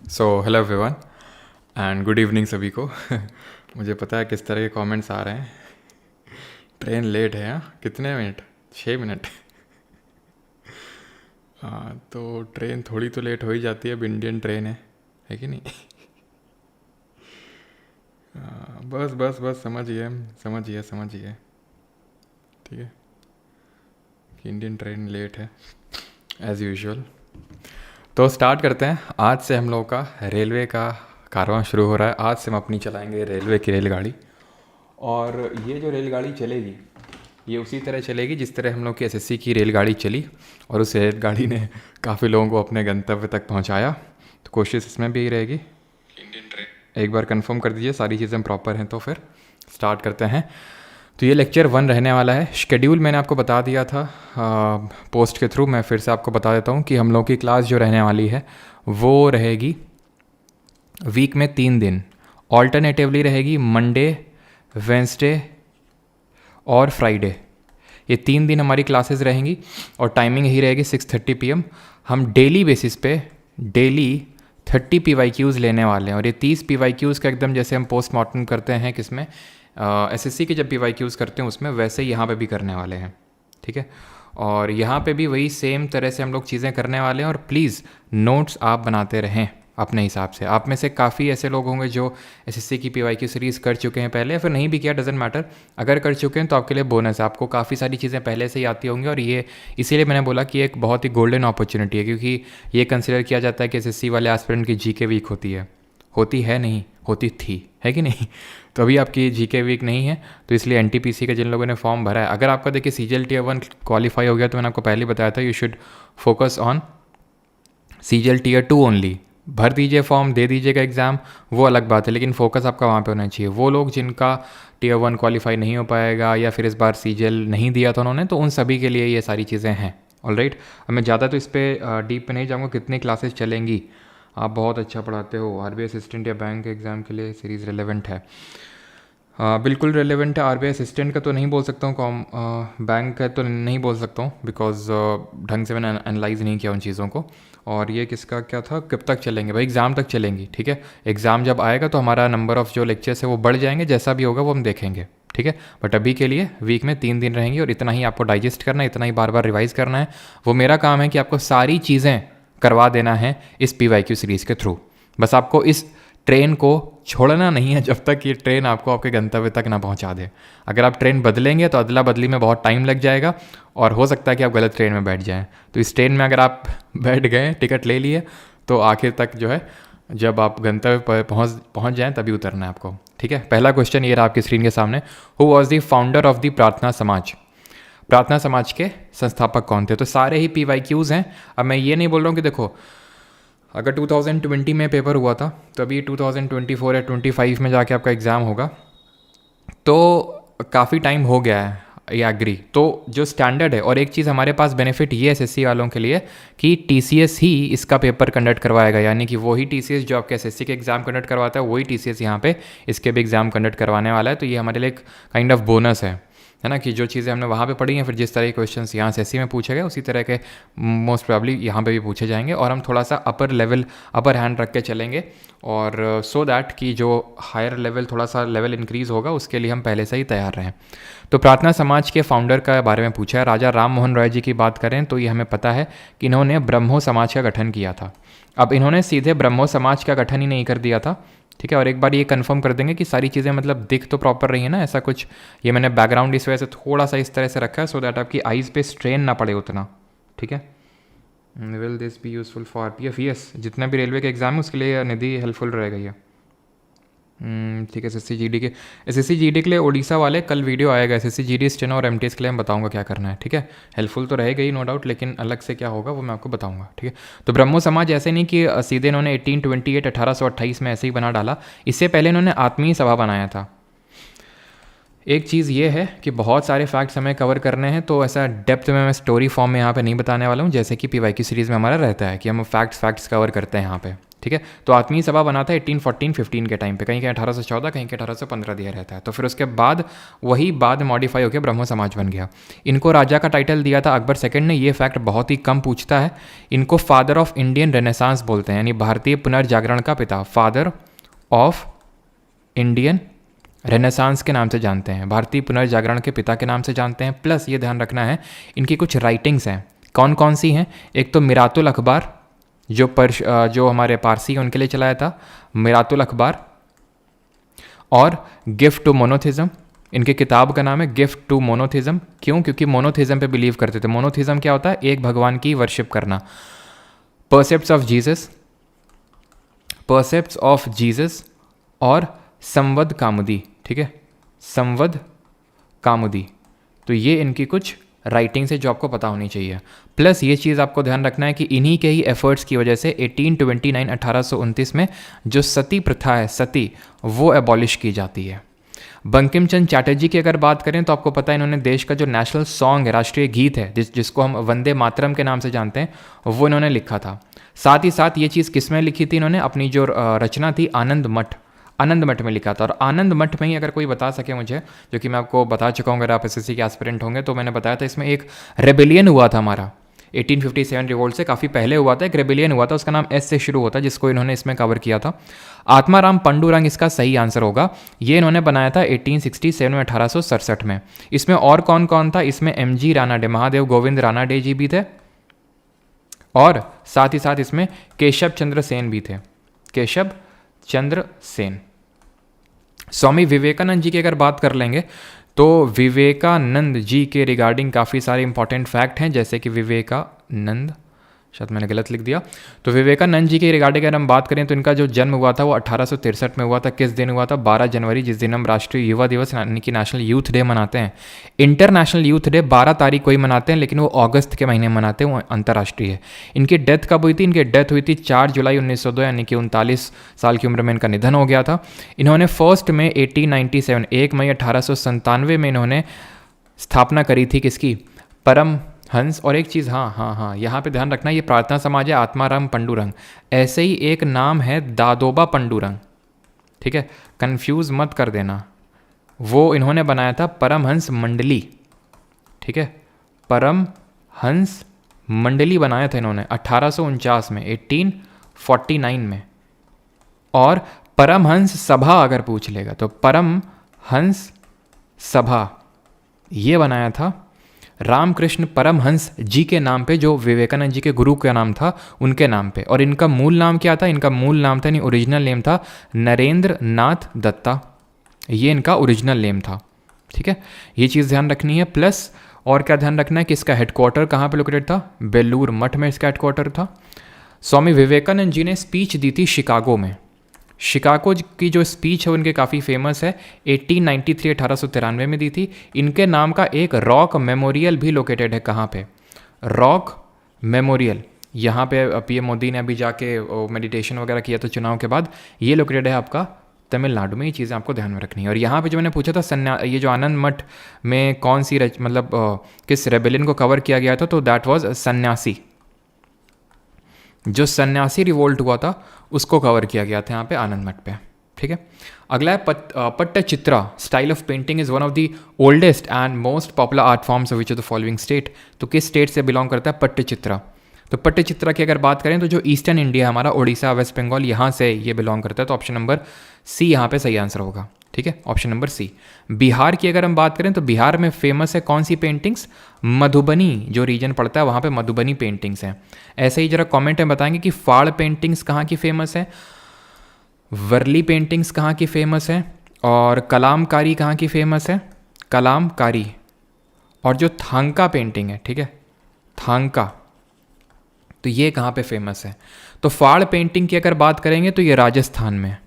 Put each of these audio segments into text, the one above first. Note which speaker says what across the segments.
Speaker 1: So hello everyone and good evening सभी को। मुझे पता है किस तरह के कमेंट्स आ रहे हैं। ट्रेन लेट है, हाँ कितने मिनट? 6 मिनट। हाँ तो ट्रेन थोड़ी तो लेट हो ही जाती है, अब इंडियन ट्रेन है कि नहीं? बस बस बस समझिए समझिए समझिए, ठीक है कि इंडियन ट्रेन लेट है एज़ यूजुअल। तो स्टार्ट करते हैं। आज से हम लोगों का रेलवे का कारवां शुरू हो रहा है। आज से हम अपनी चलाएंगे रेलवे की रेलगाड़ी, और ये जो रेलगाड़ी चलेगी ये उसी तरह चलेगी जिस तरह हम लोग की एसएससी की रेलगाड़ी चली, और उस रेलगाड़ी ने काफ़ी लोगों को अपने गंतव्य तक पहुंचाया। तो कोशिश इसमें भी यही रहेगी। इंडियन ट्रेन एक बार कंफर्म कर दीजिए सारी चीज़ें प्रॉपर हैं तो फिर स्टार्ट करते हैं। तो ये लेक्चर 1 रहने वाला है। शेड्यूल मैंने आपको बता दिया था पोस्ट के थ्रू। मैं फिर से आपको बता देता हूँ कि हम लोग की क्लास जो रहने वाली है वो रहेगी वीक में 3 दिन, ऑल्टरनेटिवली रहेगी मंडे, वेंसडे और फ्राइडे। ये 3 दिन हमारी क्लासेस रहेंगी और टाइमिंग ही रहेगी 6:30 PM। हम डेली बेसिस पे डेली 30 PYQs लेने वाले हैं, और ये 30 PYQs का एकदम जैसे हम पोस्टमार्टम करते हैं किसमें, एसएससी के जब PYQs करते हैं उसमें, वैसे ही यहाँ पे भी करने वाले हैं, ठीक है। और यहाँ पे भी वही सेम तरह से हम लोग चीज़ें करने वाले हैं। और प्लीज़ नोट्स आप बनाते रहें अपने हिसाब से। आप में से काफ़ी ऐसे लोग होंगे जो एसएससी की PYQ सीरीज़ कर चुके हैं पहले, या फिर नहीं भी किया, डजेंट मैटर। अगर कर चुके हैं तो आपके लिए बोनस है, आपको काफ़ी सारी चीज़ें पहले से ही आती होंगी। और ये इसीलिए मैंने बोला कि एक बहुत ही गोल्डन अपॉर्चुनिटी है, क्योंकि ये कंसिडर किया जाता है कि एसएससी वाले एस्पिरेंट की जीके वीक होती है नहीं, होती थी, है कि नहीं? तो अभी आपकी जीके वीक नहीं है, तो इसलिए एनटीपीसी का जिन लोगों ने फॉर्म भरा है, अगर आपका देखिए सीजीएल Tier 1 क्वालिफाई हो गया तो मैंने आपको पहले बताया था you should focus on CGL Tier 2 only. भर दीजिए फॉर्म, दे दीजिएगा एग्ज़ाम, वो अलग बात है, लेकिन फोकस आपका वहाँ पे होना चाहिए। वो लोग जिनका Tier 1 क्वालिफाई नहीं हो पाएगा, या फिर इस बार सीजीएल नहीं दिया था उन्होंने, तो उन सभी के लिए ये सारी चीज़ें हैं। ऑलराइट, अब मैं ज़्यादा तो इस पर डीप पे नहीं जाऊँगा। कितनी क्लासेस चलेंगी? आप बहुत अच्छा पढ़ाते हो, आरबीआई असिस्टेंट या बैंक एग्ज़ाम के लिए सीरीज़ रिलेवेंट है। बिल्कुल रेलेवेंट है। आरबीआई असिस्टेंट का तो नहीं बोल सकता हूँ, बैंक का तो नहीं बोल सकता हूँ, बिकॉज ढंग से मैंने एनालाइज नहीं किया उन चीज़ों को। और ये किसका क्या था, कब तक चलेंगे भाई? एग्ज़ाम तक चलेंगी, ठीक है। एग्ज़ाम जब आएगा तो हमारा नंबर ऑफ़ जो लेक्चर्स है वो बढ़ जाएंगे, जैसा भी होगा वो हम देखेंगे, ठीक है। बट अभी के लिए वीक में 3 दिन रहेंगी, और इतना ही आपको डाइजेस्ट करना है, इतना ही बार बार रिवाइज़ करना है। वो मेरा काम है कि आपको सारी चीज़ें करवा देना है इस PYQ सीरीज़ के थ्रू। बस आपको इस ट्रेन को छोड़ना नहीं है जब तक ये ट्रेन आपको आपके गंतव्य तक ना पहुंचा दे। अगर आप ट्रेन बदलेंगे तो अदला बदली में बहुत टाइम लग जाएगा, और हो सकता है कि आप गलत ट्रेन में बैठ जाएं। तो इस ट्रेन में अगर आप बैठ गए, टिकट ले लिए, तो आखिर तक जो है जब आप गंतव्य पर पहुंच जाएं तभी उतरना है आपको, ठीक है। पहला क्वेश्चन ये रहा आपकी स्क्रीन के सामने। Who was the founder of the प्रार्थना समाज? प्रार्थना समाज के संस्थापक कौन थे? तो सारे ही PYQs हैं। अब मैं ये नहीं बोल रहा हूँ कि देखो अगर 2020 में पेपर हुआ था तो अभी 2024 या 25 में जाके आपका एग्ज़ाम होगा, तो काफ़ी टाइम हो गया है, ये एग्री। तो जो स्टैंडर्ड है, और एक चीज़ हमारे पास बेनिफिट ये एसएससी वालों के लिए कि TCS ही इसका पेपर कंडक्ट करवाएगा, यानी कि वही TCS जो आपके एसएससी के एग्ज़ाम कंडक्ट करवाता है, वही TCS यहाँ पे इसके भी एग्ज़ाम कंडक्ट करवाने वाला है। तो ये हमारे लिए एक काइंड ऑफ बोनस है ना, कि जो चीज़ें हमने वहाँ पे पढ़ी हैं, फिर जिस तरह के क्वेश्चंस यहाँ से एसएससी में पूछे गए उसी तरह के मोस्ट प्रोबेबली यहाँ पे भी पूछे जाएंगे। और हम थोड़ा सा अपर हैंड रख के चलेंगे, और सो दैट कि जो हायर लेवल, थोड़ा सा लेवल इंक्रीज़ होगा, उसके लिए हम पहले से ही तैयार रहें। तो प्रार्थना समाज के फाउंडर का बारे में पूछा है। राजा राम मोहन रॉय जी की बात करें तो ये हमें पता है कि इन्होंने ब्रह्मो समाज का गठन किया था। अब इन्होंने सीधे ब्रह्मो समाज का गठन ही नहीं कर दिया था, ठीक है। और एक बार ये कंफर्म कर देंगे कि सारी चीज़ें मतलब दिख तो प्रॉपर रही है ना, ऐसा कुछ। ये मैंने बैकग्राउंड इस वजह से थोड़ा सा इस तरह से रखा है सो दैट आपकी आइज़ पे स्ट्रेन ना पड़े उतना, ठीक है। Will this be useful for PF? Yes, जितने भी रेलवे के एग्जाम है उसके लिए निधि हेल्पफुल रहेगा ये, ठीक है। SSC GD के लिए उड़ीसा वाले कल वीडियो आएगा। SSC GD स्टेनो और MTS के लिए मैं बताऊंगा क्या करना है, ठीक है। हेल्पफुल तो रहेगा ही नो डाउट, लेकिन अलग से क्या होगा वो मैं आपको बताऊंगा, ठीक है। तो ब्रह्मो समाज ऐसे नहीं कि सीधे इन्होंने 1828 में ऐसे ही बना डाला। इससे पहले इन्होंने आत्मीय सभा बनाया था। एक चीज़ ये है कि बहुत सारे फैक्ट्स हमें कवर करने हैं, तो ऐसा डेप्थ में मैं स्टोरी फॉर्म में यहाँ पे नहीं बताने वाला हूँ, जैसे कि PYQ सीरीज़ में हमारा रहता है कि हम फैक्ट्स कवर करते हैं यहाँ पे, ठीक है। तो आत्मीय सभा बना था 1814-15 के टाइम पे, कहीं के 1814, कहीं के 1815 दिया रहता है। तो फिर उसके बाद वही बाद मॉडिफाई होकर ब्रह्म समाज बन गया। इनको राजा का टाइटल दिया था अकबर सेकंड ने, ये फैक्ट बहुत ही कम पूछता है। इनको फादर ऑफ इंडियन रेनेसांस बोलते हैं, यानी भारतीय पुनर्जागरण का पिता, फादर ऑफ इंडियन रेनेसांस के नाम से जानते हैं, भारतीय पुनर्जागरण के पिता के नाम से जानते हैं। प्लस ये ध्यान रखना है इनकी कुछ राइटिंग्स हैं, कौन कौन सी हैं? एक तो मिरातुल अखबार जो हमारे पारसी हैं उनके लिए चलाया था, मिरातुल अखबार, और गिफ्ट टू मोनोथिज्म। इनके किताब का नाम है गिफ्ट टू मोनोथिज्म। क्यों? क्योंकि मोनोथिज्म पे बिलीव करते थे। मोनोथिज्म क्या होता है? एक भगवान की वर्शिप करना। परसेप्ट्स ऑफ जीसस, परसेप्ट्स ऑफ जीसस और संवद कामुदी, ठीक है, संवद कामुदी। तो ये इनकी कुछ राइटिंग्स है जो आपको पता होनी चाहिए। प्लस ये चीज़ आपको ध्यान रखना है कि इन्हीं के ही एफर्ट्स की वजह से 1829 में जो सती प्रथा है, सती, वो एबॉलिश की जाती है। बंकिम चंद्र चटर्जी की अगर बात करें तो आपको पता है इन्होंने देश का जो नेशनल सॉन्ग है, राष्ट्रीय गीत है, जिसको हम वंदे मातरम के नाम से जानते हैं, वो इन्होंने लिखा था। साथ ही साथ ये चीज़ किस में लिखी थी इन्होंने? अपनी जो रचना थी आनंद मठ में लिखा था। और आनंद मठ में ही अगर कोई बता सके मुझे, जो कि मैं आपको बता चुका हूँ अगर आप एसएससी के एस्पिरेंट होंगे, तो मैंने बताया था इसमें एक रेबेलियन हुआ था हमारा 1857 रिवोल्ट से काफ़ी पहले हुआ था, एक रेबेलियन हुआ था, उसका नाम एस से शुरू होता है, जिसको इन्होंने इसमें कवर किया था। आत्माराम पंडुरंग इसका सही आंसर होगा। ये इन्होंने बनाया था 1867 में, 1867 में। इसमें और कौन कौन था? इसमें MG रानाडे, महादेव गोविंद रानाडे जी भी थे, और साथ ही साथ इसमें केशव चंद्र सेन भी थे, केशव चंद्र सेन। स्वामी विवेकानंद जी की अगर बात कर लेंगे तो विवेकानंद जी के रिगार्डिंग काफ़ी सारे इंपॉर्टेंट फैक्ट हैं, जैसे कि विवेकानंद, शायद मैंने गलत लिख दिया, तो विवेकानंद जी के रिगार्डिंग अगर हम बात करें तो इनका जो जन्म हुआ था वो 1863 में हुआ था। किस दिन हुआ था? 12 जनवरी, जिस दिन हम राष्ट्रीय युवा दिवस यानी कि नेशनल यूथ डे मनाते हैं। इंटरनेशनल यूथ डे 12 तारीख को ही मनाते हैं, लेकिन वो अगस्त के महीने मनाते हैं, वो अंतर्राष्ट्रीय है। इनकी डेथ कब हुई थी? इनकी डेथ हुई थी 4 जुलाई 1902, यानी कि 39 साल की उम्र में इनका निधन हो गया था। इन्होंने 1 मई 1897, 1 मई 1897 में इन्होंने स्थापना करी थी किसकी? परम हंस। और एक चीज़, हाँ, यहाँ पे ध्यान रखना, ये प्रार्थना समाज है आत्माराम पंडुरंग, ऐसे ही एक नाम है दादोबा पंडुरंग, ठीक है, कंफ्यूज मत कर देना। वो इन्होंने बनाया था परमहंस मंडली, ठीक है, परमहंस मंडली बनाया था इन्होंने 1849 में, 1849 में। और परमहंस सभा अगर पूछ लेगा तो परमहंस सभा ये बनाया था रामकृष्ण परमहंस जी के नाम पे, जो विवेकानंद जी के गुरु का नाम था, उनके नाम पे। और इनका मूल नाम क्या था? इनका मूल नाम था, नहीं ओरिजिनल नेम था, नरेंद्र नाथ दत्ता। ये इनका ओरिजिनल नेम था, ठीक है, ये चीज़ ध्यान रखनी है। प्लस और क्या ध्यान रखना है कि इसका हेडक्वार्टर कहाँ पे लोकेटेड था? बेलूर मठ में इसका हेडक्वार्टर था। स्वामी विवेकानंद जी ने स्पीच दी थी शिकागो में। शिकागो की जो स्पीच है उनके काफ़ी फेमस है, 1893 1893 में दी थी। इनके नाम का एक रॉक मेमोरियल भी लोकेटेड है, कहाँ पे? रॉक मेमोरियल, यहाँ पे PM मोदी ने अभी जाके मेडिटेशन वगैरह किया था चुनाव के बाद, ये लोकेटेड है आपका तमिलनाडु में। ये चीज़ें आपको ध्यान में रखनी है। और यहाँ पे जो मैंने पूछा था ये जो आनंद मठ में कौन सी मतलब किस रेबेलियन को कवर किया गया था, तो दैट वाज सन्यासी, जो सन्यासी रिवोल्ट हुआ था उसको कवर किया गया था यहाँ पे आनंद मठ पे, ठीक है। अगला है Pattachitra style of painting is one of the oldest and most popular art forms of which of the following state. तो किस स्टेट से बिलोंग करता है पट्टचित्रा? तो पट्टचित्रा की अगर बात करें तो जो ईस्टर्न इंडिया हमारा, उड़ीसा, वेस्ट बंगाल, यहाँ से ये बिलोंग करता है। तो ऑप्शन नंबर सी यहाँ पे सही आंसर होगा, ठीक है, ऑप्शन नंबर सी। बिहार की अगर हम बात करें तो बिहार में फेमस है कौन सी पेंटिंग्स? मधुबनी, जो रीजन पड़ता है वहाँ पे मधुबनी पेंटिंग्स हैं। ऐसे ही जरा कमेंट में बताएंगे कि फाड़ पेंटिंग्स कहाँ की फेमस है, वर्ली पेंटिंग्स कहाँ की फेमस है, और कलामकारी कहाँ की फेमस है? कलामकारी। और जो थांका पेंटिंग है, ठीक है, थांका, तो ये कहाँ पे फेमस है? तो फाड़ पेंटिंग की अगर बात करेंगे तो ये राजस्थान में।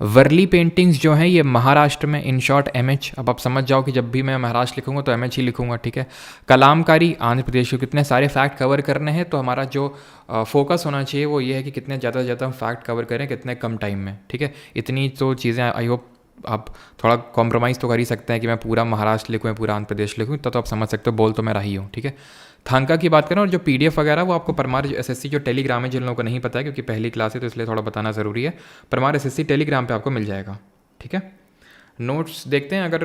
Speaker 1: वर्ली पेंटिंग्स जो हैं ये महाराष्ट्र में, इन शॉर्ट MH। अब आप समझ जाओ कि जब भी मैं महाराष्ट्र लिखूंगा तो MH ही लिखूंगा, ठीक है। कलामकारी आंध्र प्रदेश को। कितने सारे फैक्ट कवर करने हैं, तो हमारा जो फोकस होना चाहिए वो ये है कि कितने ज़्यादा से ज़्यादा हम फैक्ट कवर करें कितने कम टाइम में, ठीक है। इतनी तो चीज़ें आई होप आप थोड़ा कॉम्प्रोमाइज़ तो कर ही सकते हैं कि मैं पूरा महाराष्ट्र लिखूँ या पूरा आंध्र प्रदेश लिखूँ, तो आप समझ सकते हो बोल तो मैं रही हूँ, ठीक है। थांका की बात करें और जो PDF वगैरह वो आपको परमार SSC जो टेलीग्राम है, जिन लोगों को नहीं पता है क्योंकि पहली क्लास है तो इसलिए थोड़ा बताना ज़रूरी है, परमार SSC टेलीग्राम पे आपको मिल जाएगा, ठीक है। नोट्स देखते हैं, अगर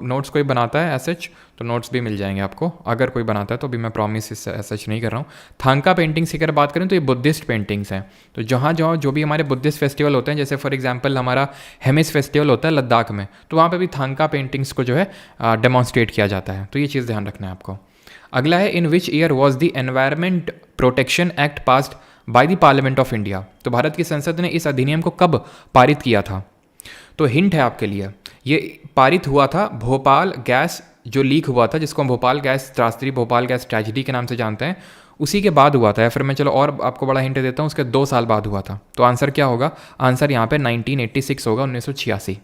Speaker 1: नोट्स कोई बनाता है एसएच तो नोट्स भी मिल जाएंगे आपको, अगर कोई बनाता है तो अभी मैं प्रॉमिस एसएच नहीं कर रहा हूँ। थांका पेंटिंग्स की अगर बात करें तो ये बुद्धिस्ट पेंटिंग्स हैं, तो जहाँ जहाँ जो भी हमारे बुद्धिस्ट फेस्टिवल होते हैं, जैसे फॉर एग्जांपल हमारा हेमिस फेस्टिवल होता है लद्दाख में, तो वहाँ पे भी थांका पेंटिंग्स को जो है डेमॉन्स्ट्रेट किया जाता है, तो ये चीज़ ध्यान रखना है आपको। अगला है, in which year was the environment protection act passed by the parliament of India, तो भारत की संसद ने इस अधिनियम को कब पारित किया था। तो हिंट है आपके लिए, ये पारित हुआ था भोपाल गैस जो लीक हुआ था, जिसको हम भोपाल गैस त्रासदी, भोपाल गैस ट्रेजेडी के नाम से जानते हैं, उसी के बाद हुआ था। या फिर मैं चलो और आपको बड़ा हिंट देता हूँ, उसके 2 साल बाद हुआ था। तो आंसर क्या होगा, आंसर यहाँ पे 1986 होगा, 1986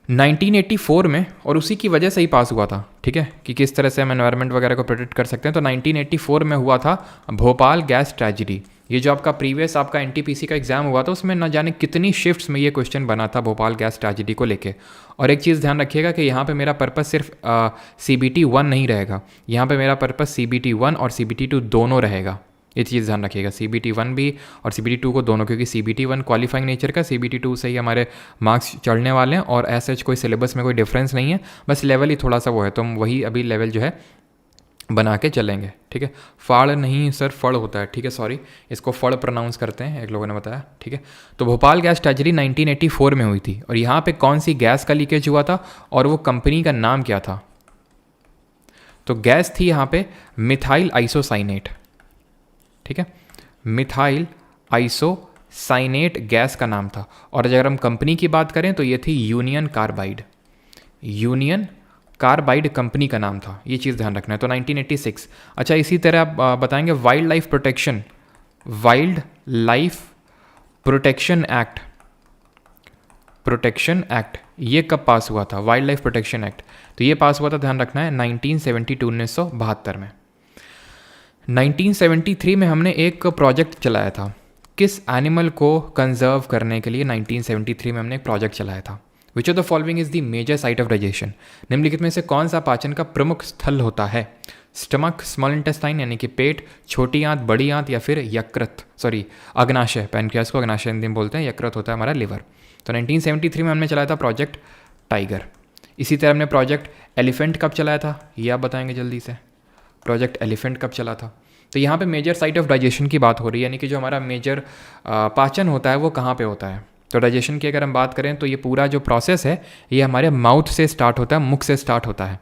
Speaker 1: 1984 में, और उसी की वजह से ही पास हुआ था, ठीक है, कि किस तरह से हम एनवायरनमेंट वगैरह को प्रोटेक्ट कर सकते हैं। तो 1984 में हुआ था भोपाल गैस ट्रेजेडी। ये जो आपका प्रीवियस आपका NTPC का एग्जाम हुआ था उसमें न जाने कितनी शिफ्ट्स में ये क्वेश्चन बना था भोपाल गैस ट्रेजेडी को लेके। और एक चीज़ ध्यान रखिएगा कि यहाँ पे मेरा पर्पस सिर्फ CBT 1 नहीं रहेगा, यहाँ पे मेरा पर्पस CBT 1 और CBT 2 दोनों रहेगा, ये चीज़ ध्यान रखिएगा। CBT 1 भी और CBT 2 को दोनों, क्योंकि CBT 1 क्वालिफाइंग नेचर का, CBT 2 से ही हमारे मार्क्स चढ़ने वाले हैं, और ऐसे कोई सिलेबस में कोई डिफरेंस नहीं है, बस लेवल ही थोड़ा सा वो है, तो हम वही अभी लेवल जो है बना के चलेंगे, ठीक है। फाड़ नहीं सर, फड़ होता है, ठीक है, सॉरी, इसको फड़ प्रोनाउंस करते हैं, एक लोगों ने बताया, ठीक है। तो भोपाल गैस ट्रेजेडी 1984 में हुई थी, और यहाँ पे कौन सी गैस का लीकेज हुआ था और वो कंपनी का नाम क्या था। तो गैस थी यहाँ पे मिथाइल आइसोसाइनेट, ठीक है, मिथाइल आइसोसाइनेट गैस का नाम था। और अगर हम कंपनी की बात करें तो ये थी union carbide, union carbide company का नाम था, ये चीज़ ध्यान रखना है। तो 1986। अच्छा, इसी तरह आप बताएंगे wild life protection, wild life protection act, protection act ये कब पास हुआ था, वाइल्ड लाइफ प्रोटेक्शन एक्ट, तो ये पास हुआ था, ध्यान रखना है 1972, 1972 में। 1973 में हमने एक प्रोजेक्ट चलाया था, किस एनिमल को कंजर्व करने के लिए 1973 में हमने एक प्रोजेक्ट चलाया था। Which of the following is the major site of digestion, निम्नलिखित में से कौन सा पाचन का प्रमुख स्थल होता है। स्टमक, स्मॉल इंटेस्टाइन यानी कि पेट, छोटी आंत, बड़ी आंत, या फिर यकृत, सॉरी अग्नाशय, पैनक्रियास को अग्नाशय हिंदी में बोलते हैं, यकृत होता है हमारा लिवर। तो 1973 में हमने चलाया था प्रोजेक्ट टाइगर। इसी तरह हमने प्रोजेक्ट एलिफेंट कब चलाया था, ये आप बताएंगे जल्दी से, प्रोजेक्ट एलिफेंट कब चला था। तो यहाँ पे मेजर साइट ऑफ डाइजेशन की बात हो रही है, यानी कि जो हमारा मेजर पाचन होता है वो कहाँ पे होता है। तो डाइजेशन की अगर हम बात करें तो ये पूरा जो प्रोसेस है ये हमारे माउथ से स्टार्ट होता है, मुख से स्टार्ट होता है।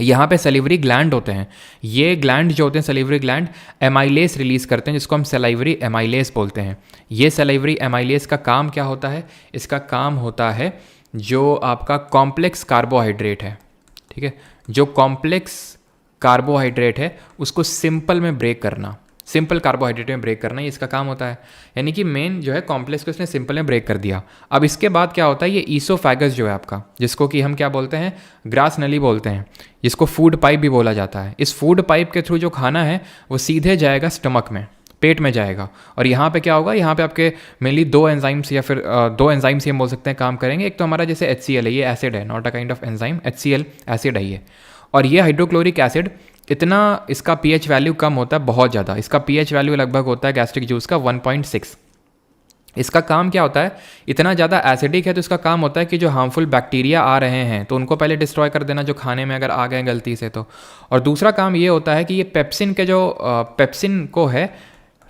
Speaker 1: यहाँ पे सलिवरी ग्लैंड होते हैं, ये ग्लैंड जो होते हैं सलिवरी ग्लैंड एमाइलेस रिलीज करते हैं, जिसको हम सलाइवरी एमाइलेस बोलते हैं। ये सलाइवरी एमाइलेस का काम क्या होता है, इसका काम होता है जो आपका कॉम्प्लेक्स कार्बोहाइड्रेट है, ठीक है, जो कॉम्प्लेक्स कार्बोहाइड्रेट है उसको सिंपल में ब्रेक करना, सिंपल कार्बोहाइड्रेट में ब्रेक करना, ये इसका काम होता है। यानी कि मेन जो है कॉम्प्लेक्स को इसने सिंपल में ब्रेक कर दिया। अब इसके बाद क्या होता है, ये ईसोफेगस जो है आपका, जिसको कि हम क्या बोलते हैं, ग्रास नली बोलते हैं, जिसको फूड पाइप भी बोला जाता है। इस फूड पाइप के थ्रू जो खाना है वो सीधे जाएगा स्टमक में, पेट में जाएगा। और यहाँ पे क्या होगा, यहाँ पे आपके मेनली 2 एंजाइम्स या फिर 2 एंजाइम्स हम बोल सकते हैं काम करेंगे। एक तो हमारा जैसे HCl है, ये एसिड है, not a kind of enzyme, HCl acid है ये। और ये हाइड्रोक्लोरिक एसिड इतना, इसका pH वैल्यू कम होता है बहुत ज़्यादा, इसका pH वैल्यू लगभग होता है गैस्ट्रिक जूस का 1.6। इसका काम क्या होता है, इतना ज़्यादा एसिडिक है तो इसका काम होता है कि जो हार्मफुल बैक्टीरिया आ रहे हैं तो उनको पहले डिस्ट्रॉय कर देना, जो खाने में अगर आ गए गलती से तो। और दूसरा काम ये होता है कि ये पेप्सिन के जो पेप्सिन को है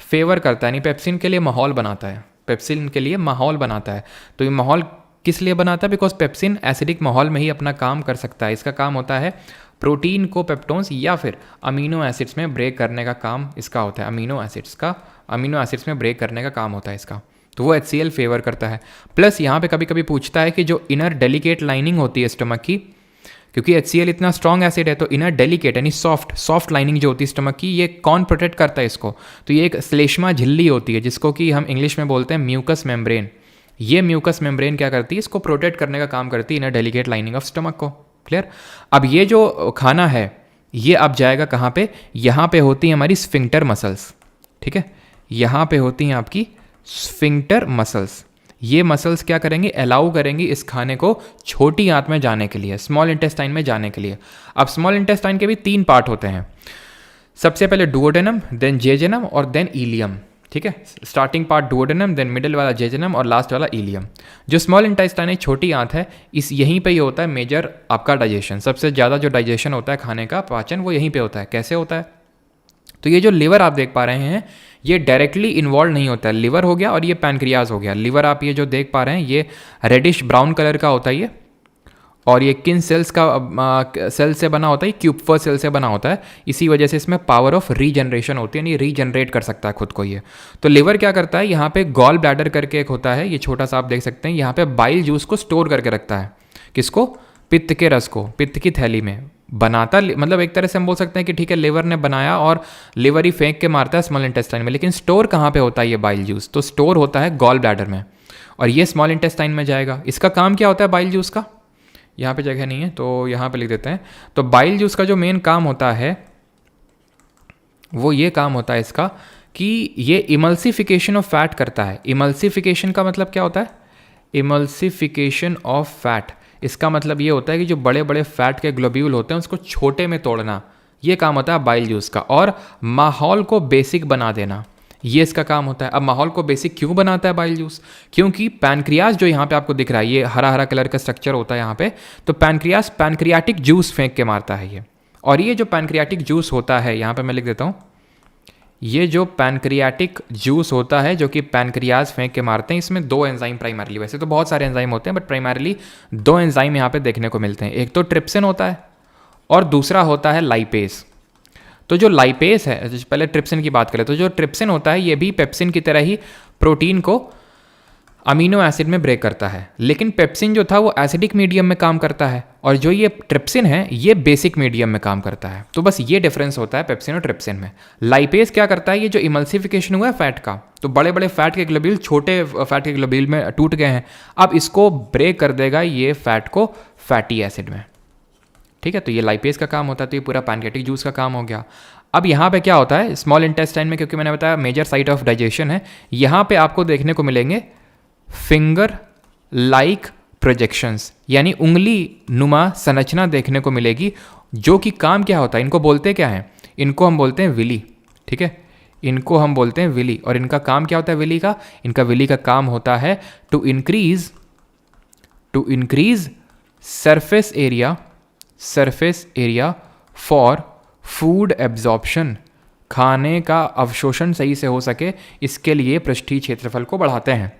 Speaker 1: फेवर करता है, यानी पेप्सिन के लिए माहौल बनाता है, पेप्सिन के लिए माहौल बनाता है। तो ये माहौल किस लिए बनाता है, बिकॉज पेप्सिन एसिडिक माहौल में ही अपना काम कर सकता है। इसका काम होता है प्रोटीन को पेप्टोन्स या फिर अमीनो एसिड्स में ब्रेक करने का काम इसका होता है, अमीनो एसिड्स में ब्रेक करने का काम होता है इसका। तो वो HCl फेवर करता है। प्लस यहाँ पे कभी कभी पूछता है कि जो इनर डेलिकेट लाइनिंग होती है स्टमक की, क्योंकि HCl इतना स्ट्रॉन्ग एसिड है तो इनर डेलिकेट यानी सॉफ्ट लाइनिंग जो होती है स्टमक की, ये कौन प्रोटेक्ट करता है इसको, तो ये एक श्लेष्मा झिल्ली होती है जिसको कि हम इंग्लिश में बोलते हैं म्यूकस मेम्ब्रेन। ये म्यूकस मेम्ब्रेन क्या करती है, इसको प्रोटेक्ट करने का काम करती है, inner delicate lining of stomach को। क्लियर। अब ये जो खाना है ये अब जाएगा कहाँ पे, यहाँ पे होती है हमारी स्फिंक्टर मसल्स, ठीक है, यहाँ पे होती हैं आपकी स्फिंक्टर मसल्स। ये मसल्स क्या करेंगे, अलाउ करेंगी इस खाने को छोटी आंत में जाने के लिए, स्मॉल इंटेस्टाइन में जाने के लिए। अब स्मॉल इंटेस्टाइन के भी 3 पार्ट होते हैं, सबसे पहले डुओडेनम, देन जेजेनम और देन इलियम। ठीक है, starting part duodenum, then middle वाला जेजेनम और लास्ट वाला इलियम। जो स्मॉल इंटेस्टाइन है, छोटी आंत है, इस यहीं पे ही होता है मेजर आपका डाइजेशन। सबसे ज़्यादा जो डाइजेशन होता है खाने का, पाचन, वो यहीं पे होता है। कैसे होता है? तो ये जो लिवर आप देख पा रहे हैं, ये डायरेक्टली इन्वॉल्व नहीं होता है। लिवर हो गया और ये पैनक्रियाज हो गया। लिवर आप ये जो देख पा रहे हैं, ये रेडिश ब्राउन कलर का होता है ये, और ये किन सेल्स का सेल से बना होता है, क्यूपफर सेल से बना होता है। इसी वजह से इसमें पावर ऑफ रीजनरेशन होती है, यानी रीजनरेट कर सकता है खुद को ये। तो लिवर क्या करता है, यहाँ पे गॉल ब्लैडर करके एक होता है, ये छोटा सा आप देख सकते हैं, यहाँ पे बाइल जूस को स्टोर करके रखता है। किसको? पित्त के रस को, पित्त की थैली में बनाता, मतलब एक तरह से हम बोल सकते हैं कि ठीक है, लिवर ने बनाया और लिवर ही फेंक के मारता है स्मॉल इंटेस्टाइन में। लेकिन स्टोर कहाँ पे होता है ये बाइल जूस? तो स्टोर होता है गॉल ब्लैडर में, और ये स्मॉल इंटेस्टाइन में जाएगा। इसका काम क्या होता है बाइल जूस का? यहाँ पे जगह नहीं है तो यहाँ पे लिख देते हैं। तो बाइल जूस का जो मेन काम होता है वो ये काम होता है इसका कि ये इमल्सिफिकेशन ऑफ फैट करता है। इमल्सिफिकेशन का मतलब क्या होता है? इमल्सिफिकेशन ऑफ फैट, इसका मतलब ये होता है कि जो बड़े बड़े फैट के ग्लोब्यूल होते हैं उसको छोटे में तोड़ना, ये काम होता है बाइल जूस का। और माहौल को बेसिक बना देना, ये इसका काम होता है। अब माहौल को बेसिक क्यों बनाता है बाइल जूस? क्योंकि पैनक्रियाज जो यहाँ पे आपको दिख रहा है, ये हरा हरा कलर का स्ट्रक्चर होता है यहाँ पे, तो पैनक्रियाज पैनक्रियाटिक जूस फेंक के मारता है ये। और ये जो पैनक्रियाटिक जूस होता है, यहाँ पे मैं लिख देता हूँ, ये जो पैनक्रियाटिक जूस होता है जो कि पैनक्रियाज फेंक के मारते हैं, इसमें 2 एंजाइम प्राइमरली, वैसे तो बहुत सारे एंजाइम होते हैं बट प्राइमरली 2 एंजाइम यहाँ पे देखने को मिलते हैं। एक तो ट्रिप्सिन होता है और दूसरा होता है लाइपेज। तो जो लाइपेज है, पहले ट्रिप्सिन की बात करें, तो जो ट्रिप्सिन होता है ये भी पेप्सिन की तरह ही प्रोटीन को अमीनो एसिड में ब्रेक करता है, लेकिन पेप्सिन जो था वो एसिडिक मीडियम में काम करता है, और जो ये ट्रिप्सिन है ये बेसिक मीडियम में काम करता है। तो बस ये डिफरेंस होता है पेप्सिन और ट्रिप्सिन में। लाइपेज क्या करता है, ये जो इमल्सिफिकेशन हुआ है फैट का, तो बड़े बड़े फैट के ग्लोब्यूल छोटे फैट के ग्लोब्यूल में टूट गए हैं, अब इसको ब्रेक कर देगा ये फैट को फैटी एसिड में। ठीक है, तो ये लाइपेज का काम होता है। तो ये पूरा पैनक्रियाटिक जूस का काम हो गया। अब यहाँ पे क्या होता है स्मॉल इंटेस्टाइन में, क्योंकि मैंने बताया मेजर साइट ऑफ डाइजेशन है, यहाँ पे आपको देखने को मिलेंगे फिंगर लाइक प्रोजेक्शंस, यानी उंगली नुमा संरचना देखने को मिलेगी, जो कि काम क्या होता है, इनको बोलते क्या है, इनको हम बोलते हैं विली। ठीक है, इनको हम बोलते हैं विली। और इनका काम क्या होता है विली का? इनका विली का काम होता है to increase surface area for food absorption, खाने का अवशोषण सही से हो सके, इसके लिए पृष्ठीय क्षेत्रफल को बढ़ाते हैं।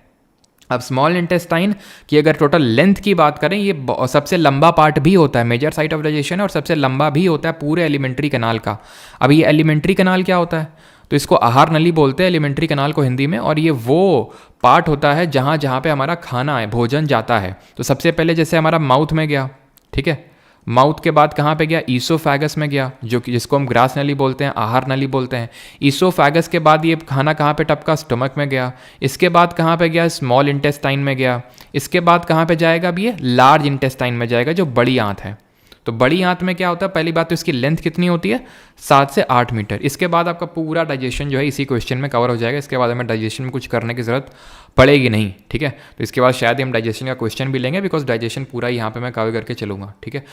Speaker 1: अब स्मॉल इंटेस्टाइन की अगर टोटल लेंथ की बात करें, ये सबसे लंबा पार्ट भी होता है, मेजर साइट ऑफ डाइजेशन है, और सबसे लंबा भी होता है पूरे एलिमेंट्री कैनाल का। अब ये एलिमेंट्री कैनाल क्या होता है? तो इसको आहार नली बोलते हैं एलिमेंट्री कैनाल को हिंदी में, और ये वो पार्ट होता है जहाँ पे हमारा खाना है, भोजन जाता है। तो सबसे पहले जैसे हमारा माउथ में गया, ठीक है, माउथ के बाद कहाँ पे गया? ईसोफेगस में गया, जो कि जिसको हम ग्रास नली बोलते हैं, आहार नली बोलते हैं। ईसोफेगस के बाद ये खाना कहाँ पे टपका? स्टमक में गया। इसके बाद कहाँ पे गया? स्मॉल इंटेस्टाइन में गया। इसके बाद कहाँ पे जाएगा? अब ये लार्ज इंटेस्टाइन में जाएगा, जो बड़ी आंत है। तो बड़ी आंत में क्या होता है? पहली बात तो इसकी लेंथ कितनी होती है? 7 से 8 मीटर। इसके बाद आपका पूरा डाइजेशन जो है इसी क्वेश्चन में कवर हो जाएगा। इसके बाद हमें डाइजेशन में कुछ करने की ज़रूरत पड़ेगी नहीं। ठीक है, तो इसके बाद शायद हम डाइजेशन का क्वेश्चन भी लेंगे, बिकॉज डाइजेशन पूरा यहाँ पे मैं कवर करके चलूँगा। ठीक है,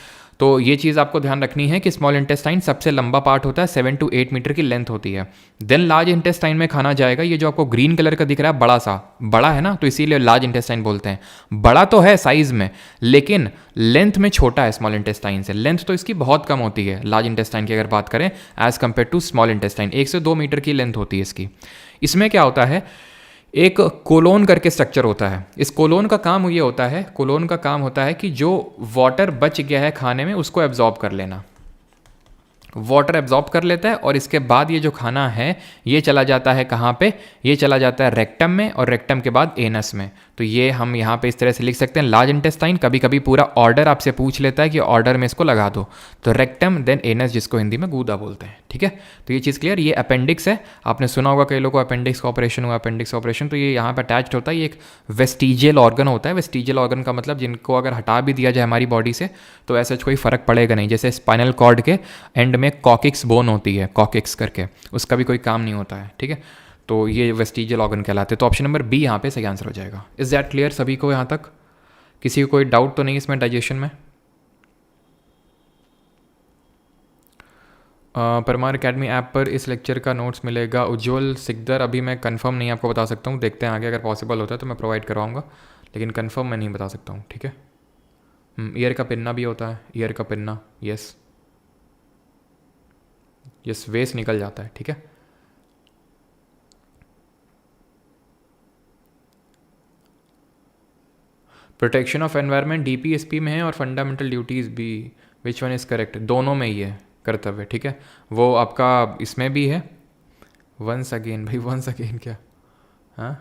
Speaker 1: तो ये चीज़ आपको ध्यान रखनी है कि स्मॉल इंटेस्टाइन सबसे लंबा पार्ट होता है, 7 to 8 मीटर की लेंथ होती है। देन लार्ज इंटेस्टाइन में खाना जाएगा, ये जो आपको ग्रीन कलर का दिख रहा है, बड़ा सा, बड़ा है ना, तो इसीलिए लार्ज इंटेस्टाइन बोलते हैं। बड़ा तो है साइज में, लेकिन लेंथ में छोटा है स्मॉल इंटेस्टाइन से। लेंथ तो इसकी बहुत कम होती है लार्ज इंटेस्टाइन की अगर बात करें, as compare to small intestine. 1 से 2 मीटर की लेंथ होती है इसकी। इसमें क्या होता है, एक कोलोन करके स्ट्रक्चर होता है। इस कोलोन का काम ये होता है, कोलोन का काम होता है कि जो वाटर बच गया है खाने में उसको एब्जॉर्ब कर लेना। वाटर एब्जॉर्ब कर लेता है, और इसके बाद ये जो खाना है ये चला जाता है कहाँ पे? ये चला जाता है रेक्टम में, और रेक्टम के बाद एनस में। तो ये हम यहाँ पे इस तरह से लिख सकते हैं लार्ज इंटेस्टाइन। कभी कभी पूरा ऑर्डर आपसे पूछ लेता है कि ऑर्डर में इसको लगा दो, तो रेक्टम देन एनस, जिसको हिंदी में गूदा बोलते हैं। ठीक है, तो ये चीज़ क्लियर। ये अपेंडिक्स है, आपने सुना होगा कई लोगों को अपेंडिक्स का ऑपरेशन हुआ, अपेंडिक्स ऑपरेशन। तो ये यहाँ पर अटैच्ड होता है, ये एक वेस्टिजियल ऑर्गन होता है। वेस्टिजियल ऑर्गन का मतलब जिनको अगर हटा भी दिया जाए हमारी बॉडी से तो ऐसा कोई फर्क पड़ेगा नहीं। जैसे स्पाइनल कॉर्ड के एंड में कॉकिक्स बोन होती है, कॉकिक्स करके, उसका भी कोई काम नहीं होता है। ठीक है, तो ये वेस्टिजियल ऑर्गन कहलाते हैं। तो ऑप्शन नंबर बी यहाँ पे सही आंसर हो जाएगा। इज़ दैट क्लियर सभी को यहाँ तक? किसी को कोई डाउट तो नहीं इसमें डाइजेशन में? परमार एकेडमी ऐप पर इस लेक्चर का नोट्स मिलेगा। उज्ज्वल सिकदर, अभी मैं कंफर्म नहीं आपको बता सकता हूँ, देखते हैं आगे अगर पॉसिबल होता है तो मैं प्रोवाइड करवाऊँगा, लेकिन कंफर्म मैं नहीं बता सकता हूँ। ठीक है। ईयर का पिन्ना भी होता है, ईयर का पिन्ना, यस यस, वेस्ट निकल जाता है। ठीक है। प्रोटेक्शन ऑफ एनवायरनमेंट डीपीएसपी में है और फंडामेंटल ड्यूटीज़ भी, विच वन इज़ करेक्ट? दोनों में ही है कर्तव्य। ठीक है, वो आपका इसमें भी है। वंस अगेन भाई, वंस अगेन क्या? हाँ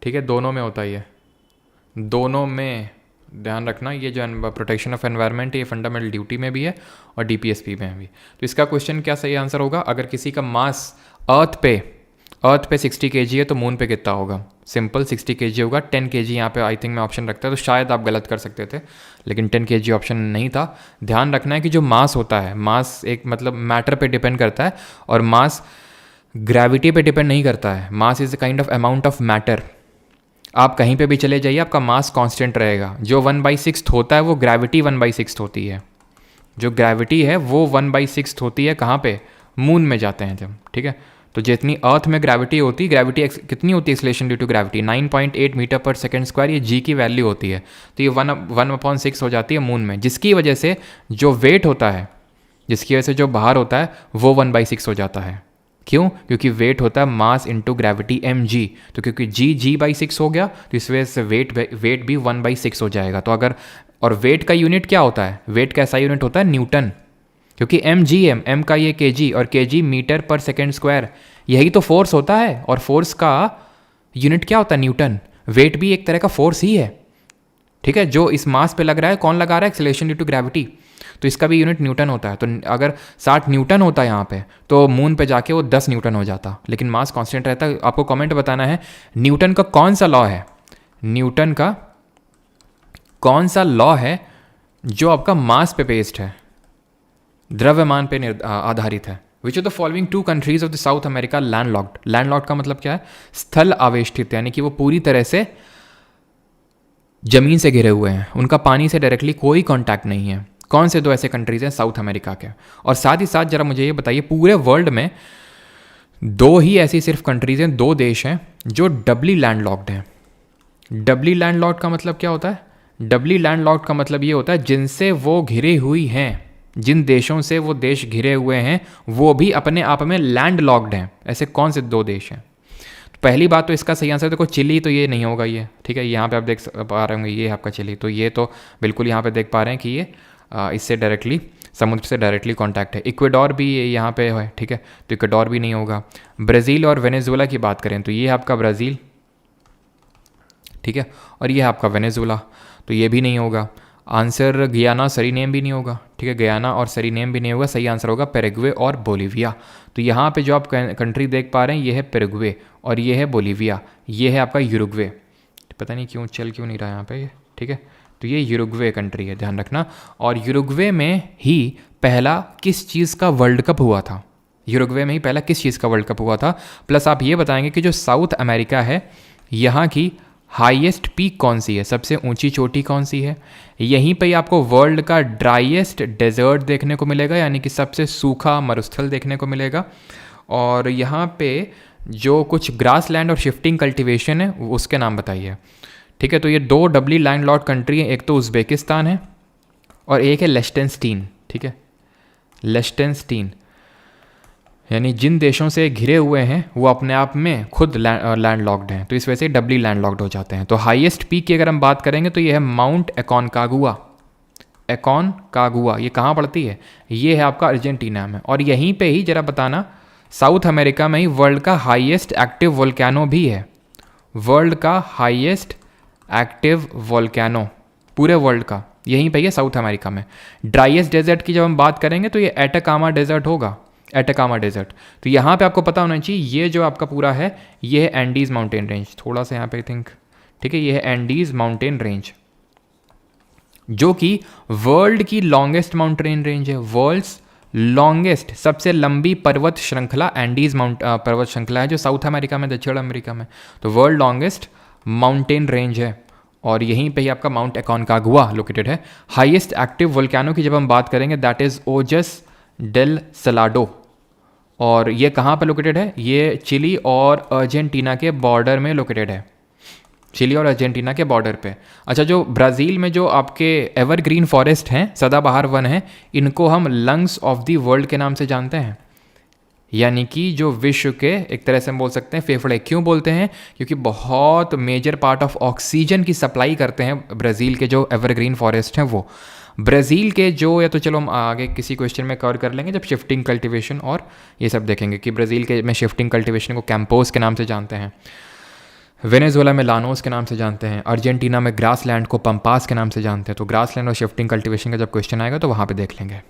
Speaker 1: ठीक है, दोनों में होता ही है, दोनों में ध्यान रखना। ये जो प्रोटेक्शन ऑफ एनवायरनमेंट ये फंडामेंटल ड्यूटी में भी है और डीपीएसपी में भी। तो इसका क्वेश्चन क्या सही आंसर होगा? अगर किसी का मास अर्थ पे 60 kg है तो मून पे कितना होगा? सिंपल 60 kg होगा। 10 kg यहाँ पे आई थिंक मैं ऑप्शन रखता है, तो शायद आप गलत कर सकते थे, लेकिन 10 kg ऑप्शन नहीं था। ध्यान रखना है कि जो मास होता है, मास एक मतलब मैटर पे डिपेंड करता है और मास ग्रेविटी पे डिपेंड नहीं करता है। Mass is a kind of amount of matter. आप कहीं पे भी चले जाइए, आपका मास कांस्टेंट रहेगा। जो 1/6 होता है वो ग्रेविटी 1/6 होती है। जो ग्रेविटी है वो 1/6 होती है कहाँ पे? मून में जाते हैं जब। ठीक है, तो जितनी अर्थ में ग्रेविटी होती है, ग्रेविटी कितनी होती है acceleration due to gravity? 9.8 metre per second square, ये जी की वैल्यू होती है। तो ये 1/6 हो जाती है मून में, जिसकी वजह से जो वेट होता है, जिसकी वजह से जो बाहर होता है वो 1/6 हो जाता है। क्यों? क्योंकि वेट होता है मास इंटू ग्रेविटी mg। तो क्योंकि g/6 हो गया तो इस वजह से वेट भी 1/6 हो जाएगा। तो अगर, और वेट का यूनिट क्या होता है? वेट का ऐसा यूनिट होता है न्यूटन, क्योंकि m का ये kg और kg metre per second square, यही तो फोर्स होता है और फोर्स का यूनिट क्या होता है? न्यूटन। वेट भी एक तरह का फोर्स ही है। ठीक है, जो इस मास पे लग रहा है, कौन लगा रहा है? Acceleration due to gravity. तो इसका भी यूनिट न्यूटन होता है। तो अगर 60 न्यूटन होता है यहाँ पे, तो मून पे जाके वो 10 न्यूटन हो जाता, लेकिन मास कांस्टेंट रहता है। आपको कमेंट बताना है न्यूटन का कौन सा लॉ है, न्यूटन का कौन सा लॉ है जो आपका मास पे बेस्ड है, द्रव्यमान पे आधारित है। विच of the following 2 countries of the south America landlocked? Landlocked का मतलब क्या है? स्थल आवेष्टित, यानी कि वो पूरी तरह से जमीन से घिरे हुए हैं, उनका पानी से डायरेक्टली कोई कॉन्टैक्ट नहीं है। कौन से 2 ऐसे कंट्रीज हैं साउथ अमेरिका के? और साथ ही साथ जरा मुझे ये बताइए, पूरे वर्ल्ड में 2 ही ऐसी सिर्फ कंट्रीज हैं, 2 देश हैं जो डबली लैंडलॉक्ड हैं। डबली लैंडलॉक्ड का मतलब क्या होता है? डबली लैंडलॉक्ड का मतलब ये होता है जिनसे वो घिरे हुई हैं, जिन देशों से वो देश घिरे हुए हैं वो भी अपने आप में लैंडलॉक्ड हैं। ऐसे कौन से 2 देश हैं? तो पहली बात तो इसका सही आंसर देखो, चिली, तो ये नहीं होगा ये। ठीक है, यहाँ पे आप देख पा रहे होंगे, ये आपका चिली, तो ये तो बिल्कुल यहाँ पे देख पा रहे हैं कि ये इससे डायरेक्टली, समुद्र से डायरेक्टली कांटेक्ट है। इक्वेडोर भी यहाँ पे है। ठीक है, तो इक्वेडोर भी नहीं होगा। ब्राज़ील और वेनेजुएला की बात करें तो ये है आपका ब्राज़ील, ठीक है, और ये है आपका वेनेजुएला, तो ये भी नहीं होगा। आंसर गियाना, सरीनेम भी नहीं होगा। ठीक है, गियाना और सरीनेम भी नहीं होगा। सही आंसर होगा पेरेग्वे और बोलीविया। तो यहाँ पे जो आप कंट्री देख पा रहे हैं ये है पेरेग्वे और ये है बोलीविया, ये है आपका यूरुग्वे। पता नहीं क्यों चल क्यों नहीं रहा यहाँ पे ये। ठीक है, तो ये यूरुग्वे कंट्री है, ध्यान रखना। और यूरुग्वे में ही पहला किस चीज़ का वर्ल्ड कप हुआ था? यूरुग्वे में ही पहला किस चीज़ का वर्ल्ड कप हुआ था? प्लस आप ये बताएंगे कि जो साउथ अमेरिका है यहाँ की हाईएस्ट पीक कौन सी है, सबसे ऊंची चोटी कौन सी है? यहीं पे आपको वर्ल्ड का ड्राईएस्ट डेजर्ट देखने को मिलेगा, यानी कि सबसे सूखा मरुस्थल देखने को मिलेगा। और यहाँ पे जो कुछ ग्रास लैंड और शिफ्टिंग कल्टिवेशन है उसके नाम बताइए। ठीक है, तो ये 2 डबली लैंडलॉक्ड कंट्री हैं, एक तो उज़्बेकिस्तान है और एक है लिechtenstein। ठीक है, लिechtenstein, यानी जिन देशों से घिरे हुए हैं वो अपने आप में खुद लैंडलॉक्ड हैं, तो इस वजह से डबली लैंडलॉक्ड हो जाते हैं। तो हाईएस्ट पीक की अगर हम बात करेंगे तो ये है माउंट एकोनकागुआ। एकोनकागुआ ये कहाँ पड़ती है? ये है आपका अर्जेंटीना में। और यहीं पे ही जरा बताना, साउथ अमेरिका में ही वर्ल्ड का हाईएस्ट एक्टिव वोल्केनो भी है। वर्ल्ड का हाईएस्ट एक्टिव वोल्केनो पूरे वर्ल्ड का यहीं पे है, साउथ अमेरिका में। ड्राईएस्ट डेजर्ट की जब हम बात करेंगे तो ये एटाकामा डेजर्ट होगा, एटाकामा डेजर्ट। तो यहाँ पे आपको पता होना चाहिए ये जो आपका पूरा है ये है एंडीज़ माउंटेन रेंज, थोड़ा सा यहाँ पे थिंक, ठीक है, ये है एंडीज़ माउंटेन रेंज जो कि वर्ल्ड की लॉन्गेस्ट माउंटेन रेंज है, वर्ल्ड्स लॉन्गेस्ट सबसे लंबी पर्वत श्रृंखला एंडीज माउंट पर्वत श्रृंखला है जो साउथ अमेरिका में, दक्षिण अमेरिका में। तो वर्ल्ड लॉन्गेस्ट माउंटेन रेंज है और यहीं पे ही आपका माउंट एकोनकागुआ लोकेटेड है। हाईएस्ट एक्टिव वोल्केनो की जब हम बात करेंगे that is Ojos del Salado, और ये कहाँ पर लोकेटेड है? ये चिली और अर्जेंटीना के बॉर्डर में लोकेटेड है, चिली और अर्जेंटीना के बॉर्डर पे। अच्छा, जो ब्राज़ील में जो आपके एवरग्रीन फॉरेस्ट हैं, सदाबहार वन हैं, इनको हम लंग्स ऑफ द वर्ल्ड के नाम से जानते हैं, यानी कि जो विश्व के एक तरह से हम बोल सकते हैं फेफड़े। क्यों बोलते हैं? क्योंकि बहुत मेजर पार्ट ऑफ ऑक्सीजन की सप्लाई करते हैं ब्राज़ील के जो एवरग्रीन फॉरेस्ट हैं वो। ब्राज़ील के जो, या तो चलो हम आगे किसी क्वेश्चन में कवर कर लेंगे जब शिफ्टिंग कल्टिवेशन और ये सब देखेंगे कि ब्राज़ील के में शिफ्टिंग कल्टिवेशन को कैंपोस के नाम से जानते हैं, वेनेजुएला में लानोस के नाम से जानते हैं, अर्जेंटीना में ग्रासलैंड को पंपास के नाम से जानते हैं। तो ग्रासलैंड और शिफ्टिंग कल्टिवेशन का जब क्वेश्चन आएगा तो वहाँ पे देख लेंगे,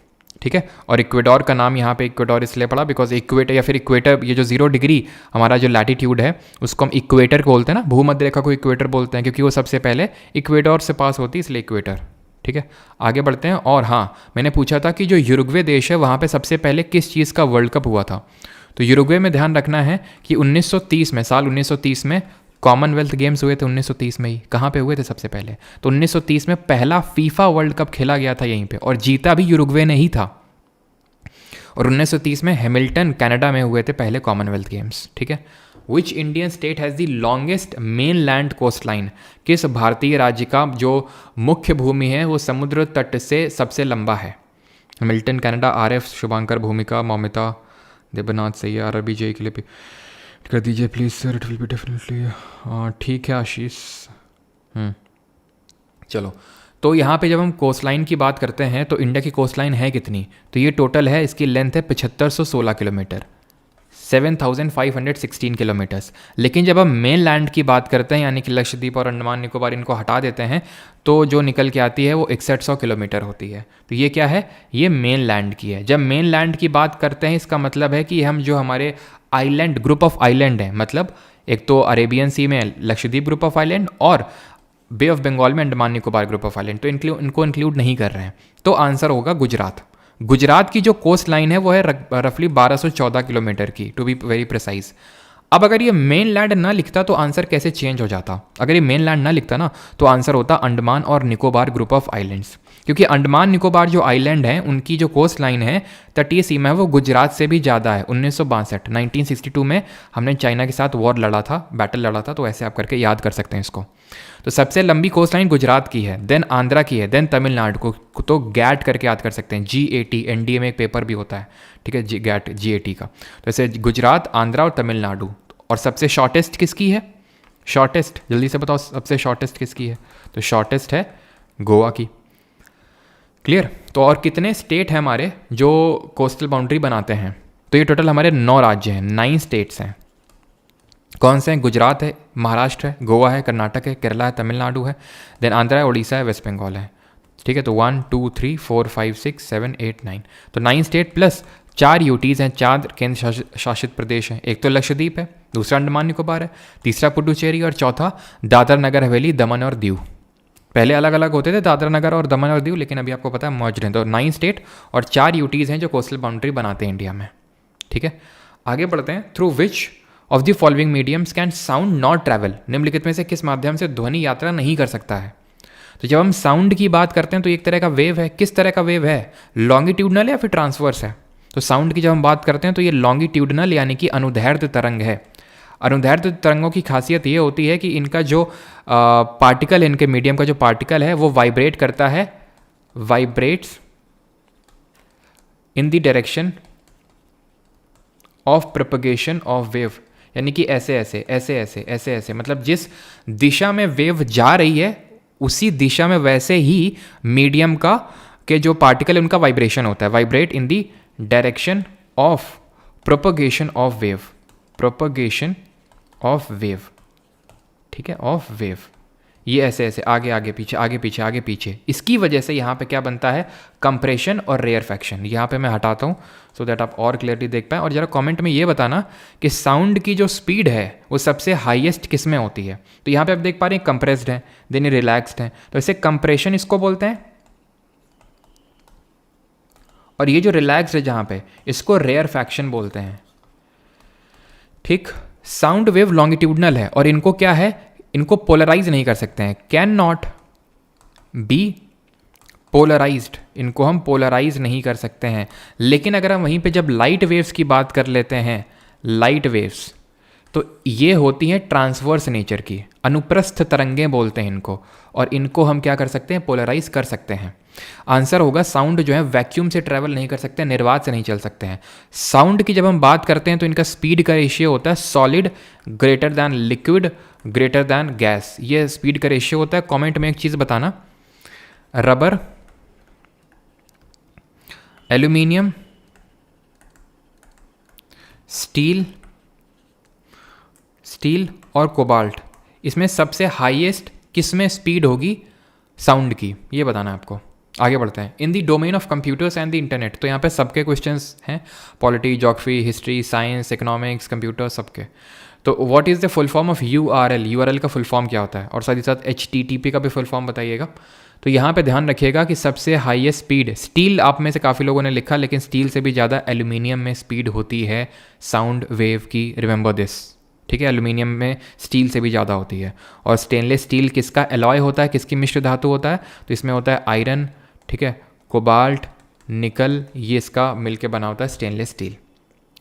Speaker 1: ठीक है। और इक्वेडोर का नाम यहाँ पे इक्वेडोर इसलिए पड़ा बिकॉज इक्वेटर या फिर इक्वेटर, ये जो 0 डिग्री हमारा जो लैटिट्यूड है उसको हम इक्वेटर को बोलते हैं ना, भूमध्य रेखा को इक्वेटर बोलते हैं क्योंकि वो सबसे पहले इक्वेडोर से पास होती है, इसलिए इक्वेटर, ठीक है। आगे बढ़ते हैं। और हाँ, मैंने पूछा था कि जो यूरुग्वे देश है वहाँ पे सबसे पहले किस चीज़ का वर्ल्ड कप हुआ था? तो यूरुग्वे में ध्यान रखना है कि 1930 में, साल 1930 में कॉमनवेल्थ गेम्स हुए थे। 1930 में ही कहाँ पे हुए थे सबसे पहले? तो 1930 में पहला फीफा वर्ल्ड कप खेला गया था यहीं पे, और जीता भी यूरुग्वे ने ही था। और 1930 में हैमिल्टन कनाडा में हुए थे पहले कॉमनवेल्थ गेम्स, ठीक है। Which Indian state has the longest mainland coastline? किस भारतीय राज्य का जो मुख्य भूमि है वो समुद्र तट से सबसे लंबा है? हैमिल्टन कनाडा, RF शुभांकर, भूमिका, मौमिता, देवनाथ, सही है। RRB जे के लिए कर दीजिए please sir, it will be definitely. ठीक है आशीष। चलो, तो यहाँ पे जब हम कोस्ट लाइन की बात करते हैं तो इंडिया की कोस्ट लाइन है कितनी? तो ये टोटल है, इसकी लेंथ है 7516 किलोमीटर, 7516 किलोमीटर्स। लेकिन जब हम मेन लैंड की बात करते हैं यानी कि लक्षद्वीप और अंडमान निकोबार इनको हटा देते हैं तो जो निकल के आती है वो 6100 किलोमीटर होती है। तो ये क्या है? ये मेन लैंड की है। जब मेन लैंड की बात करते हैं इसका मतलब है कि हम जो हमारे आइलैंड, ग्रुप ऑफ आइलैंड है, मतलब एक तो अरेबियन सी में लक्षद्वीप ग्रुप ऑफ आइलैंड और बे ऑफ बंगाल में Andaman Nicobar group of island, तो इनको इंक्लूड नहीं कर रहे हैं। तो आंसर होगा गुजरात। गुजरात की जो कोस्ट लाइन है वो है रफली 1214 किलोमीटर की, टू बी वेरी प्रिसाइज। अब अगर ये मेन लैंड ना लिखता तो आंसर कैसे चेंज हो जाता? अगर ये मेन लैंड ना लिखता ना तो आंसर होता अंडमान और निकोबार ग्रुप ऑफ आइलैंड्स, क्योंकि अंडमान निकोबार जो आइलैंड हैं उनकी जो कोस्ट लाइन है, तटीय सीमा है, वो गुजरात से भी ज़्यादा है। 1962 में हमने चाइना के साथ वॉर लड़ा था, बैटल लड़ा था, तो ऐसे आप करके याद कर सकते हैं इसको। तो सबसे लंबी कोस्ट लाइन गुजरात की है, देन आंध्रा की है, देन तमिलनाडु को तो गैट करके याद कर सकते हैं, GAT, NDA में एक पेपर भी होता है, ठीक है, गैट GAT का। तो ऐसे गुजरात, आंध्रा और तमिलनाडु। और सबसे शॉर्टेस्ट किसकी है? शॉर्टेस्ट जल्दी से बताओ, सबसे शॉर्टेस्ट किसकी है? तो शॉर्टेस्ट है गोवा की। क्लियर? तो और कितने स्टेट हैं हमारे जो कोस्टल बाउंड्री बनाते हैं? तो ये टोटल हमारे 9 राज्य हैं, 9 स्टेट्स हैं। कौन से हैं? गुजरात है, महाराष्ट्र है, गोवा है, कर्नाटक है, केरला है, तमिलनाडु है, देन आंध्रा है, उड़ीसा है, वेस्ट बंगाल है, ठीक है। तो 1 2 3 4 5 6 7 8 9, तो 9 स्टेट प्लस 4 यूटीज़ हैं, 4 केंद्र शासित प्रदेश हैं। एक तो लक्षद्वीप है, दूसरा अंडमान निकोबार है, तीसरा पुडुचेरी और चौथा दादर नगर हवेली, दमन और दीव। पहले अलग अलग होते थे दादरा नगर और दमन और दीव, लेकिन अभी आपको पता है मर्ज हैं। तो 9 स्टेट और 4 यूटीज़ हैं जो कोस्टल बाउंड्री बनाते हैं इंडिया में, ठीक है। आगे बढ़ते हैं। Through which of the following mediums can sound not travel? निम्नलिखित में से किस माध्यम से ध्वनि यात्रा नहीं कर सकता है? तो जब हम साउंड की बात करते हैं तो एक तरह का वेव है। किस तरह का वेव है? लॉन्गिट्यूडनल या फिर ट्रांसवर्स है? तो साउंड की जब हम बात करते हैं तो ये लॉन्गिट्यूडनल यानी कि अनुदैर्ध्य तरंग है। अनुदैर्ध्य तरंगों की खासियत ये होती है कि इनका जो पार्टिकल, इनके मीडियम का जो पार्टिकल है वो वाइब्रेट करता है, vibrates in the direction of propagation of wave, यानी कि ऐसे ऐसे ऐसे ऐसे ऐसे ऐसे, मतलब जिस दिशा में वेव जा रही है उसी दिशा में वैसे ही मीडियम का के जो पार्टिकल है उनका वाइब्रेशन होता है। Vibrate in the direction of propagation of wave, propagation of wave, ठीक है, ऑफ वेव। ये ऐसे ऐसे आगे आगे पीछे आगे पीछे आगे पीछे। इसकी वजह से यहाँ पे क्या बनता है? कंप्रेशन और रेयरफैक्शन। यहाँ पे मैं हटाता हूँ सो दैट आप और क्लियरली देख पाएँ। और जरा कमेंट में ये बताना कि साउंड की जो स्पीड है वो सबसे हाईएस्ट किस में होती है? तो यहाँ पे आप देख पा रहे हैं कंप्रेस्ड है, देन ये रिलैक्सड है, तो इसे कंप्रेशन इसको बोलते हैं
Speaker 2: और ये जो रिलैक्स है जहाँ पे, इसको रेयरफैक्शन बोलते हैं। ठीक, साउंड वेव लॉन्गिट्यूडनल है और इनको क्या है, इनको पोलराइज नहीं कर सकते हैं, कैन नॉट बी पोलराइज्ड, इनको हम पोलराइज नहीं कर सकते हैं। लेकिन अगर हम वहीं पे जब लाइट वेव्स की बात कर लेते हैं, लाइट वेव्स, तो ये होती हैं ट्रांसवर्स नेचर की, अनुप्रस्थ तरंगें बोलते हैं इनको, और इनको हम क्या कर सकते हैं, पोलराइज कर सकते हैं। आंसर होगा साउंड जो है वैक्यूम से ट्रैवल नहीं कर सकते, निर्वात से नहीं चल सकते हैं। साउंड की जब हम बात करते हैं तो इनका स्पीड का रेशियो होता है solid greater than liquid greater than gas, ये स्पीड का रेशियो होता है। कमेंट में एक चीज़ बताना, रबर, एल्यूमिनियम, स्टील और कोबाल्ट, इसमें सबसे हाईएस्ट किस में स्पीड होगी साउंड की, ये बताना है आपको। आगे बढ़ते हैं। In the domain of computers and the internet, तो यहाँ पे सबके क्वेश्चंस हैं, polity, geography, history, science, economics, computer, सबके। तो what is the full form of URL, URL का फुल फॉर्म क्या होता है, और साथ ही साथ एचटीटीपी का भी फुल फॉर्म बताइएगा। तो यहाँ पे ध्यान रखिएगा कि सबसे हाईएस्ट स्पीड, स्टील आप में से काफ़ी लोगों ने लिखा, लेकिन स्टील से भी ज़्यादा एल्यूमिनियम में स्पीड होती है साउंड वेव की, रिमेंबर दिस। ठीक है, एल्यूमिनियम में स्टील से भी ज़्यादा होती है। और स्टेनलेस स्टील किसका एलॉय होता है, किसकी मिश्र धातु होता है, तो इसमें होता है आयरन, ठीक है, कोबाल्ट, निकल, ये इसका मिलके बना होता है स्टेनलेस स्टील।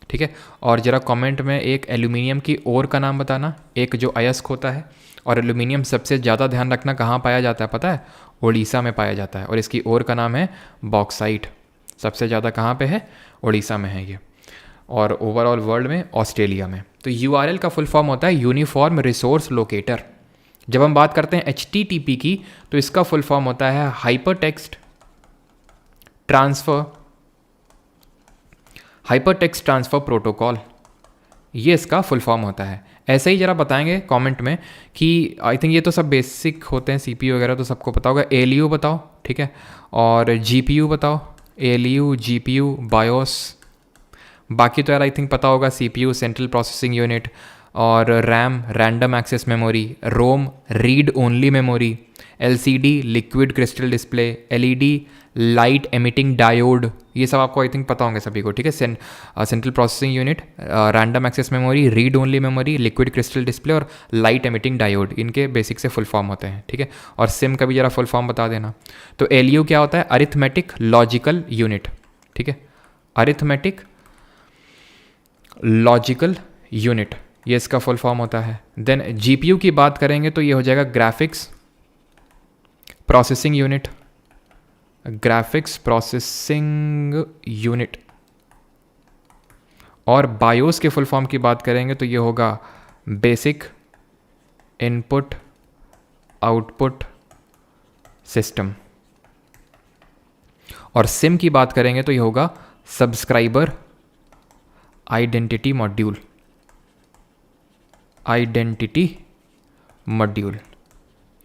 Speaker 2: ठीक है, और ज़रा कमेंट में एक एल्यूमिनियम की ओर का नाम बताना, एक जो अयस्क होता है। और एल्यूमिनियम सबसे ज़्यादा ध्यान रखना कहाँ पाया जाता है पता है, उड़ीसा में पाया जाता है, और इसकी ओर का नाम है बॉक्साइट। सबसे ज़्यादा कहाँ पे है, उड़ीसा में है ये, और ओवरऑल वर्ल्ड में ऑस्ट्रेलिया में। तो यूआरएल का फुल फॉर्म होता है यूनिफॉर्म रिसोर्स लोकेटर। जब हम बात करते हैं एचटीटीपी की, तो इसका फुल फॉर्म होता है हाइपरटेक्स्ट ट्रांसफ़र प्रोटोकॉल, ये इसका फुल फॉर्म होता है। ऐसे ही ज़रा बताएंगे कमेंट में कि आई थिंक ये तो सब बेसिक होते हैं, सीपीयू वगैरह तो सबको पता होगा। एलयू बताओ, ठीक है, और जीपीयू बताओ, एलयू, जीपीयू, बायोस। बाकी तो यार आई थिंक पता होगा, सीपीयू सेंट्रल प्रोसेसिंग यूनिट, और RAM random access memory, ROM read only memory, LCD liquid crystal display, LED light emitting diode, ये सब आपको आई थिंक पता होंगे सभी को। ठीक है, central processing unit, random access memory, read only memory, liquid crystal display और लाइट एमिटिंग डायोड, इनके बेसिक से फुल फॉर्म होते हैं। ठीक है, और सिम का भी जरा फुल फॉर्म बता देना। तो एलयू क्या होता है, अरिथमेटिक लॉजिकल यूनिट। ठीक है, अरिथमेटिक लॉजिकल यूनिट, ये इसका फुल फॉर्म होता है। देन जीपीयू की बात करेंगे तो ये हो जाएगा graphics processing unit, graphics processing unit. और बायोस के फुल फॉर्म की बात करेंगे तो ये होगा बेसिक इनपुट आउटपुट सिस्टम। और सिम की बात करेंगे तो ये होगा सब्सक्राइबर आइडेंटिटी मॉड्यूल,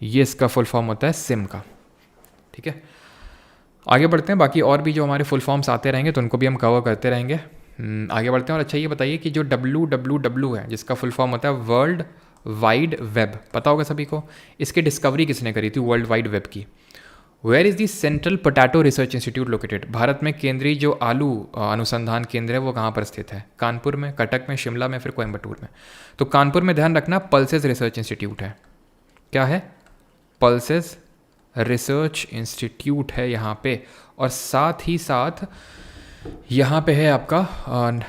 Speaker 2: ये इसका फुल फॉर्म होता है सिम का। ठीक है, आगे बढ़ते हैं। बाकी और भी जो हमारे फुल फॉर्म्स आते रहेंगे तो उनको भी हम कवर करते रहेंगे। आगे बढ़ते हैं। और अच्छा ये बताइए कि जो WWW है, जिसका फुल फॉर्म होता है वर्ल्ड वाइड वेब, पता होगा सभी को, इसकी डिस्कवरी किसने करी थी वर्ल्ड वाइड वेब की? Where is the Central Potato Research Institute located? भारत में केंद्रीय जो आलू अनुसंधान केंद्र है वो कहाँ पर स्थित है? कानपुर में, कटक में, शिमला में, फिर कोयम्बटूर में? तो कानपुर में ध्यान रखना पल्सेस रिसर्च इंस्टीट्यूट है। क्या है? पल्सेस रिसर्च इंस्टीट्यूट है यहाँ पे। और साथ ही साथ यहाँ पे है आपका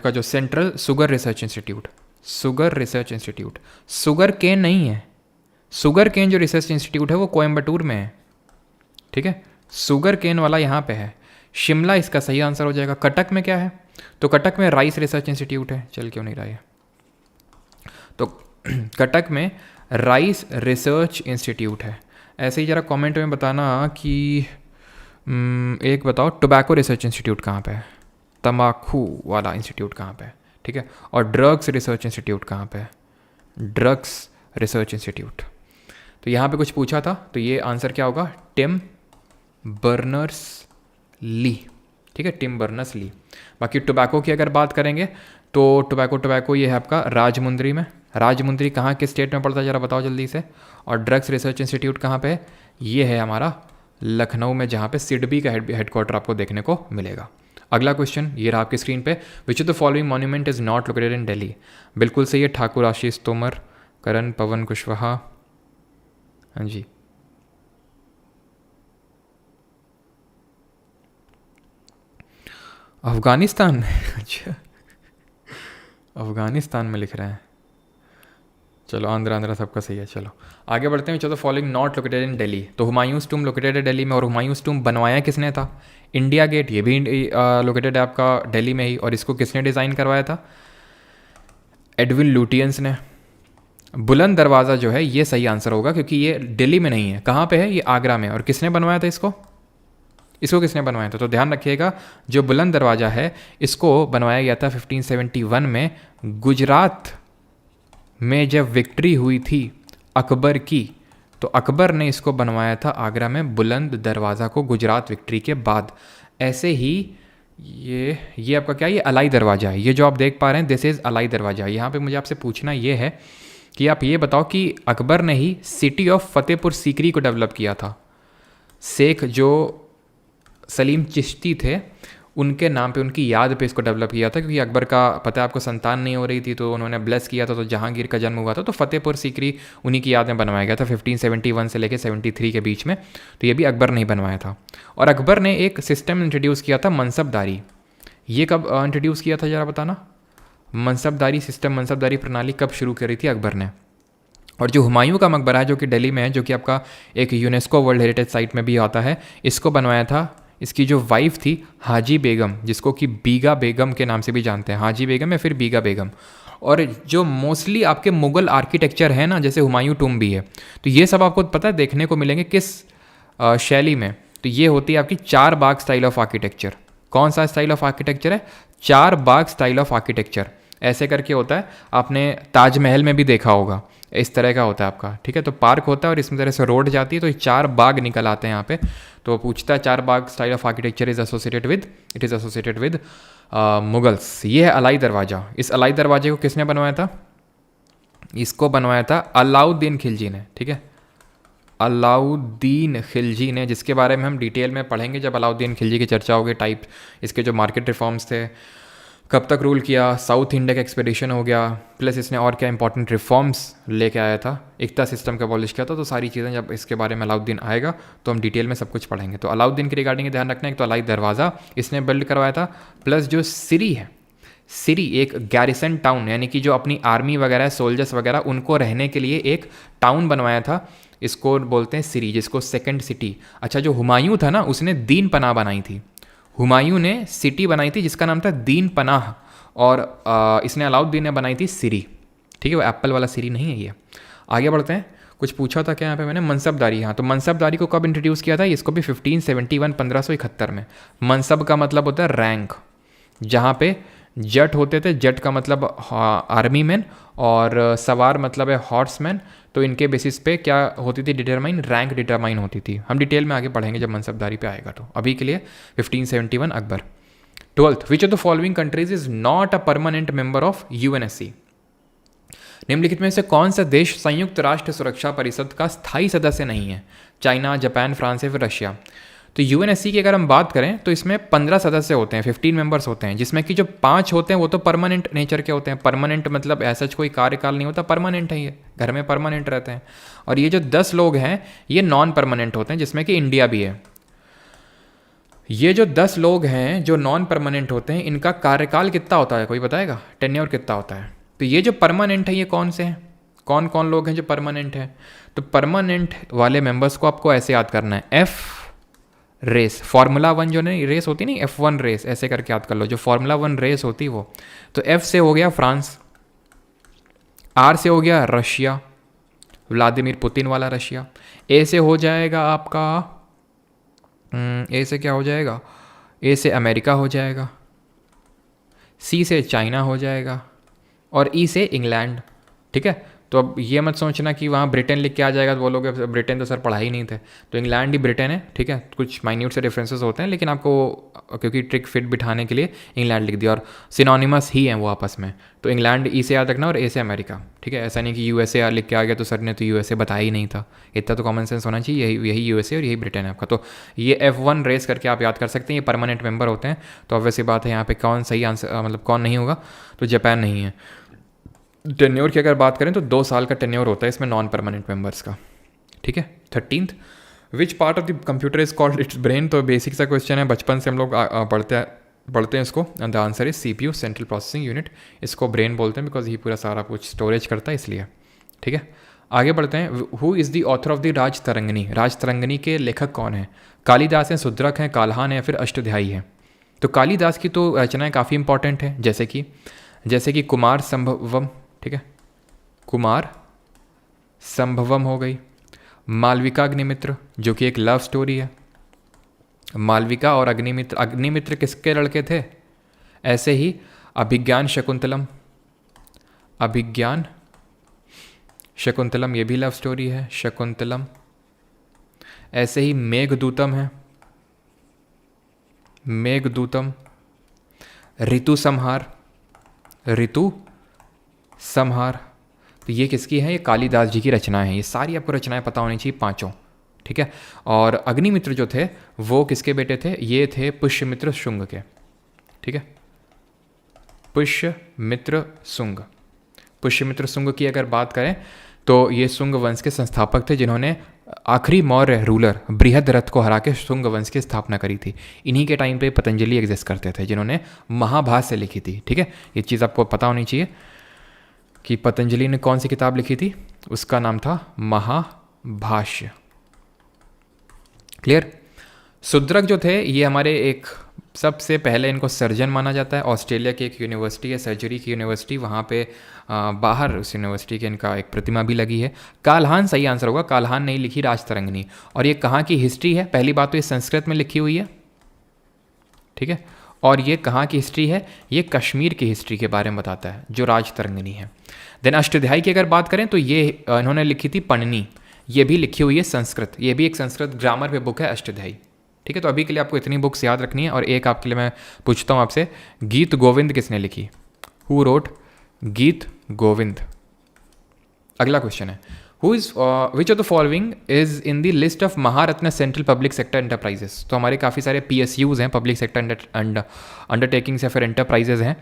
Speaker 2: जो Central Sugar Research Institute, sugar cane नहीं है, शुगर केन जो रिसर्च इंस्टीट्यूट है वो कोयम्बटूर में है। ठीक है, शुगर केन वाला यहाँ पे है। शिमला इसका सही आंसर हो जाएगा। कटक में क्या है? तो कटक में राइस रिसर्च इंस्टीट्यूट है। चल क्यों नहीं रहा है? तो कटक में राइस रिसर्च इंस्टीट्यूट है। ऐसे ही ज़रा कमेंट में बताना कि एक बताओ टोबैको रिसर्च इंस्टीट्यूट कहाँ पे है, तम्बाकू वाला इंस्टीट्यूट कहाँ पे है? ठीक है, और ड्रग्स रिसर्च इंस्टीट्यूट कहाँ पे है? Drugs research institute. तो यहाँ पे कुछ पूछा था, तो ये आंसर क्या होगा? Tim Berners Lee. ठीक है, टिम बर्नर्स ली। बाकी टोबैको की अगर बात करेंगे तो टोबैको ये है आपका राजमुंदरी में। राजमुंदरी कहाँ के स्टेट में पड़ता है ज़रा बताओ जल्दी से। और ड्रग्स रिसर्च इंस्टीट्यूट कहाँ पे है? ये है हमारा लखनऊ में, जहाँ पे सिडबी का हेडक्वार्टर आपको देखने को मिलेगा। अगला क्वेश्चन ये रहा आपकी स्क्रीन पे, विच of the following monument is not located in Delhi. बिल्कुल सही है, ठाकुर आशीष तोमर, करण पवन कुशवाहा। हाँ जी, अफगानिस्तान में अच्छा, अफगानिस्तान में लिख रहे हैं। चलो आंध्रा सबका सही है। चलो आगे बढ़ते हैं। चलो following not located in Delhi, तो हुमायूंस टूम लोकेटेड है दिल्ली में, और हुमायूंस टूम बनवाया किसने था? इंडिया गेट, ये भी लोकेटेड है आपका दिल्ली में ही, और इसको किसने डिज़ाइन करवाया था? एडविन लुटियंस ने। बुलंद दरवाज़ा जो है ये सही आंसर होगा, क्योंकि ये दिल्ली में नहीं है। कहाँ पे है? ये आगरा में। और किसने बनवाया था इसको? इसको किसने बनवाया था? तो ध्यान रखिएगा, जो बुलंद दरवाज़ा है इसको बनवाया गया था 1571 में, गुजरात में जब विक्ट्री हुई थी अकबर की, तो अकबर ने इसको बनवाया था आगरा में, बुलंद दरवाज़ा को, गुजरात विक्ट्री के बाद। ऐसे ही ये आपका क्या है? ये अलाई दरवाज़ा है। ये जो आप देख पा रहे हैं, दिस इज़ अलाई दरवाज़ा। यहाँ पे मुझे आपसे पूछना ये है कि आप ये बताओ कि अकबर ने ही सिटी ऑफ फतेहपुर सीकरी को डेवलप किया था। शेख जो सलीम चिश्ती थे उनके नाम पे, उनकी याद पे इसको डेवलप किया था, क्योंकि अकबर का पता है आपको संतान नहीं हो रही थी, तो उन्होंने ब्लेस किया था, तो जहांगीर का जन्म हुआ था, तो फतेहपुर सीकरी उन्हीं की याद में बनवाया गया था 1571 से लेकर 73 के बीच में। तो ये भी अकबर ने ही बनवाया था। और अकबर ने एक सिस्टम इंट्रोड्यूस किया था, मनसबदारी। ये कब इंट्रोड्यूस किया था ज़रा बताना? मनसबदारी सिस्टम, मनसबदारी प्रणाली कब शुरू करी थी अकबर ने? और जो हुमायूं का मकबरा है जो कि दिल्ली में है, जो कि आपका एक यूनेस्को वर्ल्ड हेरिटेज साइट में भी आता है, इसको बनवाया था इसकी जो वाइफ थी हाजी बेगम, जिसको कि बीगा बेगम के नाम से भी जानते हैं, हाजी बेगम या फिर बीगा बेगम। और जो मोस्टली आपके मुग़ल आर्किटेक्चर है ना, जैसे हुमायूं टूम भी है, तो ये सब आपको पता है देखने को मिलेंगे किस शैली में? तो ये होती है आपकी चार बाग स्टाइल ऑफ आर्किटेक्चर। कौन सा स्टाइल ऑफ आर्किटेक्चर है? Char Bagh style of architecture. ऐसे करके होता है, आपने ताजमहल में भी देखा होगा, इस तरह का होता है आपका, ठीक है। तो पार्क होता है और इसमें तरह से रोड जाती है, तो ये चार बाग निकल आते हैं यहाँ पे। तो पूछता है Char Bagh style of architecture is associated with Mughals. ये है अलाई दरवाज़ा। इस अलाई दरवाजे को किसने बनवाया था? इसको बनवाया था अलाउद्दीन खिलजी ने, ठीक है, अलाउद्दीन खिलजी ने, जिसके बारे में हम डिटेल में पढ़ेंगे जब अलाउद्दीन खिलजी की चर्चा होगी। टाइप इसके जो मार्केट रिफॉर्म्स थे, कब तक रूल किया, साउथ इंडिया का एक्सपेडिशन हो गया, प्लस इसने और क्या इंपॉर्टेंट रिफॉर्म्स लेके आया था, एकता सिस्टम का अबॉलिश किया था। तो सारी चीज़ें जब इसके बारे में अलाउद्दीन आएगा तो हम डिटेल में सब कुछ पढ़ेंगे। तो अलाउद्दीन के रिगार्डिंग ध्यान रखना है, तो अलाई दरवाज़ा इसने बिल्ड करवाया था, प्लस जो सिरी है, सिरी एक गैरिसन टाउन, यानी कि जो अपनी आर्मी वगैरह, सोल्जर्स वगैरह, उनको रहने के लिए एक टाउन बनवाया था, इसको बोलते हैं सिरी, जिसको सेकंड सिटी। अच्छा, जो हुमायूं था ना, उसने दीन पनाह बनाई थी। हुमायूं ने सिटी बनाई थी जिसका नाम था दीन पनाह, और इसने अलाउद्दीन ने बनाई थी सिरी, ठीक है। वो एप्पल वाला सिरी नहीं है ये। आगे बढ़ते हैं। कुछ पूछा था क्या यहाँ पे मैंने? मनसबदारी। हाँ, तो मनसबदारी को कब इंट्रोड्यूस किया था? इसको भी 1571 1571 में। मनसब का मतलब होता है रैंक, जहाँ पे जट होते थे, जट का मतलब आर्मी मैन, और सवार मतलब है हॉर्समैन। तो इनके बेसिस पे क्या होती थी? डिटरमाइन, रैंक डिटरमाइन होती थी। हम डिटेल में आगे पढ़ेंगे जब मनसबदारी पे आएगा। तो अभी के लिए 1571 Akbar. 12th, which of the following countries is not a permanent member of UNSC? निम्नलिखित में से कौन सा देश संयुक्त राष्ट्र सुरक्षा परिषद का स्थायी सदस्य नहीं है? चाइना, जापान, फ्रांस या फिर रशिया? तो यूएनएससी की अगर हम बात करें तो इसमें 15 सदस्य होते हैं, 15 मेंबर्स होते हैं, जिसमें कि जो 5 होते हैं वो तो परमानेंट नेचर के होते हैं। परमानेंट मतलब ऐसा कोई कार्यकाल नहीं होता, परमानेंट है, ये घर में परमानेंट रहते हैं। और ये जो 10 लोग हैं ये नॉन परमानेंट होते हैं, जिसमें कि इंडिया भी है। ये जो 10 लोग हैं जो नॉन परमानेंट होते हैं, इनका कार्यकाल कितना होता है? कोई बताएगा? टेन्योर कितना होता है? तो ये जो परमानेंट है ये कौन से हैं? कौन कौन लोग हैं जो परमानेंट हैं? तो परमानेंट वाले मेंबर्स को आपको ऐसे याद करना है, एफ रेस, फार्मूला 1 जो नहीं रेस होती नहीं, F1 रेस, ऐसे करके याद कर लो, जो फार्मूला 1 रेस होती वो। तो F से हो गया फ्रांस, R से हो गया रशिया, व्लादिमीर पुतिन वाला रशिया। A से हो जाएगा आपका A से क्या हो जाएगा? A से अमेरिका हो जाएगा, C से चाइना हो जाएगा, और E से इंग्लैंड, ठीक है। तो अब ये मत सोचना कि वहाँ ब्रिटेन लिख के आ जाएगा तो बोलोगे ब्रिटेन तो सर पढ़ा ही नहीं थे, तो इंग्लैंड ही ब्रिटेन है, ठीक है। कुछ माइन्यूट से डिफरेंसेस होते हैं, लेकिन आपको क्योंकि ट्रिक फिट बिठाने के लिए इंग्लैंड लिख दिया, और सिनोनिमस ही हैं वो आपस में। तो इंग्लैंड ई से याद रखना और ए से अमेरिका, ठीक है। ऐसा नहीं कि यूएसए लिख के आ गया तो सर ने तो यूएसए बताया ही नहीं था, इतना तो कॉमन सेंस होना चाहिए। यही यूएसए और यही ब्रिटेन है आपका। तो ये F1 रेस करके आप याद कर सकते हैं, ये परमानेंट मेंबर होते हैं। तो ऑब्वियस सी बात है यहाँ पे कौन सही आंसर, मतलब कौन नहीं होगा, तो जापान नहीं है। टेन्योर की अगर बात करें तो 2 साल का टेन्योर होता है इसमें नॉन परमानेंट मेंबर्स का, ठीक है। 13th, which part of the computer is called its brain. तो बेसिक सा क्वेश्चन है, बचपन से हम लोग पढ़ते हैं इसको। And the answer is CPU, central processing unit. इसको ब्रेन बोलते हैं बिकॉज ये पूरा सारा कुछ स्टोरेज करता है, इसलिए, ठीक है। आगे बढ़ते हैं। Who is the author of the Rajatarangini. Rajatarangini के लेखक कौन है? कालिदास हैं, शुद्रक हैं, काल्हान है, फिर अष्टध्यायी है। तो कालिदास की तो रचनाएं काफ़ी इंपॉर्टेंट हैं, जैसे कि कुमार संभवम, ठीक है, कुमार संभवम हो गई। मालविका अग्निमित्र जो कि एक लव स्टोरी है। मालविका और अग्निमित्र किसके लड़के थे? ऐसे ही अभिज्ञान शकुंतलम ये भी लव स्टोरी है, शकुंतलम। ऐसे ही मेघदूतम है, मेघदूतम। ऋतु संहार, तो ये किसकी है? ये कालिदास जी की रचनाएं हैं। ये सारी आपको रचनाएं पता होनी चाहिए, 5, ठीक है। और अग्निमित्र जो थे वो किसके बेटे थे? ये थे पुष्यमित्र शुंग के, ठीक है। पुष्यमित्र शुंग की अगर बात करें तो ये शुंग वंश के संस्थापक थे, जिन्होंने आखिरी मौर्य रूलर बृहद्रथ को हरा के शुंग वंश की स्थापना करी थी। इन्हीं के टाइम पे पतंजलि एग्जिस्ट करते थे, जिन्होंने महाभाष्य लिखी थी, ठीक है। ये चीज़ आपको पता होनी चाहिए कि पतंजलि ने कौन सी किताब लिखी थी, उसका नाम था महाभाष्य। क्लियर? शुद्रक जो थे ये हमारे एक सबसे पहले इनको सर्जन माना जाता है। ऑस्ट्रेलिया की एक यूनिवर्सिटी है, सर्जरी की यूनिवर्सिटी, वहाँ पे बाहर उस यूनिवर्सिटी के इनका एक प्रतिमा भी लगी है। काल्हान सही आंसर होगा, काल्हान नहीं लिखी राजतरंगिनी। और ये कहाँ की हिस्ट्री है? पहली बात तो ये संस्कृत में लिखी हुई है, ठीक है। और ये कहाँ की हिस्ट्री है? ये कश्मीर की हिस्ट्री के बारे में बताता है, जो राजतरंगिनी है। देन अष्टध्यायी की अगर बात करें तो ये इन्होंने लिखी थी पणनी, ये भी लिखी हुई है संस्कृत, ये भी एक संस्कृत ग्रामर पे बुक है अष्टध्यायी, ठीक है। तो अभी के लिए आपको इतनी बुक्स याद रखनी है। और एक आपके लिए मैं पूछता हूँ आपसे, गीत गोविंद किसने लिखी? हु रोट गीत गोविंद? अगला क्वेश्चन है, विच of the following is in the list of Maharatna central public sector enterprises. तो हमारे काफ़ी सारे PSUs हैं, पब्लिक सेक्टर अंडरटेकिंग्स या फिर एंटरप्राइजेज हैं।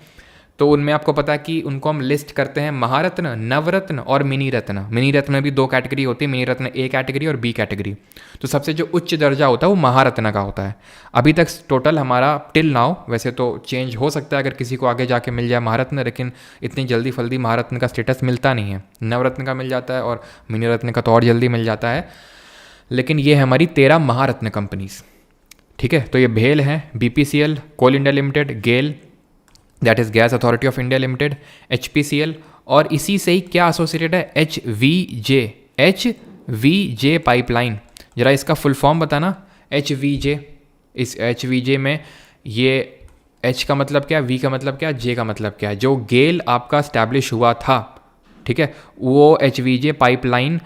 Speaker 2: तो उनमें आपको पता है कि उनको हम लिस्ट करते हैं महारत्न, नवरत्न और मिनी रत्न। मिनी रत्न में भी 2 कैटेगरी होती है, मिनी रत्न A कैटेगरी और B कैटेगरी। तो सबसे जो उच्च दर्जा होता है वो महारत्न का होता है। अभी तक टोटल हमारा टिल नाउ, वैसे तो चेंज हो सकता है अगर किसी को आगे जाके मिल जाए महारत्न, लेकिन इतनी जल्दी फल्दी महारत्न का स्टेटस मिलता नहीं है। नवरत्न का मिल जाता है और मिनी रत्न का तो और जल्दी मिल जाता है। लेकिन ये है हमारी 13 महारत्न कंपनीज, ठीक है। तो ये भेल है, BPCL, Coal India Limited, GAIL that is Gas Authority of India Limited, HPCL, और इसी से ही क्या एसोसिएटेड है? HVJ pipeline. जरा इसका फुल फॉर्म बताना, HVJ। इस HVJ में ये H का मतलब क्या, V का मतलब क्या, J का मतलब क्या है? जो गेल आपका स्टैब्लिश हुआ था, ठीक है, वो HVJ पाइपलाइन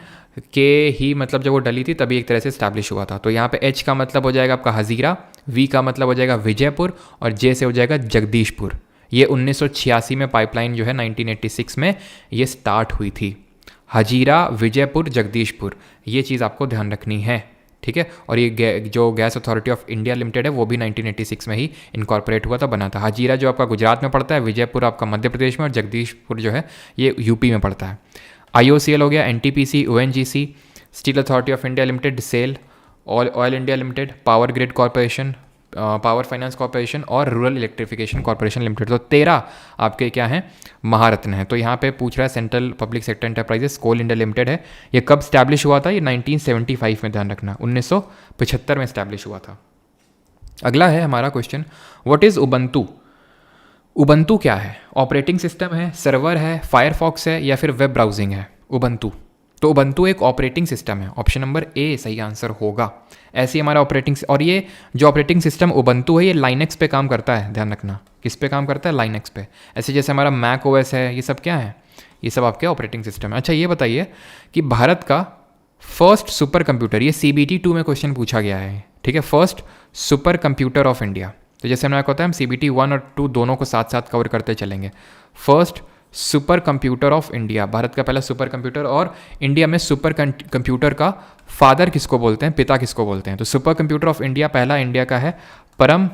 Speaker 2: के ही मतलब जब वो डली थी तभी एक तरह से स्टैब्लिश हुआ था। तो यहाँ पे H का मतलब हो जाएगा आपका हजीरा, V का मतलब हो जाएगा विजयपुर और J से हो जाएगा जगदीशपुर। ये 1986 में पाइपलाइन जो है 1986 में ये स्टार्ट हुई थी। हजीरा, विजयपुर, जगदीशपुर, ये चीज़ आपको ध्यान रखनी है, ठीक है। और ये जो gas Authority of India limited है वो भी 1986 में ही इनकॉर्पोरेट हुआ था, बना था। हजीरा जो आपका गुजरात में पड़ता है, विजयपुर आपका मध्य प्रदेश में, और जगदीशपुर जो है ये UP में पड़ता है। IOCL हो गया, NTPC, ONGC, Steel Authority of India Limited, SAIL, Oil India Limited, Power Grid Corporation, Power Finance Corporation और रूरल इलेक्ट्रिफिकेशन कॉर्पोरेशन लिमिटेड। तो 13 आपके क्या हैं? महारत्न है। तो यहाँ पे पूछ रहा है सेंट्रल पब्लिक सेक्टर एंटरप्राइजेस, कोल इंडिया लिमिटेड है। ये कब स्टैब्लिश हुआ था? ये 1975 में, ध्यान रखना, 1975 में स्टैब्लिश हुआ था। अगला है हमारा question, what is Ubuntu? Ubuntu क्या है? ऑपरेटिंग सिस्टम है, सर्वर है, फायरफॉक्स है, या फिर वेब ब्राउजिंग है? उबंटू, तो उबंटू एक ऑपरेटिंग सिस्टम है। ऑप्शन नंबर A सही आंसर होगा। ऐसे ही हमारा ऑपरेटिंग, और ये जो ऑपरेटिंग सिस्टम उबंटू है ये लाइनेक्स पे काम करता है, ध्यान रखना। किस पे काम करता है? लाइनेक्स पे। ऐसे जैसे हमारा मैक OS है, ये सब क्या है? ये सब आपके ऑपरेटिंग सिस्टम है। अच्छा ये बताइए कि भारत का फर्स्ट सुपर कंप्यूटर, ये CBT 2 में क्वेश्चन पूछा गया है, ठीक है, first super computer of India. तो जैसे हमने आपको बताया, हम CBT 1 और 2 दोनों को साथ साथ कवर करते चलेंगे। First super computer of India, Bharat का पहला सुपर कंप्यूटर, और इंडिया में सुपर कंप्यूटर का फादर किसको बोलते हैं, पिता किसको बोलते हैं? तो सुपर कंप्यूटर ऑफ इंडिया पहला इंडिया का है परम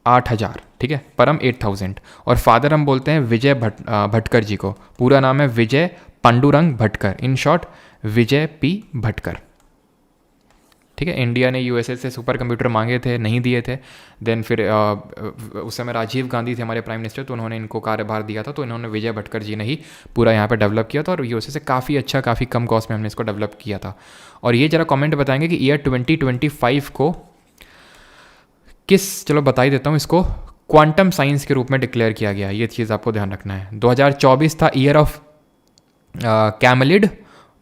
Speaker 2: 8000, ठीक है, परम 8000, और फादर हम बोलते हैं विजय भटकर जी को। पूरा नाम है Vijay Pandurang Bhatkar, in short Vijay P Bhatkar, ठीक है। इंडिया ने USA से सुपर कंप्यूटर मांगे थे, नहीं दिए थे। देन फिर उस समय राजीव गांधी थे हमारे प्राइम मिनिस्टर, तो उन्होंने इनको कार्यभार दिया था, तो इन्होंने विजय भटकर जी ने ही पूरा यहाँ पे डेवलप किया था, और USA से काफ़ी अच्छा, काफ़ी कम कॉस्ट में हमने इसको डेवलप किया था। और ये जरा कमेंट बताएंगे कि ईयर 2025 को किस, चलो बता ही देता हूँ इसको, क्वांटम साइंस के रूप में डिक्लेयर किया गया। ये चीज़ आपको ध्यान रखना है। 2024 था ईयर ऑफ कैमलिड,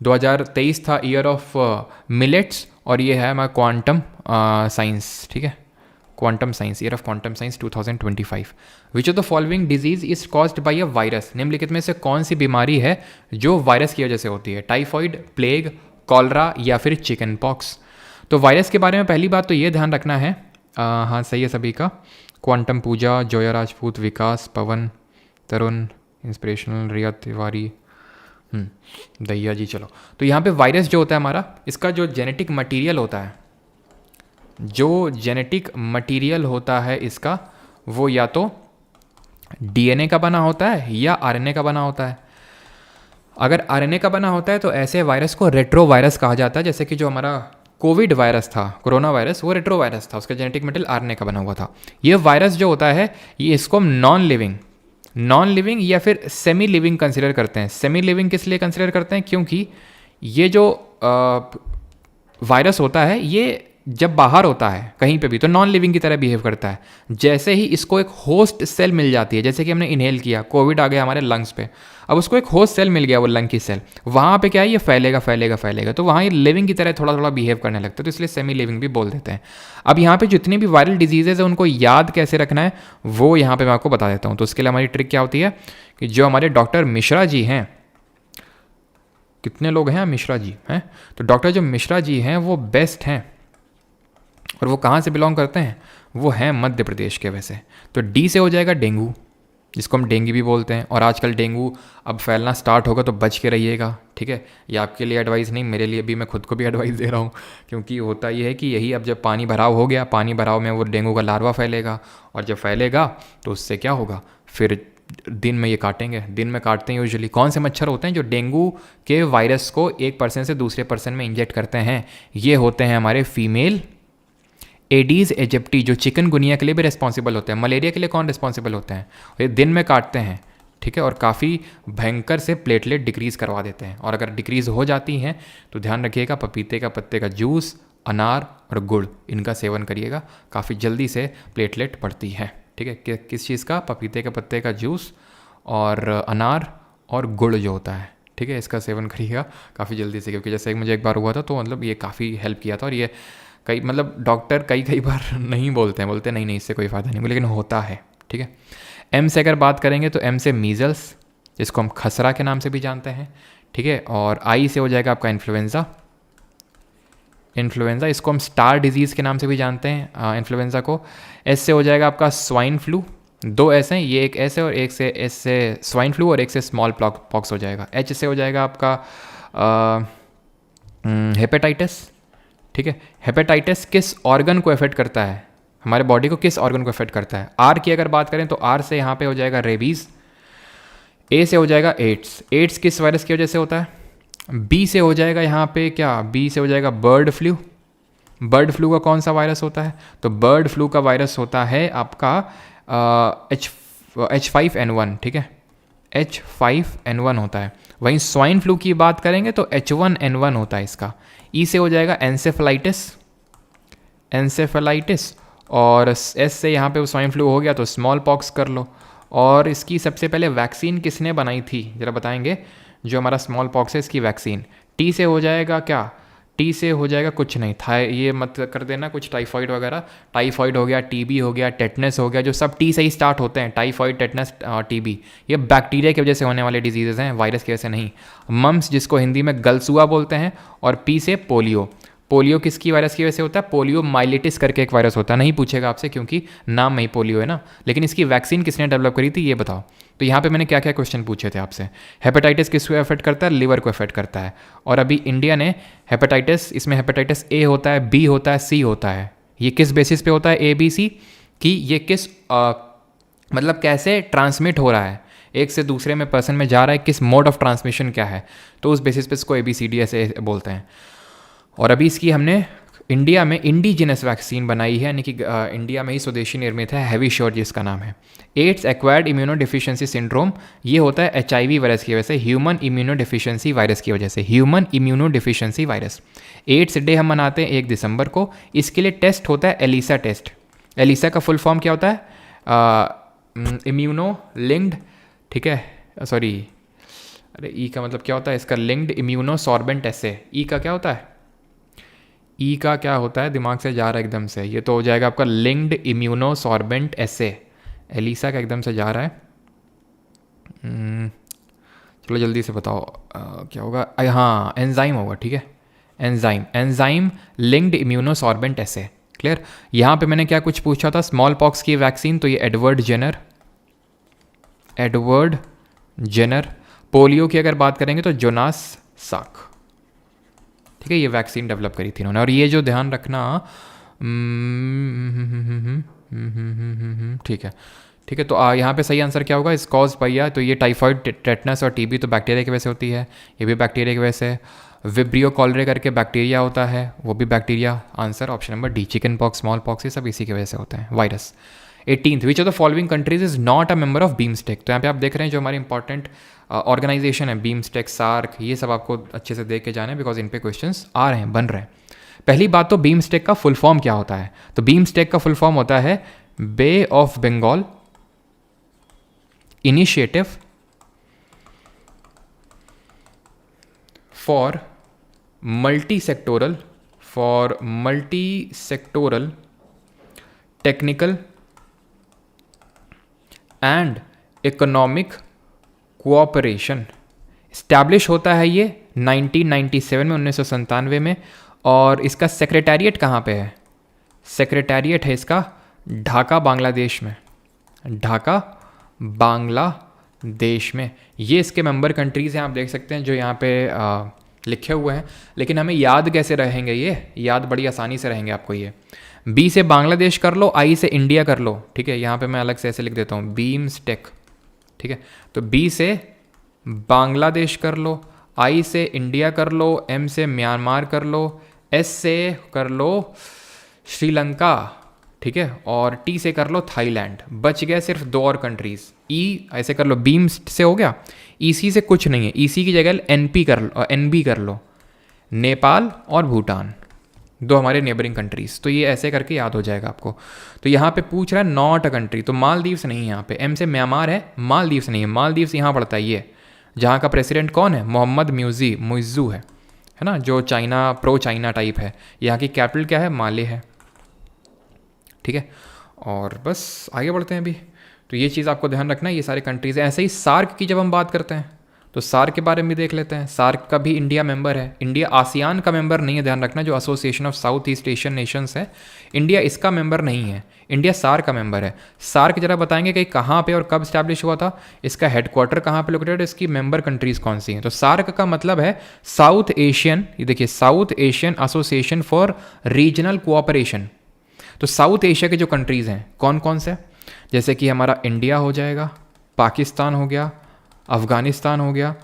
Speaker 2: 2023 था ईयर ऑफ मिलेट्स, और ये है हमारा क्वांटम साइंस, ठीक है, quantum science, year of quantum science 2025। Which of the following disease is caused by a virus, निम्नलिखित में से कौन सी बीमारी है जो वायरस की वजह से होती है? टाइफॉइड, प्लेग, कॉलरा या फिर चिकन पॉक्स। तो वायरस के बारे में पहली बात तो ये ध्यान रखना है, हाँ सही है सभी का, क्वांटम पूजा, जोया राजपूत, विकास, पवन, तरुण, इंस्पिरेशनल, रिया तिवारी, दैया जी। चलो, तो यहाँ पे वायरस जो होता है हमारा, इसका जो जेनेटिक मटेरियल होता है, जो जेनेटिक मटेरियल होता है इसका, वो या तो DNA का बना होता है या RNA का बना होता है। अगर RNA का बना होता है तो ऐसे वायरस को रेट्रो वायरस कहा जाता है। जैसे कि जो हमारा कोविड वायरस था, कोरोना वायरस, वो रेट्रो वायरस था, उसका जेनेटिक मटेरियल RNA का बना हुआ था। ये वायरस जो होता है, ये इसको हम नॉन लिविंग या फिर सेमी लिविंग कंसिडर करते हैं। सेमी लिविंग किस लिए कंसिडर करते हैं? क्योंकि ये जो वायरस होता है, ये जब बाहर होता है कहीं पे भी तो नॉन लिविंग की तरह बिहेव करता है। जैसे ही इसको एक होस्ट सेल मिल जाती है, जैसे कि हमने इनहेल किया, कोविड आ गया हमारे लंग्स पे, अब उसको एक होस्ट सेल मिल गया, वो लंग की सेल, वहाँ पे क्या है, ये फैलेगा, तो वहाँ ये लिविंग की तरह थोड़ा थोड़ा बिहेव करने लगता है, तो इसलिए सेमी लिविंग भी बोल देते हैं। अब यहाँ पे जितनी भी वायरल डिजीजेज है उनको याद कैसे रखना है, वो यहाँ पे मैं आपको बता देता हूँ। तो उसके लिए हमारी ट्रिक क्या होती है कि जो हमारे डॉक्टर मिश्रा जी हैं, कितने लोग हैं मिश्रा जी हैं, तो डॉक्टर जो मिश्रा जी हैं वो बेस्ट हैं, और वो कहाँ से बिलोंग करते हैं, वो हैं मध्य प्रदेश के। वैसे तो D से हो जाएगा डेंगू, जिसको हम डेंगू भी बोलते हैं, और आजकल डेंगू अब फैलना स्टार्ट होगा, तो बच के रहिएगा, ठीक है। ये आपके लिए एडवाइस नहीं, मेरे लिए भी, मैं खुद को भी एडवाइस दे रहा हूँ, क्योंकि होता ये है कि यही, अब जब पानी भराव हो गया, पानी भराव में वो डेंगू का लार्वा फैलेगा, और जब फैलेगा तो उससे क्या होगा, फिर दिन में ये काटेंगे। दिन में काटते हैं यूजुअली कौन से मच्छर होते हैं? जो डेंगू के वायरस को एक पर्सन से दूसरे पर्सन में इंजेक्ट करते हैं, ये होते हैं हमारे फीमेल एडीज एजिप्टी, जो चिकनगुनिया के लिए भी रिस्पॉन्सिबल होते हैं। मलेरिया के लिए कौन रिस्पॉन्सिबल होते हैं? ये दिन में काटते हैं, ठीक है, और काफ़ी भयंकर से प्लेटलेट डिक्रीज़ करवा देते हैं। और अगर डिक्रीज़ हो जाती हैं तो ध्यान रखिएगा, पपीते का पत्ते का जूस, अनार और गुड़, इनका सेवन करिएगा, काफ़ी जल्दी से प्लेटलेट बढ़ती है, ठीक है। किस चीज़ का? पपीते का पत्ते का जूस और अनार और गुड़ जो होता है, ठीक है, इसका सेवन करिएगा काफ़ी जल्दी से, क्योंकि जैसे मुझे एक बार हुआ था, तो मतलब ये काफ़ी हेल्प किया था। और ये कई, मतलब डॉक्टर कई बार नहीं बोलते हैं, नहीं इससे कोई फ़ायदा नहीं, लेकिन होता है, ठीक है। M से अगर बात करेंगे तो M से मीज़ल्स, जिसको हम खसरा के नाम से भी जानते हैं, ठीक है। और I से हो जाएगा आपका इन्फ्लुएंज़ा, इसको हम स्टार डिजीज़ के नाम से भी जानते हैं इन्फ्लुएंज़ा को। S से हो जाएगा आपका स्वाइन फ्लू, 2 S हैं, ये एक S है, और एक से S से स्वाइन फ्लू, और एक से स्मॉल पॉक्स हो जाएगा। H से हो जाएगा आपका हेपेटाइटिस, ठीक है। हेपेटाइटिस किस ऑर्गन को अफेक्ट करता है, हमारे बॉडी को किस ऑर्गन को अफेक्ट करता है? R की अगर बात करें तो R से यहाँ पे हो जाएगा रेबीज़। A से हो जाएगा एड्स किस वायरस की वजह से होता है? B से हो जाएगा यहाँ पे क्या, B से हो जाएगा बर्ड फ्लू का कौन सा वायरस होता है? तो बर्ड फ्लू का वायरस होता है आपका H5N1, ठीक है, H5N1 होता है। वहीं स्वाइन फ्लू की बात करेंगे तो H1N1 होता है इसका। E से हो जाएगा एंसेफेलाइटिस, और S से यहाँ पे स्वाइन फ्लू हो गया तो स्मॉल पॉक्स कर लो। और इसकी सबसे पहले वैक्सीन किसने बनाई थी, ज़रा बताएंगे? जो हमारा स्मॉल पॉक्स है इसकी वैक्सीन। T से हो जाएगा क्या? टी से हो जाएगा कुछ नहीं था, ये मत कर देना कुछ टाइफाइड वगैरह। टाइफाइड हो गया, टीबी हो गया, टेटनस हो गया, जो सब टी से ही स्टार्ट होते हैं, टाइफाइड, टेटनस, टीबी, ये बैक्टीरिया की वजह से होने वाले डिजीजेज हैं, वायरस की वजह से नहीं। मम्स जिसको हिंदी में गलसुआ बोलते हैं, और पी से पोलियो। पोलियो किसकी वायरस की वजह से होता है? पोलियो माइलिटिस करके एक वायरस होता है, नहीं पूछेगा आपसे क्योंकि नाम में ही पोलियो है ना, लेकिन इसकी वैक्सीन किसने डेवलप करी थी ये बताओ। तो यहाँ पे मैंने क्या क्या क्वेश्चन पूछे थे आपसे। हेपेटाइटिस किसको अफेक्ट करता है? लिवर को अफेक्ट करता है। और अभी इंडिया ने हेपेटाइटिस, इसमें हेपेटाइटिस ए होता है, बी होता है, सी होता है। ये किस बेसिस पे होता है ए बी सी? कि ये किस मतलब कैसे ट्रांसमिट हो रहा है, एक से दूसरे में पर्सन में जा रहा है, किस मोड ऑफ ट्रांसमिशन क्या है, तो उस बेसिस पे इसको ए बी सी डी ऐसे बोलते हैं। और अभी इसकी हमने इंडिया में इंडिजिनस वैक्सीन बनाई है, यानी कि इंडिया में ही स्वदेशी निर्मित है, हैवी श्योर जिसका नाम है। Ads acquired immuno deficiency syndrome, ये होता है HIV वायरस की वजह से, ह्यूमन इम्यूनो डिफिशियंसी वायरस की वजह से, human immunodeficiency virus. AIDS day हम मनाते हैं 1 दिसंबर को। इसके लिए टेस्ट होता है एलिसा टेस्ट। एलिसा का फुल फॉर्म क्या होता है? इम्यूनो लिंक्ड, ठीक है, सॉरी, अरे ई का मतलब क्या होता है इसका? लिंक्ड इम्यूनो सॉर्बेंट एसे। ई का क्या होता है? ई का क्या होता है? दिमाग से जा रहा है एकदम से, ये तो हो जाएगा आपका लिंक्ड इम्यूनो सॉर्बेंट एसे। एलिसा का एकदम से जा रहा है। चलो जल्दी से बताओ क्या होगा? हाँ, एंजाइम होगा, ठीक है, एंजाइम लिंक्ड इम्यूनो सॉर्बेंट एसे। क्लियर? यहाँ पे मैंने क्या कुछ पूछा था? स्मॉल पॉक्स की वैक्सीन, तो ये एडवर्ड जेनर। पोलियो की अगर बात करेंगे तो जोनास साक, ठीक है, ये वैक्सीन डेवलप करी थी इन्होंने। और ये जो ध्यान रखना, ठीक है, तो यहाँ पे सही आंसर क्या होगा? इस कॉज पाइया, तो ये टाइफाइड, टेटनस और टीबी तो बैक्टीरिया की वजह से होती है, ये भी बैक्टीरिया की वजह से। विब्रियो कॉलरे करके बैक्टीरिया होता है, वो भी bacteria. Answer option number D. Chicken pox, small pox, ये सब इसी की वजह से होते हैं, virus. 18th, which of the following countries is not a member of BIMSTEC? तो यहाँ पे आप देख रहे हैं जो हमारी इंपॉर्टेंट ऑर्गेनाइजेशन है, बीमस्टेक, सार्क, ये सब आपको अच्छे से देख के जाने, बिकॉज इन पे क्वेश्चंस आ रहे हैं, बन रहे हैं। पहली बात तो बीमस्टेक का फुल फॉर्म क्या होता है? तो बीमस्टेक का फुल फॉर्म होता है Bay of Bengal initiative for multi sectoral technical and economic cooperation. Establish होता है ये 1997 में, 1997 में। और इसका सेक्रेटेरिएट कहाँ पे है? सेक्रेटेरिएट है इसका ढाका, बांग्लादेश में। ढाका, बांग्लादेश में। ये इसके मेंबर कंट्रीज़ हैं, आप देख सकते हैं जो यहाँ पे लिखे हुए हैं। लेकिन हमें याद कैसे रहेंगे? ये याद बड़ी आसानी से रहेंगे आपको। ये बी से बांग्लादेश कर लो, आई से इंडिया कर लो, ठीक है, यहाँ पे मैं अलग से ऐसे लिख देता हूँ, बीमस्टेक, ठीक है। तो बी से बांग्लादेश कर लो, आई से इंडिया कर लो, एम से म्यांमार कर लो, एस से कर लो श्रीलंका, ठीक है, और टी से कर लो थाईलैंड। बच गए सिर्फ 2 और कंट्रीज़। ई ऐसे कर लो, बीम से हो गया। ई सी से कुछ नहीं है, ई सी की जगह NP कर लो, NB कर लो, नेपाल और भूटान, 2 हमारे नेबरिंग कंट्रीज़। तो ये ऐसे करके याद हो जाएगा आपको। तो यहाँ पे पूछ रहा है नॉट अ कंट्री, तो मालदीव्स नहीं है यहाँ पे। एम से म्यांमार है, मालदीव्स नहीं है। मालदीव्स यहाँ पड़ता है ये, जहाँ का प्रेसिडेंट कौन है? मोहम्मद मुइज़्ज़ू है ना, जो चाइना, प्रो चाइना टाइप है। यहाँ की कैपिटल क्या है? माले है, ठीक है। और बस आगे बढ़ते हैं अभी। तो ये चीज़ आपको ध्यान रखना है, ये सारे कंट्रीज़ हैं। ऐसे ही सार्क की जब हम बात करते हैं तो सार्क के बारे में देख लेते हैं। सार्क का भी इंडिया मेंबर है। इंडिया आसियान का मेंबर नहीं है, ध्यान रखना, जो association of south east Asian Nations है, इंडिया इसका मेंबर नहीं है। इंडिया सार्क का मेंबर है। सार्क जरा बताएंगे कि कहाँ पे और कब स्टैब्लिश हुआ था, इसका हेडक्वार्टर कहाँ पे लोकेटेड है, इसकी मेंबर कंट्रीज कौन सी हैं। तो सार्क का मतलब है साउथ एशियन, ये देखिए, south Asian association for regional cooperation. तो साउथ एशिया के जो कंट्रीज़ हैं कौन कौन से, जैसे कि हमारा इंडिया हो जाएगा, पाकिस्तान हो गया, अफ़गानिस्तान हो गया,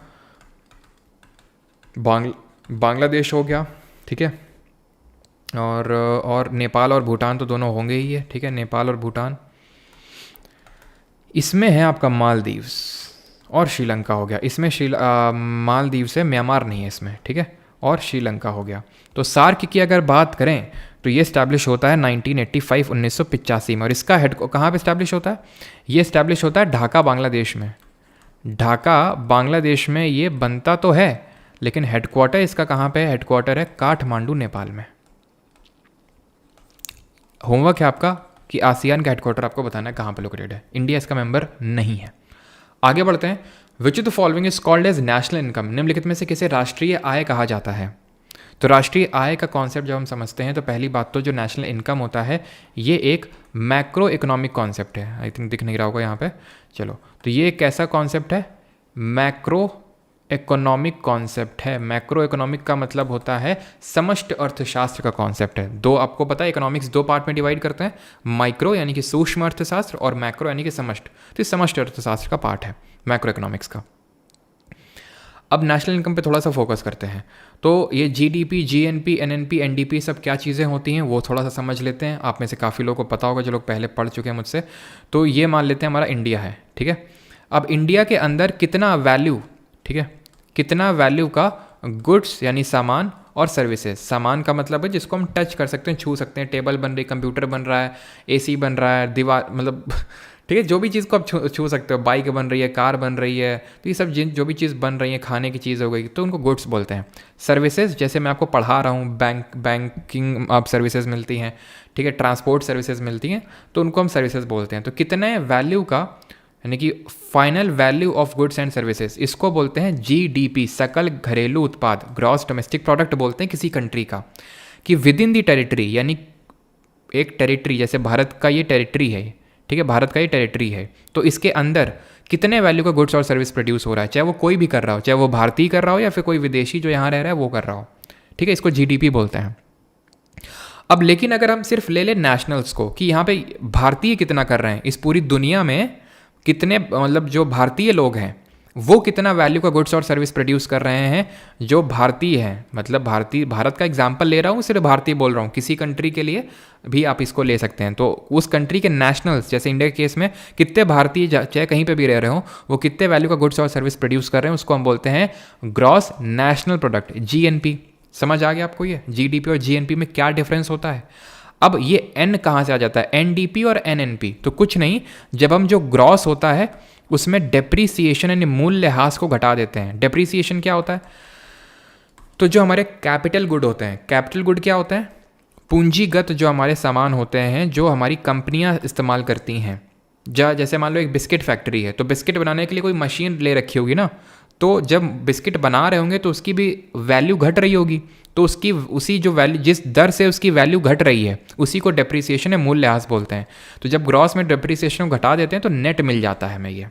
Speaker 2: बांग्लादेश हो गया, ठीक है, और नेपाल और भूटान तो दोनों होंगे ही है, ठीक है, नेपाल और भूटान। इसमें है आपका मालदीव्स और श्रीलंका हो गया। इसमें मालदीव से म्यांमार नहीं है इसमें, ठीक है, और श्रीलंका हो गया। तो सार्क की अगर बात करें तो ये इस्टेब्लिश होता है 1985, 1985 में। और इसका हेड कहाँ पे इस्टेब्लिश होता है? ये इस्टेब्लिश होता है ढाका, बांग्लादेश में। ढाका, बांग्लादेश में ये बनता तो है, लेकिन हेडक्वार्टर इसका कहाँ पे है? हेडक्वार्टर है काठमांडू, नेपाल में। होमवर्क है आपका कि आसियान का हेडक्वार्टर आपको बताना है कहाँ पे लोकेटेड है। इंडिया इसका मेंबर नहीं है। आगे बढ़ते हैं। Which of the following is called as national income? निम्नलिखित में से किसे राष्ट्रीय आय कहा जाता है? तो राष्ट्रीय आय का कॉन्सेप्ट जब हम समझते हैं तो पहली बात तो जो नेशनल इनकम होता है ये एक मैक्रो इकोनॉमिक कॉन्सेप्ट है। आई थिंक दिख नहीं रहा होगा यहाँ पे। चलो, तो ये एक कैसा कॉन्सेप्ट है? मैक्रो इकोनॉमिक कॉन्सेप्ट है। मैक्रो इकोनॉमिक का मतलब होता है समष्टि अर्थशास्त्र का कॉन्सेप्ट है। दो, आपको पता है इकोनॉमिक्स दो पार्ट में डिवाइड करते हैं, माइक्रो यानी कि सूक्ष्म अर्थशास्त्र और मैक्रो यानी कि समष्टि। तो इस समष्टि अर्थशास्त्र का पार्ट है मैक्रो इकोनॉमिक्स का। अब नेशनल इनकम पे थोड़ा सा फोकस करते हैं। तो ये जीडीपी, जीएनपी, एनएनपी, एनडीपी सब क्या चीज़ें होती हैं वो थोड़ा सा समझ लेते हैं। आप में से काफ़ी लोगों को पता होगा जो लोग पहले पढ़ चुके हैं मुझसे। तो ये मान लेते हैं हमारा इंडिया है, ठीक है। अब इंडिया के अंदर कितना वैल्यू, ठीक है, कितना वैल्यू का गुड्स यानी सामान और सर्विसेज। सामान का मतलब है जिसको हम टच कर सकते हैं, छू सकते हैं। टेबल बन रही, कंप्यूटर बन रहा है, एसी बन रहा है, दीवार, मतलब ठीक है, जो भी चीज़ को आप छू सकते हो। बाइक बन रही है, कार बन रही है, तो ये सब जो भी चीज़ बन रही है, खाने की चीज़ हो गई, तो उनको गुड्स बोलते हैं। सर्विसेज जैसे मैं आपको पढ़ा रहा हूँ, बैंकिंग आप सर्विसेज मिलती हैं, ठीक है, ट्रांसपोर्ट सर्विसेज मिलती हैं, तो उनको हम सर्विसेज बोलते हैं। तो कितने वैल्यू का यानी कि final value of goods and services, इसको बोलते हैं जीडीपी, सकल घरेलू उत्पाद, ग्रॉस डोमेस्टिक प्रोडक्ट बोलते हैं किसी कंट्री का। कि विद इन दी टेरिटरी, यानी एक टेरिटरी, जैसे भारत का ये टेरिटरी है, ठीक है, भारत का ये टेरिटरी है, तो इसके अंदर कितने वैल्यू का गुड्स और सर्विस प्रोड्यूस हो रहा है, चाहे वो कोई भी कर रहा हो, चाहे वो भारतीय कर रहा हो या फिर कोई विदेशी जो यहाँ रह रहा है वो कर रहा हो, ठीक है, इसको जीडीपी बोलते हैं। अब लेकिन अगर हम सिर्फ ले लें नेशनल्स को कि यहाँ पे भारतीय कितना कर रहे हैं, इस पूरी दुनिया में कितने, मतलब जो भारतीय लोग हैं वो कितना वैल्यू का गुड्स और सर्विस प्रोड्यूस कर रहे हैं जो भारतीय हैं, मतलब भारत का एग्जांपल ले रहा हूँ, सिर्फ भारतीय बोल रहा हूँ, किसी कंट्री के लिए भी आप इसको ले सकते हैं। तो उस कंट्री के नेशनल्स, जैसे इंडिया के केस में कितने भारतीय चाहे कहीं पे भी रह रहे हो, वो कितने वैल्यू का गुड्स और सर्विस प्रोड्यूस कर रहे हैं, उसको हम बोलते हैं ग्रॉस नेशनल प्रोडक्ट, जीएनपी। समझ आ गया आपको ये जीडीपी और जीएनपी में क्या डिफरेंस होता है? अब ये एन कहाँ से आ जाता है, एनडीपी और एनएनपी? तो कुछ नहीं, जब हम जो ग्रॉस होता है उसमें डेप्रीसिएशन यानी मूल्यह्रास को घटा देते हैं। डेप्रीसिएशन क्या होता है? तो जो हमारे कैपिटल गुड होते हैं, कैपिटल गुड क्या होता है? पूंजीगत जो हमारे सामान होते हैं जो हमारी कंपनियां इस्तेमाल करती हैं। जैसे मान लो एक बिस्किट फैक्ट्री है, तो बिस्किट बनाने के लिए कोई मशीन ले रखी होगी ना, तो जब बिस्किट बना रहे होंगे तो उसकी भी वैल्यू घट रही होगी, तो उसकी उसी जो वैल्यू, जिस दर से उसकी वैल्यू घट रही है उसी को डेप्रीसिएशन या मूल्यह्रास बोलते हैं। तो जब ग्रॉस में डेप्रीसिएशन घटा देते हैं तो नेट मिल जाता है हमें ये।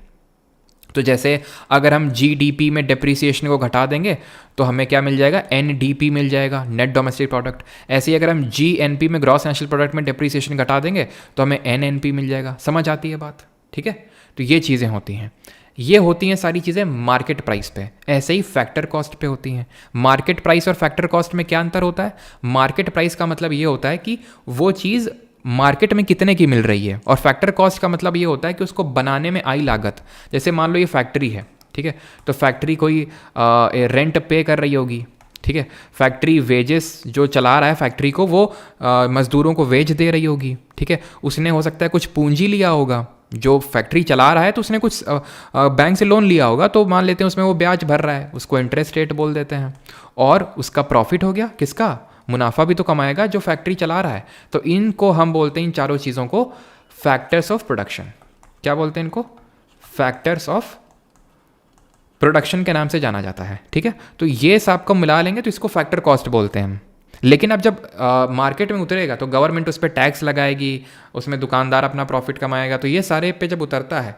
Speaker 2: तो जैसे अगर हम जीडीपी में डेप्रीसिएशन को घटा देंगे तो हमें क्या मिल जाएगा, एनडीपी मिल जाएगा, नेट डोमेस्टिक प्रोडक्ट। ऐसे ही अगर हम जीएनपी में ग्रॉस नेशनल प्रोडक्ट में डेप्रीसिएशन घटा देंगे तो हमें एनएनपी मिल जाएगा। समझ आती है बात? ठीक है, तो ये चीज़ें होती हैं, ये होती हैं सारी चीज़ें मार्केट प्राइस पे। ऐसे ही फैक्टर कॉस्ट पे होती हैं। मार्केट प्राइस और फैक्टर कॉस्ट में क्या अंतर होता है? मार्केट प्राइस का मतलब ये होता है कि वो चीज़ मार्केट में कितने की मिल रही है, और फैक्टर कॉस्ट का मतलब ये होता है कि उसको बनाने में आई लागत। जैसे मान लो ये फैक्ट्री है, ठीक है, तो फैक्ट्री कोई रेंट पे कर रही होगी, ठीक है, फैक्ट्री वेजेस जो चला रहा है फैक्ट्री को वो मजदूरों को वेज दे रही होगी, ठीक है, उसने हो सकता है कुछ पूंजी लिया होगा, जो फैक्ट्री चला रहा है तो उसने कुछ बैंक से लोन लिया होगा, तो मान लेते हैं उसमें वो ब्याज भर रहा है, उसको इंटरेस्ट रेट बोल देते हैं, और उसका प्रॉफिट हो गया, किसका? मुनाफा भी तो कमाएगा जो फैक्ट्री चला रहा है। तो इनको हम बोलते हैं, इन चारों चीज़ों को फैक्टर्स ऑफ प्रोडक्शन। क्या बोलते हैं इनको? फैक्टर्स ऑफ प्रोडक्शन के नाम से जाना जाता है, ठीक है। तो ये सब को मिला लेंगे तो इसको फैक्टर कॉस्ट बोलते हैं हम। लेकिन अब जब मार्केट में उतरेगा तो गवर्नमेंट उस पर टैक्स लगाएगी, उसमें दुकानदार अपना प्रॉफिट कमाएगा, तो ये सारे पे जब उतरता है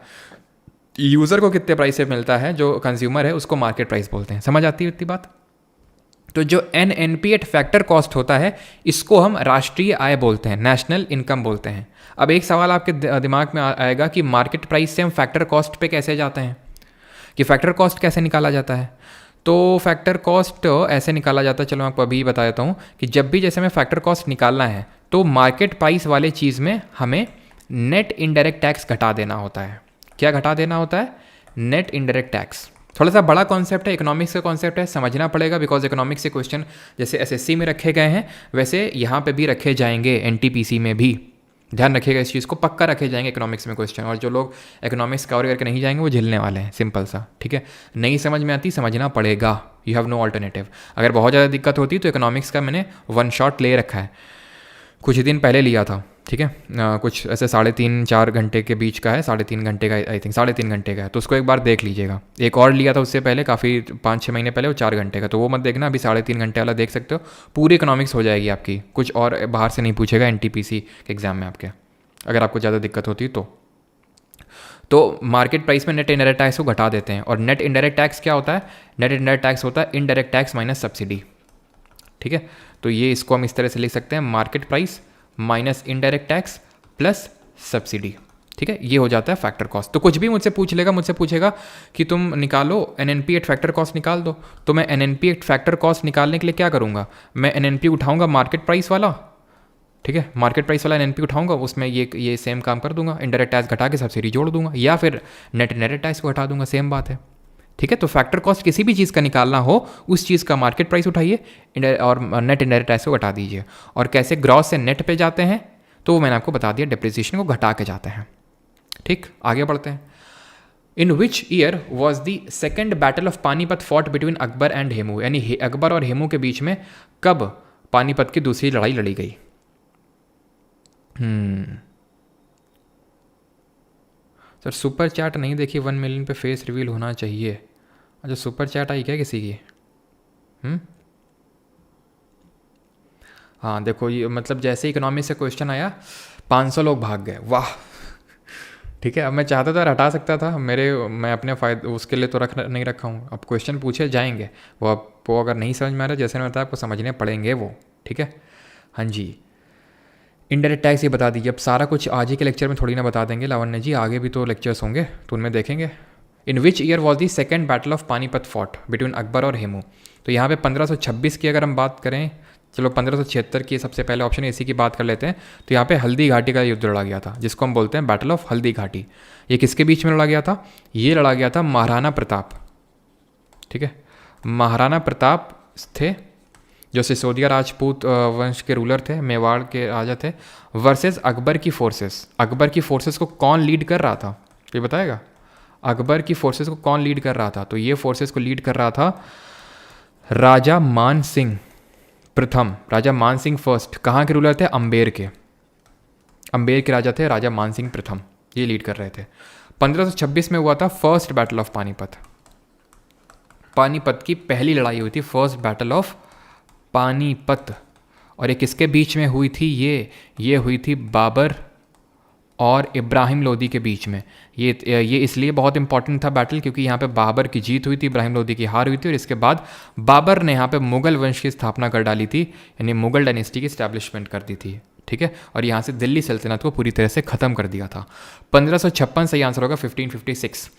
Speaker 2: यूज़र को कितने प्राइस से मिलता है, जो कंज्यूमर है उसको मार्केट प्राइस बोलते हैं। समझ आती है इतनी बात? तो जो एनएनपी एट फैक्टर कॉस्ट होता है इसको हम राष्ट्रीय आय बोलते हैं, नेशनल इनकम बोलते हैं। अब एक सवाल आपके दिमाग में आएगा कि मार्केट प्राइस से हम फैक्टर कॉस्ट पे कैसे जाते हैं, कि फैक्टर कॉस्ट कैसे निकाला जाता है? तो फैक्टर कॉस्ट ऐसे निकाला जाता है, चलो मैं आपको अभी बता देता हूँ कि जब भी जैसे हमें फैक्टर कॉस्ट निकालना है तो मार्केट प्राइस वाले चीज़ में हमें नेट इनडायरेक्ट टैक्स घटा देना होता है। क्या घटा देना होता है? Net indirect tax. थोड़ा सा बड़ा कॉन्सेप्ट है, इकोनॉमिक्स का कॉन्सेप्ट है, समझना पड़ेगा, बिकॉज इकोनॉमिक्स से क्वेश्चन जैसे एसएससी में रखे गए हैं वैसे यहाँ पे भी रखे जाएंगे, एनटीपीसी में भी, ध्यान रखिएगा इस चीज़ को, पक्का रखे जाएंगे इकोनॉमिक्स में क्वेश्चन, और जो लोग इकोनॉमिक्स कवर करके नहीं जाएंगे वो झेलने वाले हैं, सिंपल सा, ठीक है। नहीं समझ में आती, समझना पड़ेगा, यू हैव नो ऑल्टरनेटिव। अगर बहुत ज़्यादा दिक्कत होती तो इकोनॉमिक्स का मैंने वन शॉट ले रखा है, कुछ ही दिन पहले लिया था, ठीक है। कुछ ऐसे 3.5-4 घंटे के बीच का है, 3.5 घंटे का, आई थिंक 3.5 घंटे का है, तो उसको एक बार देख लीजिएगा। एक और लिया था उससे पहले, काफ़ी 5-6 महीने पहले, वो 4 घंटे का, तो वो मत देखना, अभी 3.5 घंटे वाला देख सकते हो। पूरी इकोनॉमिक्स हो जाएगी आपकी, कुछ और बाहर से नहीं पूछेगा एनटीपीसी के एग्जाम में आपके, अगर आपको ज़्यादा दिक्कत होती तो मार्केट प्राइस में नेट इनडायरेक्ट टैक्स को घटा देते हैं। और नेट इनडायरेक्ट टैक्स क्या होता है? नेट इनडायरेक्ट टैक्स होता है इनडायरेक्ट टैक्स माइनस सब्सिडी, ठीक है। तो ये इसको हम इस तरह से लिख सकते हैं, market price minus indirect tax plus subsidy, ठीक है। ये हो जाता है फैक्टर कॉस्ट। तो कुछ भी मुझसे पूछेगा कि तुम निकालो एनएनपी एट फैक्टर कॉस्ट निकाल दो, तो मैं एनएनपी एट फैक्टर कॉस्ट निकालने के लिए क्या करूँगा? मैं एनएनपी उठाऊँगा मार्केट प्राइस वाला, ठीक है, मार्केट प्राइस वाला एनएनपी उठाऊंगा, उसमें ये सेम काम कर दूंगा, इनडायरेक्ट टैक्स घटा के सब्सिडी जोड़ दूंगा, या फिर नेट इनडायरेक्ट टैक्स को घटा दूंगा, सेम बात है, ठीक है। तो फैक्टर कॉस्ट किसी भी चीज़ का निकालना हो, उस चीज़ का मार्केट प्राइस उठाइए और नेट इनडायरेक्ट टैक्स को घटा दीजिए। और कैसे ग्रॉस से नेट पे जाते हैं, तो वो मैंने आपको बता दिया, डिप्रिसिएशन को घटा के जाते हैं, ठीक। आगे बढ़ते हैं। In which year was the second battle of Panipat fought between Akbar and Hemu, यानी अकबर और हेमू के बीच में कब पानीपत की दूसरी लड़ाई लड़ी गई? सर सुपर चैट नहीं देखी, 1 मिलियन पे फेस रिवील होना चाहिए। अच्छा, सुपर चैट आई क्या किसी की? हाँ देखो, ये मतलब जैसे इकोनॉमी से क्वेश्चन आया 500 लोग भाग गए, वाह, ठीक है। अब मैं चाहता था हटा सकता था, मैं अपने फ़ायदे उसके लिए तो नहीं रखा हूँ। अब क्वेश्चन पूछे जाएंगे, वो आपको अगर नहीं समझ में आ रहा, जैसे मैंने बताया आपको समझने पड़ेंगे वो, ठीक है। हाँ जी, इनडायरेक्ट टैक्स ये बता दीजिए। अब सारा कुछ आज ही के लेक्चर में थोड़ी ना बता देंगे लावण्य जी, आगे भी तो लेक्चर्स होंगे तो उनमें देखेंगे। In which year was the second battle of Panipat fought between Akbar और हेमू? तो यहाँ पे 1526 की अगर हम बात करें, चलो 1576 की सबसे पहले ऑप्शन है, इसी की बात कर लेते हैं। तो यहाँ पे हल्दी घाटी का युद्ध लड़ा गया था, जिसको हम बोलते हैं बैटल ऑफ हल्दी घाटी। ये किसके बीच में लड़ा गया था? ये लड़ा गया था महाराणा प्रताप, ठीक है। महाराणा प्रताप थे जो सिसोदिया राजपूत वंश के रूलर थे, मेवाड़ के राजा थे, वर्सेस अकबर की फोर्सेस। अकबर की फोर्सेस को कौन लीड कर रहा था, ये बताएगा? अकबर की फोर्सेस को कौन लीड कर रहा था? तो ये फोर्सेस को लीड कर रहा था राजा मान सिंह प्रथम, राजा मान सिंह फर्स्ट। कहाँ के रूलर थे? अम्बेर के, अम्बेर के राजा थे राजा मान सिंह प्रथम, ये लीड कर रहे थे। 1526 में हुआ था first battle of Panipat. Panipat की पहली लड़ाई हुई थी, फर्स्ट बैटल ऑफ पानीपत। और ये किसके बीच में हुई थी? ये हुई थी बाबर और इब्राहिम लोदी के बीच में। ये इसलिए बहुत इंपॉर्टेंट था बैटल, क्योंकि यहाँ पे बाबर की जीत हुई थी, इब्राहिम लोदी की हार हुई थी, और इसके बाद बाबर ने यहाँ पे मुगल वंश की स्थापना कर डाली थी, यानी मुगल डायनेस्टी की इस्टेब्लिशमेंट कर दी थी, ठीक है। और यहाँ से दिल्ली सल्तनत को पूरी तरह से ख़त्म कर दिया था। 1556 सही आंसर होगा, 1556।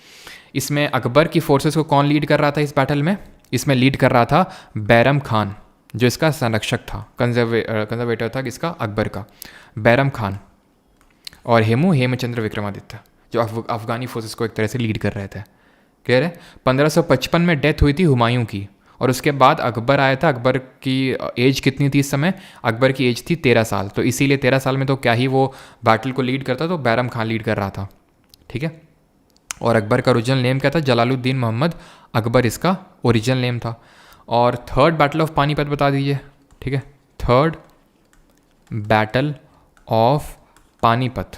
Speaker 2: इसमें अकबर की फोर्सेस को कौन लीड कर रहा था इस बैटल में? इसमें लीड कर रहा था बैरम खान, जो इसका संरक्षक था, कंजर्वेटर था किसका? अकबर का, बैरम खान। और हेमचंद्र विक्रमादित्य, जो अफगानी फोर्सेस को एक तरह से लीड कर रहे थे। क्लियर है? 1555 में डेथ हुई थी हुमायूं की, और उसके बाद अकबर आया था। अकबर की एज कितनी थी इस समय? अकबर की एज थी 13 साल, तो इसीलिए 13 साल में तो क्या ही वो बैटल को लीड करता, तो बैरम खान लीड कर रहा था, ठीक है। और अकबर का ओरिजिनल नेम क्या था? जलालुद्दीन मोहम्मद अकबर इसका ओरिजिनल नेम था। और थर्ड बैटल ऑफ पानीपत बता दीजिए, ठीक है। थर्ड बैटल ऑफ पानीपत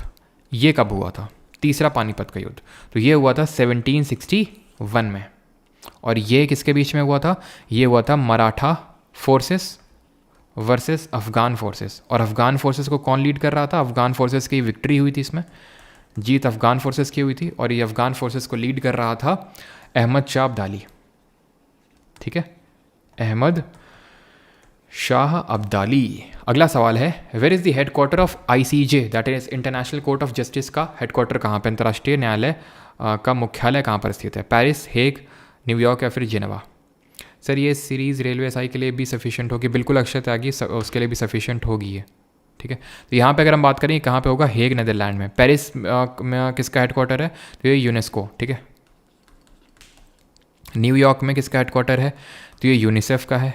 Speaker 2: ये कब हुआ था? तीसरा पानीपत का युद्ध, तो ये हुआ था 1761 में। और ये किसके बीच में हुआ था? ये हुआ था Maratha forces versus Afghan forces. और अफगान फोर्सेस को कौन लीड कर रहा था? अफगान फोर्सेस की विक्ट्री हुई थी, इसमें जीत अफगान फोर्सेस की हुई थी, और ये अफगान फोर्सेस को लीड कर रहा था अहमद शाह अब्दाली, ठीक है, अहमद शाह अब्दाली। अगला सवाल है, where is the headquarter of ICJ, that is International Court of Justice का हेडक्वार्टर कहाँ पे, अंतर्राष्ट्रीय न्यायालय का मुख्यालय कहाँ पर स्थित है? पेरिस, हेग, न्यूयॉर्क या फिर जिनेवा? सर ये सीरीज़ रेलवे SI के लिए भी सफिशिएंट होगी, बिल्कुल अक्षय त्यागी, उसके लिए भी सफिशिएंट होगी ये, ठीक है। तो यहाँ पे अगर हम बात करें कहाँ पे होगा? हेग नीदरलैंड में। पेरिस में किसका हेडक्वार्टर है? तो ये यूनेस्को, ठीक है। न्यूयॉर्क में किसका हेडक्वार्टर है? तो ये यूनिसेफ का है।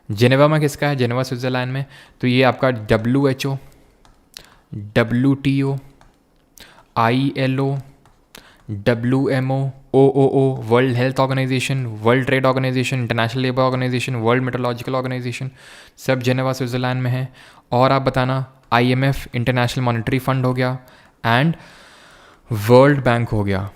Speaker 2: जिनेवा में किसका है? जिनेवा स्विट्ज़रलैंड में, तो ये आपका WHO। WTO, ILO, WMO, OOO, World Health Organization, World Trade Organization, International Labour Organization, World Meteorological Organization, सब जेनेवा स्विट्ज़रलैंड में है। और आप बताना, IMF, इंटरनेशनल मॉनेटरी फंड हो गया, एंड वर्ल्ड बैंक हो गया।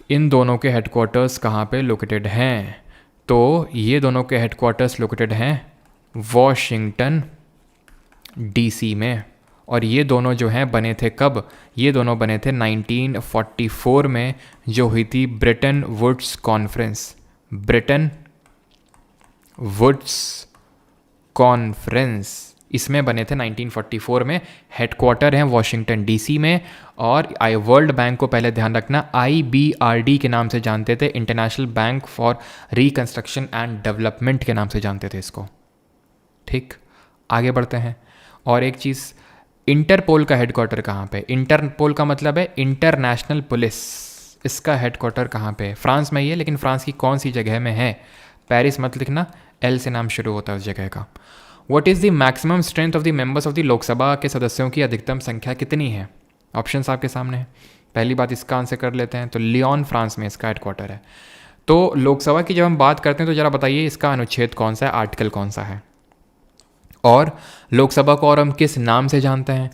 Speaker 2: इन दोनों के हेडक्वार्टर्स कहाँ पे लोकेटेड हैं? तो ये दोनों के हेडक्वार्टर्स लोकेटेड हैं वॉशिंगटन DC में। और ये दोनों जो हैं बने थे कब? ये दोनों बने थे 1944 में, जो हुई थी Bretton Woods conference. Bretton Woods conference, इसमें बने थे 1944 में। हेडक्वार्टर हैं वॉशिंगटन DC में। और वर्ल्ड बैंक को पहले ध्यान रखना IBRD के नाम से जानते थे, international bank for reconstruction and development के नाम से जानते थे इसको। ठीक, आगे बढ़ते हैं। और एक चीज़, इंटरपोल का हेडक्वार्टर कहाँ पे? इंटरपोल का मतलब है इंटरनेशनल पुलिस। इसका हेडक्वार्टर कहाँ पे है? फ्रांस में ही है, लेकिन फ्रांस की कौन सी जगह में है? पेरिस मत लिखना, L से नाम शुरू होता है उस जगह का। What is the maximum strength of the members of the Lok Sabha के सदस्यों की अधिकतम संख्या कितनी है? ऑप्शंस आपके सामने हैं। पहली बात इसका आंसर कर लेते हैं। तो लियोन फ्रांस में इसका हेडक्वार्टर है। तो लोकसभा की जब हम बात करते हैं तो ज़रा बताइए इसका अनुच्छेद कौन सा है, आर्टिकल कौन सा है? और लोकसभा को और हम किस नाम से जानते हैं?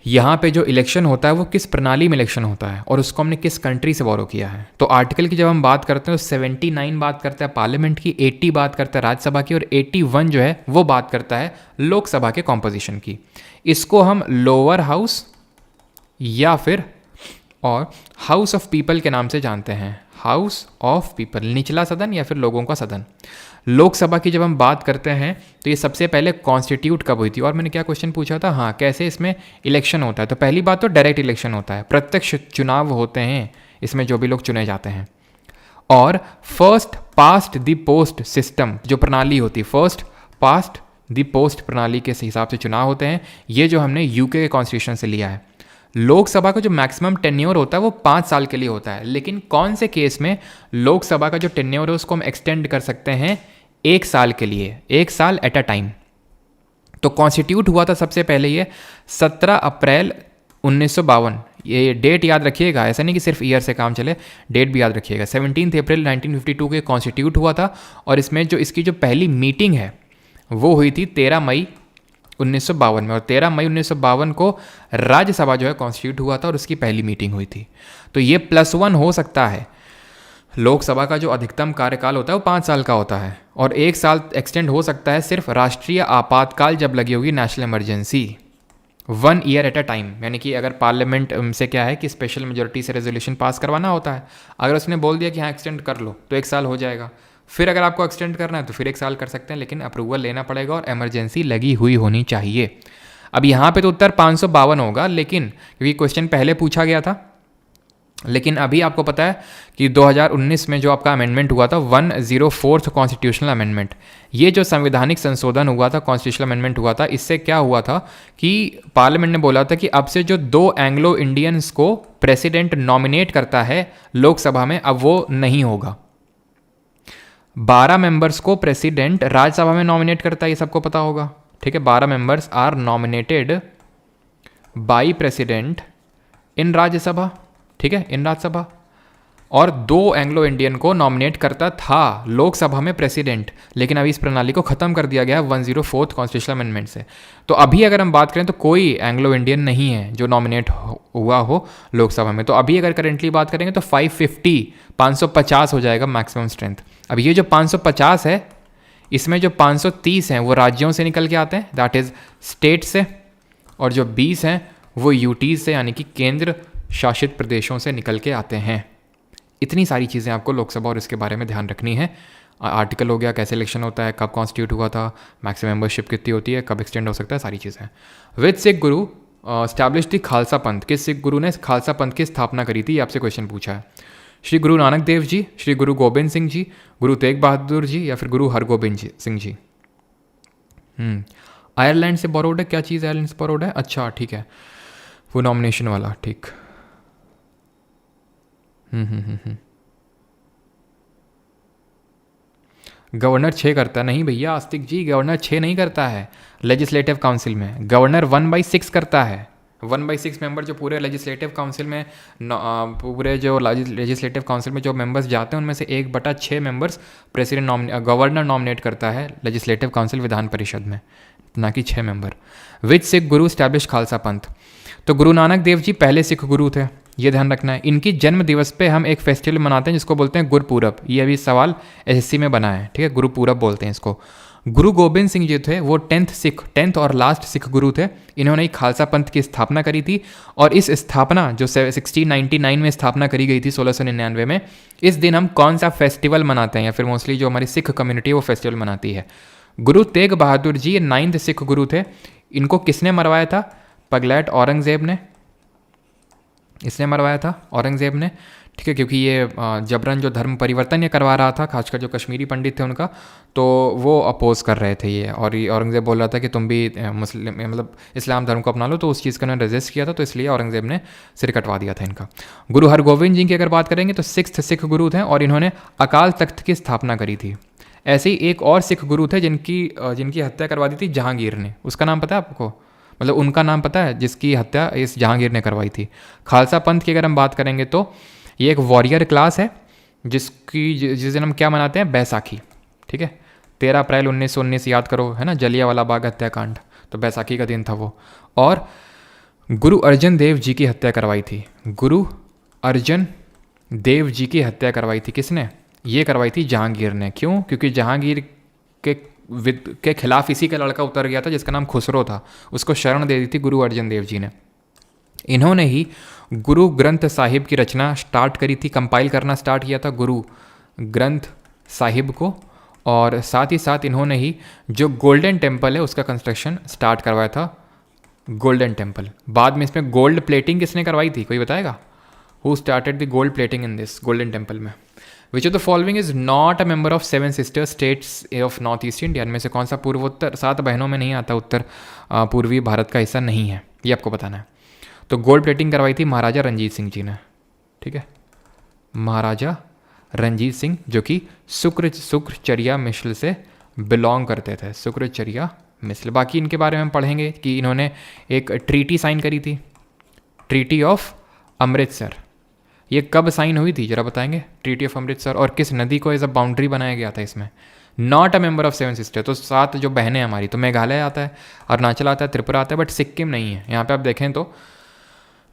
Speaker 2: यहाँ पे जो इलेक्शन होता है वो किस प्रणाली में इलेक्शन होता है, और उसको हमने किस कंट्री से बोरो किया है? तो आर्टिकल की जब हम बात करते हैं तो 79 बात करता है पार्लियामेंट की, 80 बात करता है राज्यसभा की, और 81 जो है वो बात करता है लोकसभा के कॉम्पोजिशन की। इसको हम लोअर हाउस या फिर और हाउस ऑफ पीपल के नाम से जानते हैं। हाउस ऑफ पीपल, निचला सदन या फिर लोगों का सदन। लोकसभा की जब हम बात करते हैं तो ये सबसे पहले कॉन्स्टिट्यूट कब हुई थी? और मैंने क्या क्वेश्चन पूछा था, हाँ, कैसे इसमें इलेक्शन होता है? तो पहली बात तो डायरेक्ट इलेक्शन होता है, प्रत्यक्ष चुनाव होते हैं इसमें, जो भी लोग चुने जाते हैं। और first past the post system जो प्रणाली होती है, फर्स्ट पास्ट द पोस्ट प्रणाली के हिसाब से चुनाव होते हैं। ये जो हमने UK के कॉन्स्टिट्यूशन से लिया है। लोकसभा का जो मैक्सिमम टेन्योर होता है वो 5 साल के लिए होता है, लेकिन कौन से केस में लोकसभा का जो टेन्योर है उसको हम एक्सटेंड कर सकते हैं 1 साल के लिए, 1 साल एट अ टाइम। तो कॉन्स्टिट्यूट हुआ था सबसे पहले ये 17 अप्रैल 1952। ये डेट याद रखिएगा, ऐसा नहीं कि सिर्फ ईयर से काम चले, डेट भी याद रखिएगा। 17 अप्रैल 1952 के कॉन्स्टिट्यूट हुआ था। और इसमें जो इसकी जो पहली मीटिंग है वो हुई थी 13 मई 1952 में। और 13 मई 1952 को राज्यसभा जो है कॉन्स्टिट्यूट हुआ था और उसकी पहली मीटिंग हुई थी। तो ये +1 हो सकता है। लोकसभा का जो अधिकतम कार्यकाल होता है वो 5 साल का होता है, और 1 साल एक्सटेंड हो सकता है सिर्फ राष्ट्रीय आपातकाल जब लगी होगी, national emergency, 1 year at a time. यानी कि अगर पार्लियामेंट से क्या है कि स्पेशल मेजोरिटी से रेजोल्यूशन पास करवाना होता है, अगर उसने बोल दिया कि हाँ एक्सटेंड कर लो तो 1 साल हो जाएगा। फिर अगर आपको एक्सटेंड करना है तो फिर 1 साल कर सकते हैं, लेकिन अप्रूवल लेना पड़ेगा और इमरजेंसी लगी हुई होनी चाहिए। अब यहाँ पे तो उत्तर 552 होगा, लेकिन क्योंकि क्वेश्चन पहले पूछा गया था, लेकिन अभी आपको पता है कि 2019 में जो आपका अमेंडमेंट हुआ था 104th कॉन्स्टिट्यूशनल अमेंडमेंट, ये जो संवैधानिक संशोधन हुआ था, कॉन्स्टिट्यूशनल अमेंडमेंट हुआ था, इससे क्या हुआ था कि पार्लियामेंट ने बोला था कि अब से जो 2 एंग्लो इंडियंस को प्रेसिडेंट नॉमिनेट करता है लोकसभा में, अब वो नहीं होगा। 12 मेंबर्स को प्रेसिडेंट राज्यसभा में नॉमिनेट करता है, ये सबको पता होगा, ठीक है। 12 members are nominated by president in Rajya Sabha, ठीक है, इन राज्यसभा। और 2 एंग्लो इंडियन को नॉमिनेट करता था लोकसभा में प्रेसिडेंट, लेकिन अभी इस प्रणाली को ख़त्म कर दिया गया है 104th कॉन्स्टिट्यूशनल अमेंडमेंट से। तो अभी अगर हम बात करें तो कोई एंग्लो इंडियन नहीं है जो नॉमिनेट हुआ हो लोकसभा में। तो अभी अगर करेंटली बात करेंगे तो 550 हो जाएगा मैक्सिमम स्ट्रेंथ। अब ये जो 550 है, इसमें जो 530 हैं वो राज्यों से निकल के आते हैं, दैट इज़ स्टेट से, और जो 20 हैं वो यूटीज़ से, यानी कि केंद्र शासित प्रदेशों से निकल के आते हैं। इतनी सारी चीज़ें आपको लोकसभा और इसके बारे में ध्यान रखनी है। आर्टिकल हो गया, कैसे इलेक्शन होता है, कब कॉन्स्टिट्यूट हुआ था, मैक्सिमम मेंबरशिप कितनी होती है, कब एक्सटेंड हो सकता है, सारी चीज़ें। विच सिख गुरु स्टैब्लिश द खालसा पंथ, किस सिख गुरु ने खालसा पंथ की स्थापना करी थी, ये आपसे क्वेश्चन पूछा है। श्री गुरु नानक देव जी, श्री गुरु गोबिंद सिंह जी, गुरु तेग बहादुर जी, या फिर गुरु हरगोबिंद सिंह जी। आयरलैंड से बोरोड है, क्या चीज़ आयरलैंड से बोरोड है? अच्छा ठीक है, वो नॉमिनेशन वाला, ठीक। गवर्नर 6 करता नहीं भैया आस्तिक जी, गवर्नर 6 नहीं करता है लेजिस्लेटिव काउंसिल में, गवर्नर 1/6 करता है। 1/6 मेंबर जो पूरे लेजिस्लेटिव काउंसिल में पूरे जो लेजिस्लेटिव काउंसिल में जो मेंबर्स जाते हैं उनमें से 1/6 मेंबर्स गवर्नर नॉमिनेट करता है लेजिस्लेटिव काउंसिल विधान परिषद में, ना कि 6 मेंबर। विच सिख गुरु स्टैब्लिश खालसा पंथ? तो गुरु नानक देव जी पहले सिख गुरु थे, ये ध्यान रखना है। इनकी जन्म दिवस पे हम एक फेस्टिवल मनाते हैं जिसको बोलते हैं गुरपूरब। ये अभी सवाल एसएससी में बना है, ठीक है, गुरपूरब बोलते हैं इसको। गुरु गोबिंद सिंह जी थे वो 10th और लास्ट सिख गुरु थे। इन्होंने खालसा पंथ की स्थापना करी थी और इस स्थापना जो 1699 में स्थापना करी गई थी 1699 में, इस दिन हम कौन सा फेस्टिवल मनाते हैं, या फिर मोस्टली जो हमारी सिख कम्युनिटी है वो फेस्टिवल मनाती है। गुरु तेग बहादुर जी 9th सिख गुरु थे। इनको किसने मरवाया था? पगलैट औरंगजेब ने, इसने मरवाया था औरंगजेब ने, ठीक है, क्योंकि ये जबरन जो धर्म परिवर्तन ये करवा रहा था, खासकर जो कश्मीरी पंडित थे उनका, तो वो अपोज कर रहे थे ये, और ये औरंगजेब बोल रहा था कि तुम भी मुस्लिम मतलब इस्लाम धर्म को अपना लो, तो उस चीज़ को उन्होंने रेजिस्ट किया था, तो इसलिए औरंगजेब ने सिर कटवा दिया था इनका। गुरु हरगोविंद जी की अगर बात करेंगे तो 6th सिख गुरु थे और इन्होंने अकाल तख्त की स्थापना करी थी। ऐसे ही एक और सिख गुरु थे जिनकी हत्या करवा दी थी जहांगीर ने। उसका नाम पता है आपको? मतलब उनका नाम पता है जिसकी हत्या इस जहांगीर ने करवाई थी। खालसा पंथ की अगर हम बात करेंगे तो ये एक वॉरियर क्लास है जिस दिन हम क्या मनाते हैं? बैसाखी, ठीक है, 13 अप्रैल 1919 याद करो, है ना, जलियांवाला बाग हत्याकांड, तो बैसाखी का दिन था वो। और गुरु अर्जन देव जी की हत्या करवाई थी। गुरु अर्जन देव जी की हत्या करवाई थी किसने? ये करवाई थी जहांगीर ने। क्यों? क्योंकि जहांगीर के खिलाफ इसी का लड़का उतर गया था जिसका नाम खुसरो था, उसको शरण दे दी थी गुरु अर्जन देव जी ने। इन्होंने ही गुरु ग्रंथ साहिब की रचना स्टार्ट करी थी, कंपाइल करना स्टार्ट किया था गुरु ग्रंथ साहिब को, और साथ ही साथ इन्होंने ही जो गोल्डन टेम्पल है उसका कंस्ट्रक्शन स्टार्ट करवाया था, गोल्डन टेम्पल। बाद में इसमें गोल्ड प्लेटिंग किसने करवाई थी, कोई बताएगा? Who started the gold plating in this Golden Temple में? Which of the following is not a member of 7 sister states of North East India? में से कौन सा पूर्वोत्तर 7 बहनों में नहीं आता, उत्तर पूर्वी भारत का हिस्सा नहीं है, ये आपको बताना है। तो गोल्ड प्लेटिंग करवाई थी महाराजा रंजीत सिंह जी ने, ठीक है, महाराजा रंजीत सिंह, जो कि शुक्रचर्या मिसल से बिलोंग करते थे, शुक्रचर्या मिसल। बाकी इनके बारे में हम पढ़ेंगे कि इन्होंने एक ट्रीटी साइन करी थी, ट्रीटी ऑफ अमृतसर। ये कब साइन हुई थी जरा बताएंगे? ट्रीटी ऑफ अमृतसर, और किस नदी को एज अ बाउंड्री बनाया गया था इसमें? Not a member of 7 sister, तो 7 जो बहनें हैं हमारी, तो मेघालय आता है, अरुणाचल आता है, त्रिपुरा आता है, बट सिक्किम नहीं है। यहाँ पे आप देखें तो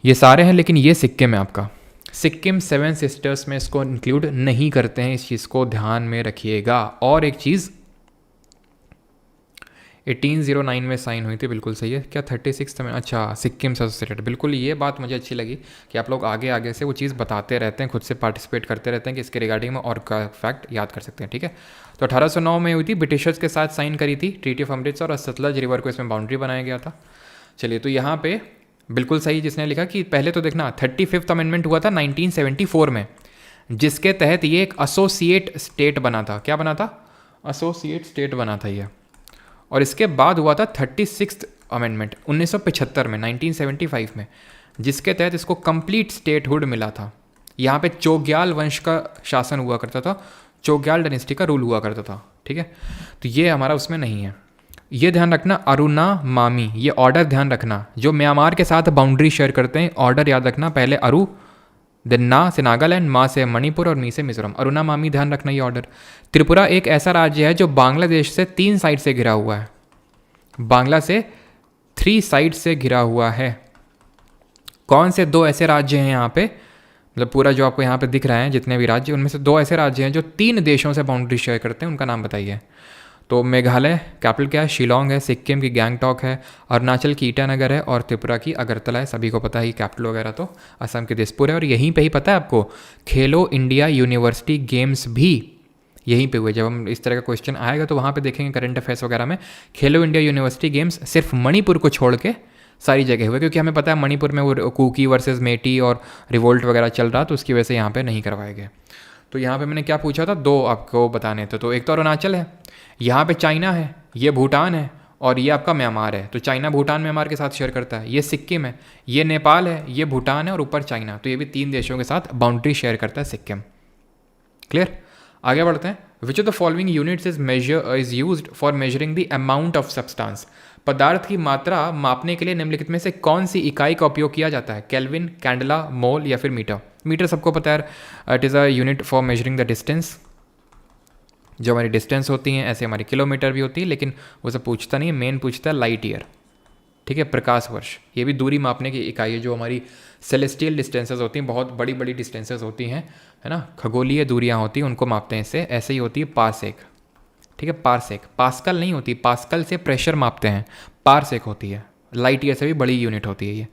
Speaker 2: ये सारे हैं, लेकिन ये सिक्किम है आपका। सिक्किम 7 सिस्टर्स में इसको इंक्लूड नहीं करते हैं, इस चीज़ को ध्यान में रखिएगा। और एक चीज़ 1809 में साइन हुई थी, बिल्कुल सही है क्या? 36 में, अच्छा, सिक्किम से एसोसिएटेड, बिल्कुल ये बात मुझे अच्छी लगी कि आप लोग आगे आगे से वो चीज़ बताते रहते हैं, खुद से पार्टिसिपेट करते रहते हैं कि इसके रिगार्डिंग में और का फैक्ट याद कर सकते हैं, ठीक है। तो 1809 में हुई थी, ब्रिटिशर्स के साथ साइन करी थी ट्रीटी ऑफ अमृतसर, और सतलज रिवर को इसमें बाउंड्री बनाया गया था। चलिए, तो यहाँ पे बिल्कुल सही जिसने लिखा कि पहले तो देखना 35th अमेंडमेंट हुआ था 1974 में, जिसके तहत ये एक एसोसिएट स्टेट बना था। क्या बना था? एसोसिएट स्टेट बना था ये। और इसके बाद हुआ था 36th अमेंडमेंट 1975 में, 1975 में, जिसके तहत इसको कंप्लीट स्टेटहुड मिला था। यहाँ पे चोग्याल वंश का शासन हुआ करता था, चोग्याल डायनेस्टी का रूल हुआ करता था, ठीक है। तो ये हमारा उसमें नहीं है, ये ध्यान रखना। अरुणा मामी, ये ऑर्डर ध्यान रखना, जो म्यांमार के साथ बाउंड्री शेयर करते हैं, ऑर्डर याद रखना, पहले अरु, देन ना से नागालैंड, मा से मणिपुर और मी से मिजोरम। अरुणा मामी ध्यान रखना ये ऑर्डर। त्रिपुरा एक ऐसा राज्य है जो बांग्लादेश से 3 साइड से घिरा हुआ है, बांग्ला से 3 साइड से घिरा हुआ है। कौन से 2 ऐसे राज्य हैं यहाँ पे, मतलब पूरा जो आपको यहाँ पे दिख रहा है जितने भी राज्य, उनमें से 2 ऐसे राज्य हैं जो 3 देशों से बाउंड्री शेयर करते हैं, उनका नाम बताइए। तो मेघालय कैपिटल क्या है? शिलोंग है, सिक्किम की गैंगटॉक है, अरुणाचल की ईटानगर है, और त्रिपुरा की अगरतला है। सभी को पता है कैपिटल वगैरह तो असम के दिसपुर है। और यहीं पे ही पता है आपको खेलो इंडिया यूनिवर्सिटी गेम्स भी यहीं पे हुए। जब हम इस तरह का क्वेश्चन आएगा तो वहाँ पे देखेंगे करंट अफेयर्स वगैरह में, खेलो इंडिया यूनिवर्सिटी गेम्स सिर्फ मणिपुर को छोड़ के सारी जगह हुए, क्योंकि हमें पता है मणिपुर में वो कुकी वर्सेस मेटी और रिवोल्ट वगैरह चल रहा, तो उसकी वजह से यहाँ पे नहीं करवाए गए। तो यहाँ पे मैंने क्या पूछा था? 2 आपको बताने थे। तो एक तो अरुणाचल है, यहाँ पे चाइना है, ये भूटान है, और ये आपका म्यांमार है। तो चाइना भूटान म्यांमार के साथ शेयर करता है। ये सिक्किम है, ये नेपाल है, ये भूटान है, और ऊपर चाइना। तो ये भी 3 देशों के साथ बाउंड्री शेयर करता है सिक्किम। क्लियर? आगे बढ़ते हैं। Which of the following units is used for measuring the amount of substance. पदार्थ की मात्रा मापने के लिए निम्नलिखित में से कौन सी इकाई का उपयोग किया जाता है? केल्विन, कैंडला, मोल या फिर मीटर? मीटर सबको पता है, it is a unit for measuring the distance. जो हमारी डिस्टेंस होती हैं ऐसे हमारी किलोमीटर भी होती है, लेकिन वो सब पूछता नहीं है, मेन पूछता है लाइट ईयर, ठीक है, प्रकाश वर्ष। ये भी दूरी मापने की इकाई है। जो हमारी सेलेस्टियल डिस्टेंसेस होती हैं, बहुत बड़ी बड़ी डिस्टेंसेस होती हैं, है ना, खगोलीय दूरियां होती हैं, उनको मापते हैं इससे। ऐसे ही होती है पारसेक, ठीक है, पारसेक। पास्कल नहीं होती, पास्कल से प्रेशर मापते हैं, पारसेक होती है, लाइट ईयर से भी बड़ी यूनिट होती है ये।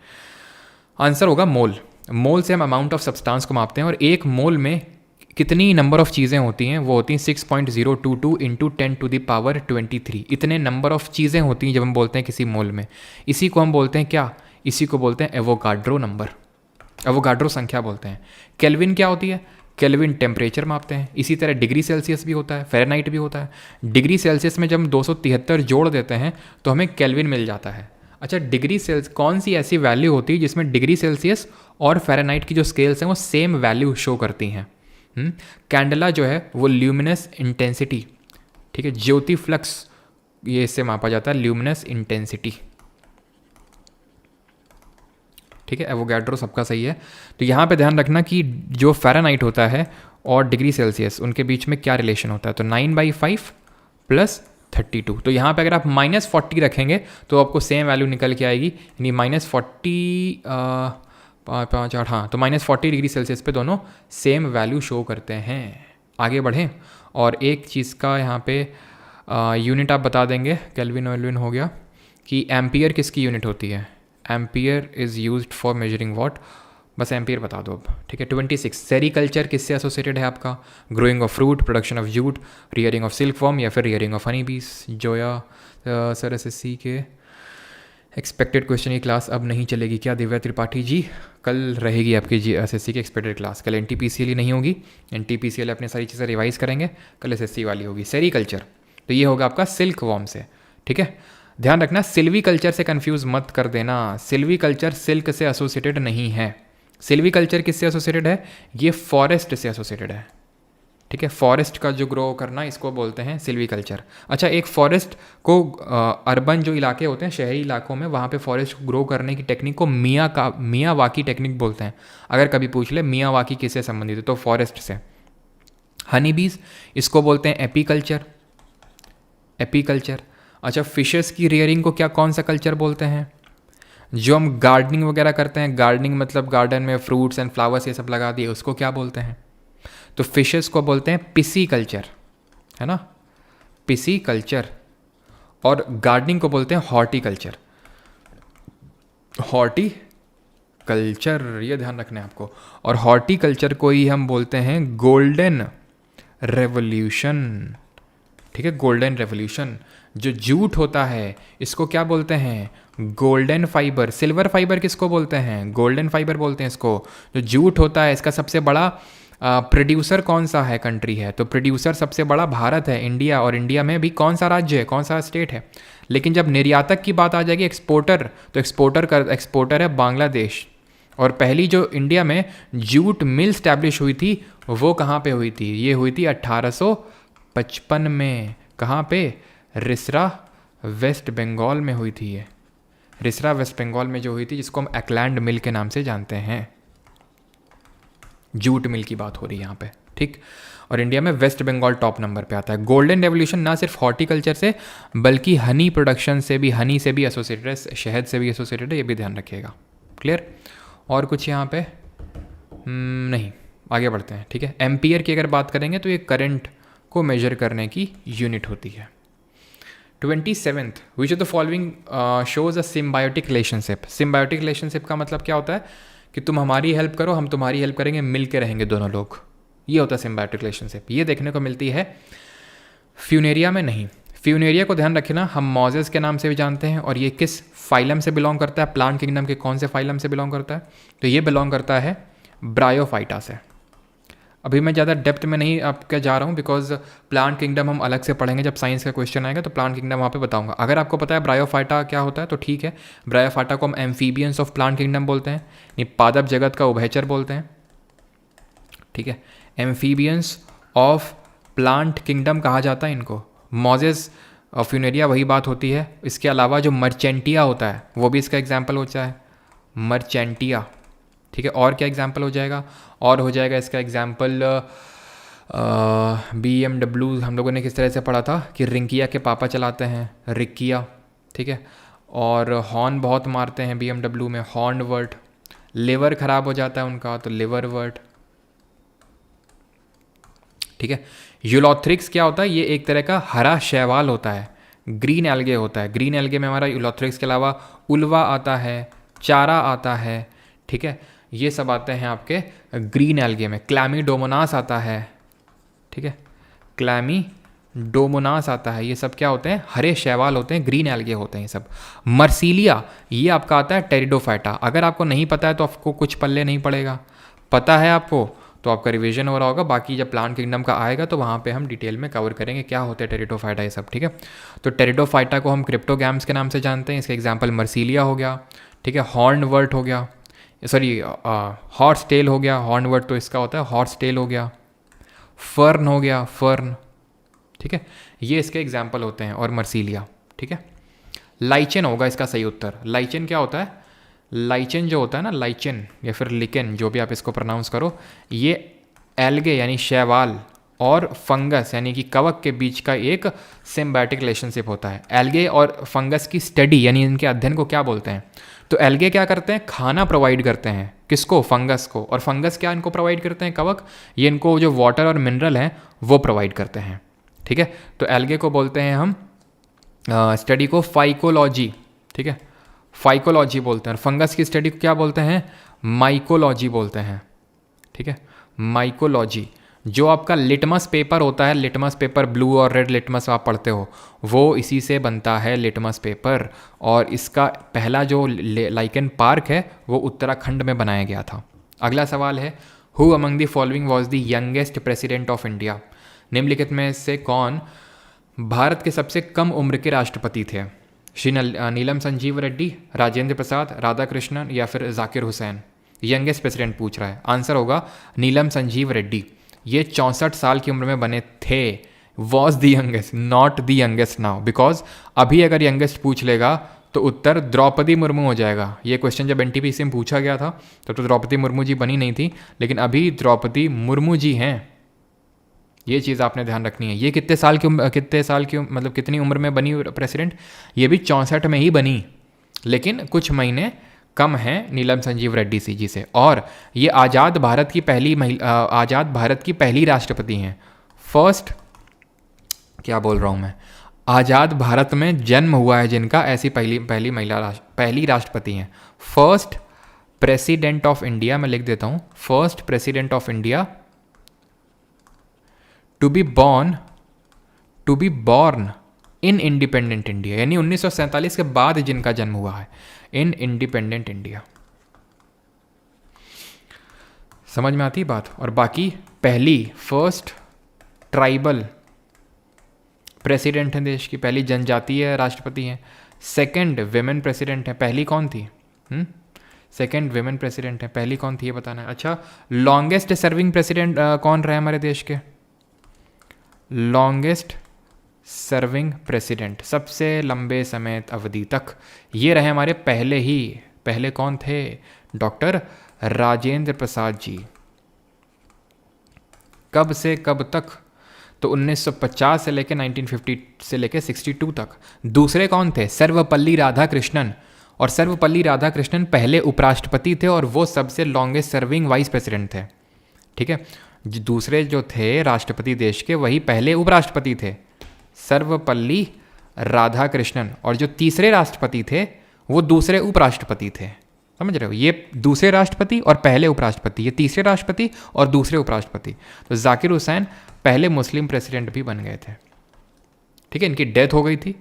Speaker 2: आंसर होगा मोल। मोल से हम अमाउंट ऑफ सब्सटेंस को मापते हैं, और एक मोल में कितनी नंबर ऑफ चीज़ें होती हैं? वो होती हैं 6.022 इंटू 10⁻23। इतने नंबर ऑफ चीज़ें होती हैं जब हम बोलते हैं किसी मोल में। इसी को हम बोलते हैं क्या? इसी को बोलते हैं एवोगाड्रो नंबर, एवोगाड्रो संख्या बोलते हैं। केल्विन क्या होती है? केल्विन टेम्परेचर मापते हैं। इसी तरह डिग्री सेल्सियस भी होता है, फ़ारेनहाइट भी होता है। डिग्री सेल्सियस में जब हम 273 जोड़ देते हैं तो हमें केल्विन मिल जाता है। अच्छा, डिग्री सेल्स कौन सी ऐसी वैल्यू होती है जिसमें डिग्री सेल्सियस और फ़ारेनहाइट की जो स्केल्स हैं वो सेम वैल्यू शो करती हैं? कैंडला जो है वो ल्यूमिनस इंटेंसिटी, ठीक है, ज्योति फ्लक्स, ये इससे मापा जाता है, ल्यूमिनस इंटेंसिटी, ठीक है। एवोगाड्रो सबका सही है। तो यहाँ पे ध्यान रखना कि जो फ़ारेनहाइट होता है और डिग्री सेल्सियस, उनके बीच में क्या रिलेशन होता है? तो 9/5 + 32। तो यहाँ पे अगर आप -40 रखेंगे तो आपको सेम वैल्यू निकल के आएगी, यानी -40 5 8, हाँ, तो -40 डिग्री सेल्सियस पे दोनों सेम वैल्यू शो करते हैं। आगे बढ़ें, और एक चीज़ का यहाँ पे यूनिट आप बता देंगे, केल्विन वेल्विन हो गया, कि एम्पियर किसकी यूनिट होती है? Ampere is used for measuring what? बस एम्पियर बता दो अब, ठीक है। 26, सेरीकल्चर किससे एसोसिएटेड है आपका? Growing of fruit, production of jute, rearing of silk form या फिर रियरिंग ऑफ हनी बीस? जोया सर एसएससी के एक्सपेक्टेड क्वेश्चन की क्लास अब नहीं चलेगी क्या दिव्या त्रिपाठी जी? कल रहेगी आपकी जी एसएससी की एक्सपेक्टेड क्लास। कल एनटीपीसीएल ही नहीं होगी, एनटीपीसीएल अपनी सारी चीज़ें रिवाइज करेंगे, कल एसएससी वाली होगी। सेरीकल्चर तो ये होगा आपका सिल्क वॉर्म से, ठीक है। ध्यान रखना, सिल्वी कल्चर से कंफ्यूज मत कर देना। सिल्वी कल्चर सिल्क से एसोसिएटेड नहीं है। सिल्वी कल्चर किससे एसोसिएटेड है? ये फॉरेस्ट से एसोसिएटेड है, ठीक है। फॉरेस्ट का जो ग्रो करना, इसको बोलते हैं सिल्वी कल्चर। अच्छा, एक फॉरेस्ट को अर्बन जो इलाके होते हैं, शहरी इलाकों में, वहाँ पे फॉरेस्ट को ग्रो करने की टेक्निक को मियावाकी टेक्निक बोलते हैं। अगर कभी पूछ ले मियावाकी किससे संबंधित है, तो फॉरेस्ट से। हनी बीज, इसको बोलते हैं एपीकल्चर, एपीकल्चर। अच्छा, फिशेस की रियरिंग को क्या, कौन सा कल्चर बोलते हैं? जो हम गार्डनिंग वगैरह करते हैं, गार्डनिंग मतलब गार्डन में फ्रूट्स एंड फ्लावर्स ये सब लगा दिए, उसको क्या बोलते हैं? तो फिशेस को बोलते हैं पिसी कल्चर, है ना, पिसी कल्चर। और गार्डनिंग को बोलते हैं हॉर्टिकल्चर, हॉर्टिकल्चर, ये ध्यान रखना है आपको। और हॉर्टिकल्चर को ही हम बोलते हैं गोल्डन रेवोल्यूशन, ठीक है, गोल्डन रेवोल्यूशन। जो जूट होता है इसको क्या बोलते हैं? Golden fibre. सिल्वर फाइबर किसको बोलते हैं? गोल्डन फाइबर बोलते हैं इसको। जो जूट होता है इसका सबसे बड़ा प्रोड्यूसर कौन सा है, कंट्री है? तो प्रोड्यूसर सबसे बड़ा भारत है, इंडिया। और इंडिया में भी कौन सा राज्य है, कौन सा स्टेट है? लेकिन जब निर्यातक की बात आ जाएगी, एक्सपोर्टर, तो एक्सपोर्टर है बांग्लादेश। और पहली जो इंडिया में जूट मिल स्टैब्लिश हुई थी वो कहाँ पे हुई थी? ये हुई थी 1855 में। कहाँ पे? रिसरा, वेस्ट बंगाल में हुई थी ये। रिसरा वेस्ट बंगाल में जो हुई थी, जिसको हम एक्लैंड मिल के नाम से जानते हैं। जूट मिल की बात हो रही है यहाँ पे, ठीक। और इंडिया में वेस्ट बंगाल टॉप नंबर पे आता है। गोल्डन रेवोल्यूशन ना सिर्फ हॉर्टिकल्चर से बल्कि हनी प्रोडक्शन से भी, हनी से भी एसोसिएटेड है, शहद से भी एसोसिएटेड है, ये भी ध्यान रखिएगा। क्लियर? और कुछ यहाँ पे नहीं, आगे बढ़ते हैं, ठीक है। एम्पियर की अगर बात करेंगे तो ये करंट को मेजर करने की यूनिट होती है। 27th, which of the following shows a symbiotic relationship? Symbiotic relationship का मतलब क्या होता है? कि तुम हमारी हेल्प करो, हम तुम्हारी हेल्प करेंगे, मिल के रहेंगे दोनों लोग। ये होता है सिम्बायोटिक रिलेशनशिप। ये देखने को मिलती है फ्यूनेरिया में नहीं। फ्यूनेरिया को ध्यान रखना, हम मॉजेस के नाम से भी जानते हैं। और ये किस फाइलम से बिलोंग करता है? प्लांट किंगडम के कौन से फाइलम से बिलोंग करता है? तो ये बिलोंग करता है ब्रायोफाइटा से। अभी मैं ज़्यादा डेप्थ में नहीं आपके जा रहा हूँ, बिकॉज प्लांट किंगडम हम अलग से पढ़ेंगे जब साइंस का क्वेश्चन आएगा, तो प्लांट किंगडम वहाँ पे बताऊंगा। अगर आपको पता है ब्रायोफाइटा क्या होता है तो ठीक है। ब्रायोफाइटा को हम एम्फीबियंस ऑफ प्लांट किंगडम बोलते हैं, यानी पादप जगत का उभयचर बोलते हैं, ठीक है। एम्फीबियंस ऑफ प्लांट किंगडम कहा जाता है इनको। मॉजेस फ्यूनेरिया वही बात होती है। इसके अलावा जो मर्चेंटिया होता है वो भी इसका एग्जाम्पल होता है, मर्चेंटिया। ठीक है, और क्या एग्जाम्पल हो जाएगा? और हो जाएगा इसका एग्जाम्पल BMW। हम लोगों ने किस तरह से पढ़ा था कि रिंकिया के पापा चलाते हैं, रिक्किया। ठीक है, और हॉर्न बहुत मारते हैं BMW में, हॉर्न वर्ट। लिवर खराब हो जाता है उनका तो लिवर वर्ट। ठीक है, यूलोथ्रिक्स क्या होता है? ये एक तरह का हरा शैवाल होता है, ग्रीन एल्गे होता है। ग्रीन एल्गे में हमारा यूलोथ्रिक्स के अलावा उल्वा आता है, चारा आता है। ठीक है, ये सब आते हैं आपके ग्रीन एल्गे में। क्लैमीडोमोनास आता है। ठीक है, क्लैमीडोमोनास आता है। ये सब क्या होते हैं? हरे शैवाल होते हैं, ग्रीन एल्गे होते हैं ये सब। मर्सीलिया ये आपका आता है टेरिडोफाइटा। अगर आपको नहीं पता है तो आपको कुछ पल्ले नहीं पड़ेगा, पता है आपको तो आपका रिवीजन हो रहा होगा। बाकी जब प्लांट किंगडम का आएगा तो वहाँ पे हम डिटेल में कवर करेंगे क्या होते हैं टेरिडोफाइटा ये सब। ठीक है, तो टेरिडोफाइटा को हम क्रिप्टोगैम्स के नाम से जानते हैं। इसका एग्जाम्पल मर्सीलिया हो गया। ठीक है, हॉर्न वर्ट हो गया, सॉरी हॉर्स टेल हो गया। हॉर्न वर्ट तो इसका होता है, हॉर्स टेल हो गया। फर्न हो गया, फर्न। ठीक है, ये इसके एग्जाम्पल होते हैं। और मर्सीलिया। ठीक है, लाइचेन होगा इसका सही उत्तर। लाइचेन क्या होता है? लाइचेन जो होता है ना, लाइचेन या फिर लिकेन, जो भी आप इसको प्रोनाउंस करो, ये एल्गे यानी शैवाल और फंगस यानी कि कवक के बीच का एक सिम्बायोटिक रिलेशनशिप होता है। एल्गे और फंगस की स्टडी यानी इनके अध्ययन को क्या बोलते हैं? तो एल्गे क्या करते हैं? खाना प्रोवाइड करते हैं। किसको? फंगस को। और फंगस क्या इनको प्रोवाइड करते हैं? कवक। ये इनको जो वाटर और मिनरल हैं वो प्रोवाइड करते हैं। ठीक है, तो एल्गे को बोलते हैं हम स्टडी को फाइकोलॉजी। ठीक है, फाइकोलॉजी बोलते हैं। और फंगस की स्टडी को क्या बोलते हैं? माइकोलॉजी बोलते हैं। ठीक है, माइकोलॉजी। जो आपका लिटमस पेपर होता है, लिटमस पेपर ब्लू और रेड लिटमस आप पढ़ते हो, वो इसी से बनता है, लिटमस पेपर। और इसका पहला जो लाइकेन पार्क है वो उत्तराखंड में बनाया गया था। अगला सवाल है, who among the following was the youngest president of India? निम्नलिखित में से कौन भारत के सबसे कम उम्र के राष्ट्रपति थे? श्री नीलम संजीव रेड्डी, राजेंद्र प्रसाद, राधाकृष्णन या फिर जाकिर हुसैन? यंगेस्ट प्रेसिडेंट पूछ रहा है। आंसर होगा नीलम संजीव रेड्डी। ये 64 साल की उम्र में बने थे। Was the youngest, not the youngest now, because अभी अगर यंगेस्ट पूछ लेगा तो उत्तर द्रौपदी मुर्मू हो जाएगा। ये क्वेश्चन जब NTPC में पूछा गया था तो द्रौपदी मुर्मू जी बनी नहीं थी, लेकिन अभी द्रौपदी मुर्मू जी हैं। ये चीज़ आपने ध्यान रखनी है। ये कितने साल की मतलब कितनी उम्र में बनी प्रेसिडेंट? ये भी 64 में ही बनी, लेकिन कुछ महीने कम हैं नीलम संजीव रेड्डी जी से। और ये आज़ाद भारत की पहली राष्ट्रपति हैं। फर्स्ट, क्या बोल रहा हूँ मैं, आज़ाद भारत में जन्म हुआ है जिनका, ऐसी पहली राष्ट्रपति हैं। फर्स्ट प्रेसिडेंट ऑफ इंडिया, मैं लिख देता हूँ, first president of India to be born in independent India, यानी 1947 के बाद जिनका जन्म हुआ है इन इंडिपेंडेंट इंडिया। समझ में आती बात? और बाकी पहली फर्स्ट ट्राइबल प्रेसिडेंट हैं देश की, पहली जनजातीय राष्ट्रपति हैं। सेकंड विमेन प्रेसिडेंट है, पहली कौन थी? सेकंड विमेन प्रेसिडेंट है, पहली कौन थी ये बताना है। अच्छा, लॉन्गेस्ट सर्विंग प्रेसिडेंट कौन रहे हमारे देश के? लॉन्गेस्ट सर्विंग प्रेसिडेंट, सबसे लंबे समय अवधि तक ये रहे हमारे पहले कौन थे? डॉक्टर राजेंद्र प्रसाद जी। कब से कब तक? तो 1950 से लेकर 1950 से लेकर 62 तक। दूसरे कौन थे? सर्वपल्ली राधाकृष्णन। और सर्वपल्ली राधाकृष्णन पहले उपराष्ट्रपति थे और वो सबसे लॉन्गेस्ट सर्विंग वाइस प्रेसिडेंट थे। ठीक है, दूसरे जो थे राष्ट्रपति देश के, वही पहले उपराष्ट्रपति थे, सर्वपल्ली राधाकृष्णन। और जो तीसरे राष्ट्रपति थे वो दूसरे उपराष्ट्रपति थे। समझ रहे हो? ये दूसरे राष्ट्रपति और पहले उपराष्ट्रपति, ये तीसरे राष्ट्रपति और दूसरे उपराष्ट्रपति। तो जाकिर हुसैन पहले मुस्लिम प्रेसिडेंट भी बन गए थे। ठीक है, इनकी डेथ हो गई थी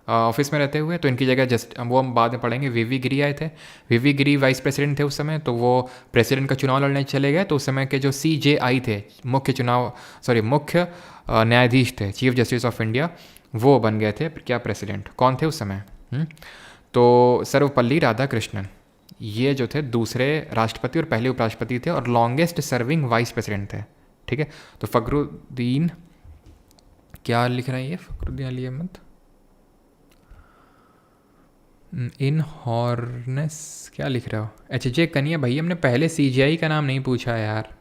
Speaker 2: ऑफिस में रहते हुए, तो इनकी जगह वो हम बाद में पढ़ेंगे, वीवी गिरी आए थे। वीवी गिरी वाइस प्रेसिडेंट थे उस समय, तो वो प्रेसिडेंट का चुनाव लड़ने चले गए। तो उस समय के जो CJI थे, मुख्य न्यायाधीश थे, चीफ जस्टिस ऑफ इंडिया, वो बन गए थे क्या प्रेसिडेंट। कौन थे उस समय? तो सर्वपल्ली राधाकृष्णन, ये जो थे दूसरे राष्ट्रपति और पहले उपराष्ट्रपति थे और लॉन्गेस्ट सर्विंग वाइस प्रेसिडेंट थे। ठीक है, तो फखरुद्दीन क्या लिख रहे हैं ये फखरुद्दीन अली अहमद? इन हॉर्नेस क्या लिख रहे हो? HJ कनिया भाई, हमने पहले CGI का नाम नहीं पूछा यार।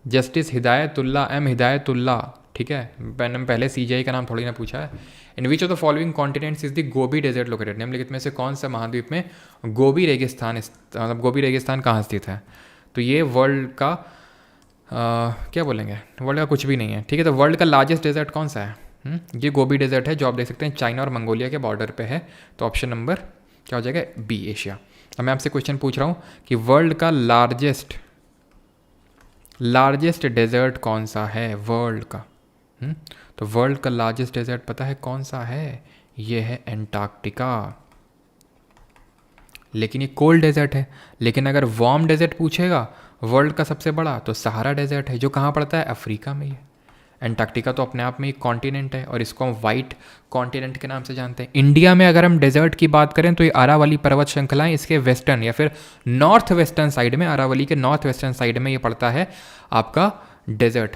Speaker 2: जस्टिस हिदायतुल्ला, M हिदायतुल्ला, ठीक है, मैंने पहले CGI का नाम थोड़ी ना पूछा है। In which of the following continents is the Gobi desert located? निम्नलिखित में से कौन सा महाद्वीप में गोबी रेगिस्तान मतलब गोबी रेगिस्तान कहाँ स्थित है? तो ये वर्ल्ड का क्या बोलेंगे, वर्ल्ड का कुछ भी नहीं है, ठीक है। तो वर्ल्ड का लार्जेस्ट डेजर्ट कौन सा है? ये गोबी डेजर्ट है, जो आप देख सकते हैं चाइना और मंगोलिया के बॉर्डर पे है। तो ऑप्शन नंबर क्या हो जाएगा? B, Asia. अब मैं आपसे क्वेश्चन पूछ रहा हूँ कि वर्ल्ड का लार्जेस्ट डेजर्ट कौन सा है वर्ल्ड का? तो वर्ल्ड का लार्जेस्ट डेजर्ट पता है कौन सा है? ये है एंटार्क्टिका। लेकिन ये कोल्ड डेजर्ट है। लेकिन अगर वार्म डेजर्ट पूछेगा वर्ल्ड का सबसे बड़ा, तो सहारा डेजर्ट है, जो कहाँ पड़ता है? अफ्रीका में ही है। एंटार्क्टिका तो अपने आप में एक कॉन्टिनेंट है और इसको हम वाइट कॉन्टिनेंट के नाम से जानते हैं। इंडिया में अगर हम डेजर्ट की बात करें तो ये अरावली पर्वत श्रृंखलाएं इसके वेस्टर्न या फिर नॉर्थ वेस्टर्न साइड में, अरावली के नॉर्थ वेस्टर्न साइड में ये पड़ता है आपका डेजर्ट।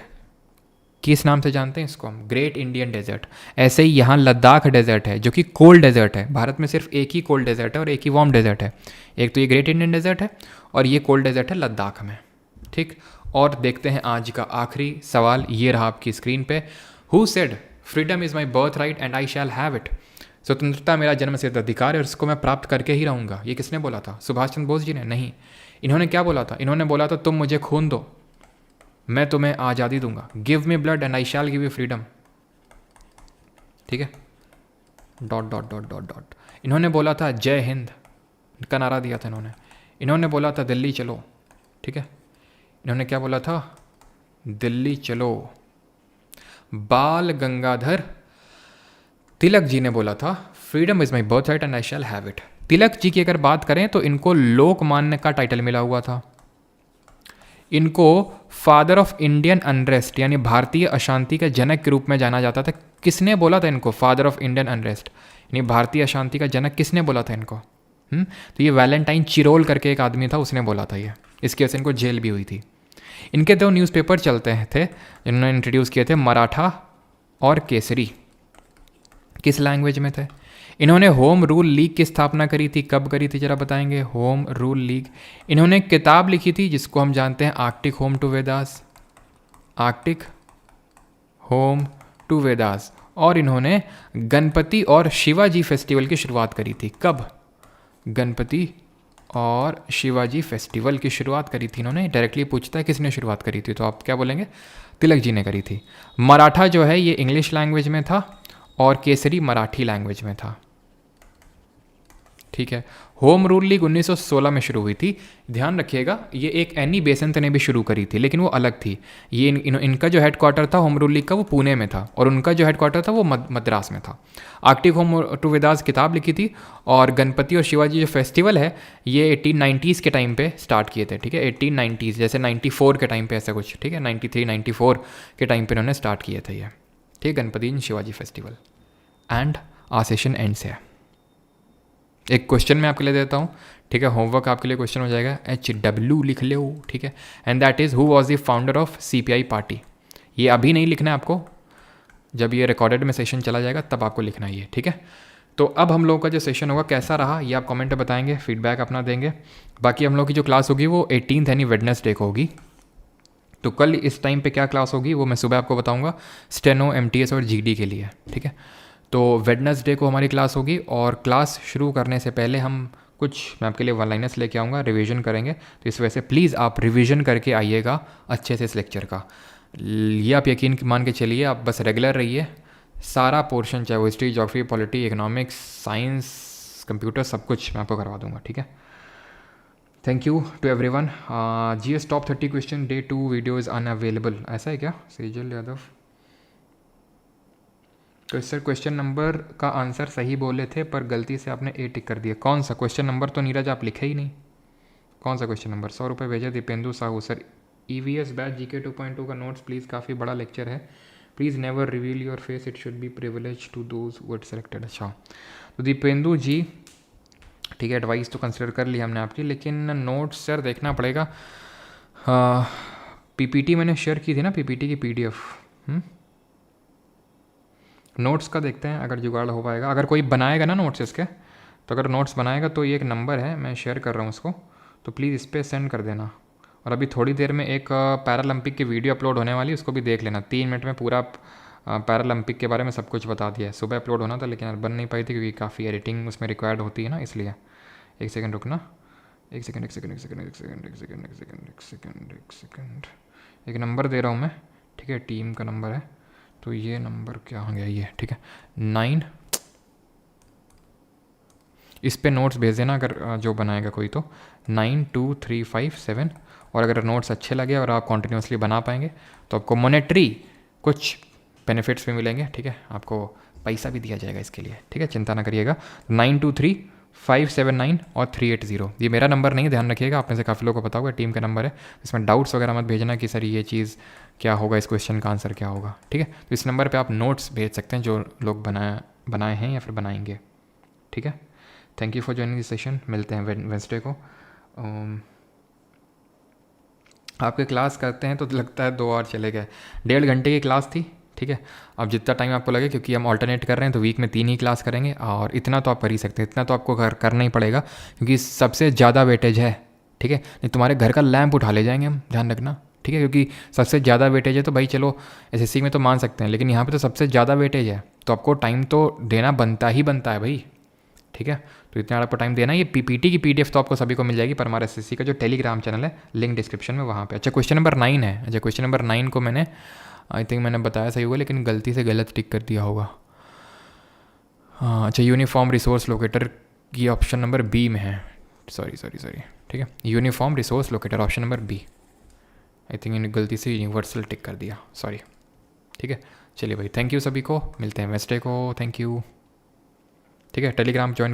Speaker 2: किस नाम से जानते हैं इसको हम? Great Indian Desert. ऐसे ही यहाँ लद्दाख डेजर्ट है, जो कि कोल्ड डेजर्ट है। भारत में सिर्फ एक ही कोल्ड डेजर्ट है और एक ही वार्म डेजर्ट है। एक तो ये ग्रेट इंडियन डेजर्ट है और ये कोल्ड डेजर्ट है लद्दाख में, ठीक। और देखते हैं आज का आखिरी सवाल, ये रहा आपकी स्क्रीन पे। Who said freedom is my birth right and I shall have it? स्वतंत्रता मेरा जन्मसिद्ध अधिकार है और इसको मैं प्राप्त करके ही रहूँगा। ये किसने बोला था? सुभाष चंद्र बोस जी ने? नहीं। इन्होंने क्या बोला था? इन्होंने बोला था तुम मुझे खून दो, मैं तुम्हें आज़ादी दूंगा। Give me blood and I shell give you freedom, ठीक है। Dot dot dot dot dot. इन्होंने बोला था जय हिंद का नारा दिया था इन्होंने। इन्होंने बोला था दिल्ली चलो, ठीक है। इन्होंने क्या बोला था? दिल्ली चलो। बाल गंगाधर तिलक जी ने बोला था freedom is my birth right and I shall have it. Tilak ji की अगर बात करें तो इनको लोकमान्य का टाइटल मिला हुआ था। इनको फादर ऑफ इंडियन अनरेस्ट यानी भारतीय अशांति के जनक के रूप में जाना जाता था। किसने बोला था इनको फादर ऑफ इंडियन अनरेस्ट यानी भारतीय अशांति का जनक? किसने बोला था इनको? तो ये वैलेंटाइन चिरोल करके एक आदमी था, उसने बोला था ये। इसकी वजह से इनको जेल भी हुई थी। इनके दो न्यूज़पेपर चलते थे जिन्होंने इंट्रोड्यूस किए थे, मराठा और केसरी। किस लैंग्वेज में थे? इन्होंने होम रूल लीग की स्थापना करी थी। कब करी थी जरा बताएंगे? Home Rule League. इन्होंने एक किताब लिखी थी जिसको हम जानते हैं Arctic Home to Vedas, Arctic Home to Vedas. और इन्होंने गणपति और शिवाजी फेस्टिवल की शुरुआत करी थी। कब? गणपति और शिवाजी फेस्टिवल की शुरुआत करी थी इन्होंने। डायरेक्टली पूछता है किसने शुरुआत करी थी, तो आप क्या बोलेंगे? तिलक जी ने करी थी। मराठा जो है ये इंग्लिश लैंग्वेज में था और केसरी मराठी लैंग्वेज में था, ठीक है। होम रूल लीग 1916 में शुरू हुई थी। ध्यान रखिएगा ये एक एनी बेसेंट ने भी शुरू करी थी, लेकिन वो अलग थी। ये इनका जो हेडक्वार्टर था होम रूल लीग का वो पुणे में था और उनका जो हेडक्वार्टर था वो मद्रास में था। आर्कटिक होम टू वेदास किताब लिखी थी और गणपति और शिवाजी जो फेस्टिवल है ये 1890s के टाइम पे स्टार्ट किए थे, ठीक है। 1890s जैसे 94 के टाइम पे ऐसा कुछ, ठीक है। 93 94 के टाइम पे उन्होंने स्टार्ट किए थे ये, ठीक है। Ganpati and Shivaji festival. And आज सेशन एंड से है। एक क्वेश्चन मैं आपके लिए देता हूँ, ठीक है। होमवर्क आपके लिए क्वेश्चन हो जाएगा, HW लिख लो, ठीक है। And that is who was the founder of CPI party. ये अभी नहीं लिखना है आपको, जब ये रिकॉर्डेड में सेशन चला जाएगा तब आपको लिखना है ये, ठीक है। तो अब हम लोगों का जो सेशन होगा कैसा रहा ये आप कमेंट में बताएंगे, फीडबैक अपना देंगे। बाकी हम लोग की जो क्लास होगी वो 18th यानी वेडनेसडे को होगी। तो कल इस टाइम पे क्या क्लास होगी वो मैं सुबह आपको बताऊंगा, स्टेनो, MTS और GD के लिए, ठीक है। तो वेडनेसडे को हमारी क्लास होगी और क्लास शुरू करने से पहले हम कुछ मैं आपके लिए वन लाइनर्स लेके आऊँगा, रिवीजन करेंगे। तो इस वजह से प्लीज़ आप रिवीजन करके आइएगा अच्छे से इस लेक्चर का। ये आप यकीन मान के चलिए, आप बस रेगुलर रहिए। सारा पोर्शन चाहे वो history, geography, polity, economics, science, computer, सब कुछ मैं आपको करवा दूँगा, ठीक है। Thank you to everyone. GS top 30 question day 2 video is unavailable, ऐसा है क्या? सेजल यादव। तो सर क्वेश्चन नंबर का आंसर सही बोले थे पर गलती से आपने A टिक कर दिया। कौन सा क्वेश्चन नंबर? तो नीरज आप लिखे ही नहीं। कौन सा क्वेश्चन नंबर? 100 रुपये भेजे Dipendu Sahu. Sir EVS batch GK 2.2 का नोट्स प्लीज़, काफ़ी बड़ा लेक्चर है। Please never reveal your face, it should be privilege to those who selected. अच्छा तो दीपेंदु जी, ठीक है, एडवाइस तो कंसिडर कर ली हमने आपकी, लेकिन नोट्स सर देखना पड़ेगा। PPT मैंने शेयर की थी ना, PPT की PDF। नोट्स का देखते हैं अगर जुगाड़ हो पाएगा। अगर कोई बनाएगा ना नोट्स इसके, तो अगर नोट्स बनाएगा तो ये एक नंबर है, मैं शेयर कर रहा हूँ उसको, तो प्लीज़ इस पर सेंड कर देना। और अभी थोड़ी देर में एक पैरालंपिक की वीडियो अपलोड होने वाली है, उसको भी देख लेना। 3 मिनट में पूरा पैरालंपिक के बारे में सब कुछ बता दिया है। सुबह अपलोड होना था लेकिन यार बन नहीं पाई थी क्योंकि काफ़ी एडिटिंग उसमें रिक्वायर्ड होती है ना, इसलिए। एक सेकंड रुकना, एक सेकंड एक सेकंड एक सेकंड एक सेकंड एक सेकंड एक सेकंड एक सेकंड एक सेकंड, एक नंबर दे रहा हूँ मैं, ठीक है, टीम का नंबर है। तो ये नंबर क्या हो गया, ये ठीक है 9, इस पे नोट्स भेज देना अगर जो बनाएगा कोई तो 92357। और अगर नोट्स अच्छे लगे और आप कॉन्टिन्यूसली बना पाएंगे तो आपको मॉनेटरी कुछ बेनिफिट्स भी मिलेंगे, ठीक है, आपको पैसा भी दिया जाएगा इसके लिए, ठीक है, चिंता ना करिएगा। 923579 और 380, ये मेरा नंबर नहीं, ध्यान रखिएगा, आप में से काफ़ी लोगों को पता होगा टीम का नंबर है। इसमें डाउट्स वगैरह मत भेजना कि सर ये चीज़ क्या होगा, इस क्वेश्चन का आंसर क्या होगा, ठीक है। तो इस नंबर पर आप नोट्स भेज सकते हैं जो लोग बनाए हैं या फिर बनाएंगे, ठीक है। Thank you for joining this session, मिलते हैं वेंसडे को। आपके क्लास करते हैं तो लगता है 2 आवर चले गए, 1.5 घंटे की क्लास थी, ठीक है। अब जितना टाइम आपको लगे, क्योंकि हम ऑल्टरनेट कर रहे हैं तो वीक में 3 ही क्लास करेंगे, और इतना तो आप कर ही सकते हैं, इतना तो आपको करना ही पड़ेगा क्योंकि सबसे ज़्यादा वेटेज है, ठीक है। नहीं तुम्हारे घर का लैंप उठा ले जाएंगे हम, ध्यान रखना, ठीक है, क्योंकि सबसे ज़्यादा वेटेज है। तो भाई चलो एसएससी में तो मान सकते हैं, लेकिन यहाँ पे तो सबसे ज़्यादा वेटेज है, तो आपको टाइम तो देना बनता ही बनता है भाई, ठीक है। तो इतना आपको टाइम देना। ये पीपीटी की पीडीएफ तो आपको सभी को मिल जाएगी, पर हमारे एसएससी का जो टेलीग्राम चैनल है, लिंक डिस्क्रिप्शन में, वहाँ पे। अच्छा क्वेश्चन नंबर 9 है, अच्छा क्वेश्चन नंबर 9 को मैंने आई थिंक मैंने बताया सही होगा, लेकिन गलती से गलत टिक कर दिया होगा। हाँ अच्छा, यूनिफॉर्म रिसोर्स लोकेटर की ऑप्शन नंबर बी में है, सॉरी, ठीक है, uniform resource locator option number B, I think इन्हें गलती से यूनिवर्सल टिक कर दिया, सॉरी, ठीक है। चलिए भाई, थैंक यू सभी को, मिलते हैं वेंसडे को, थैंक यू, ठीक है। टेलीग्राम ज्वाइन कर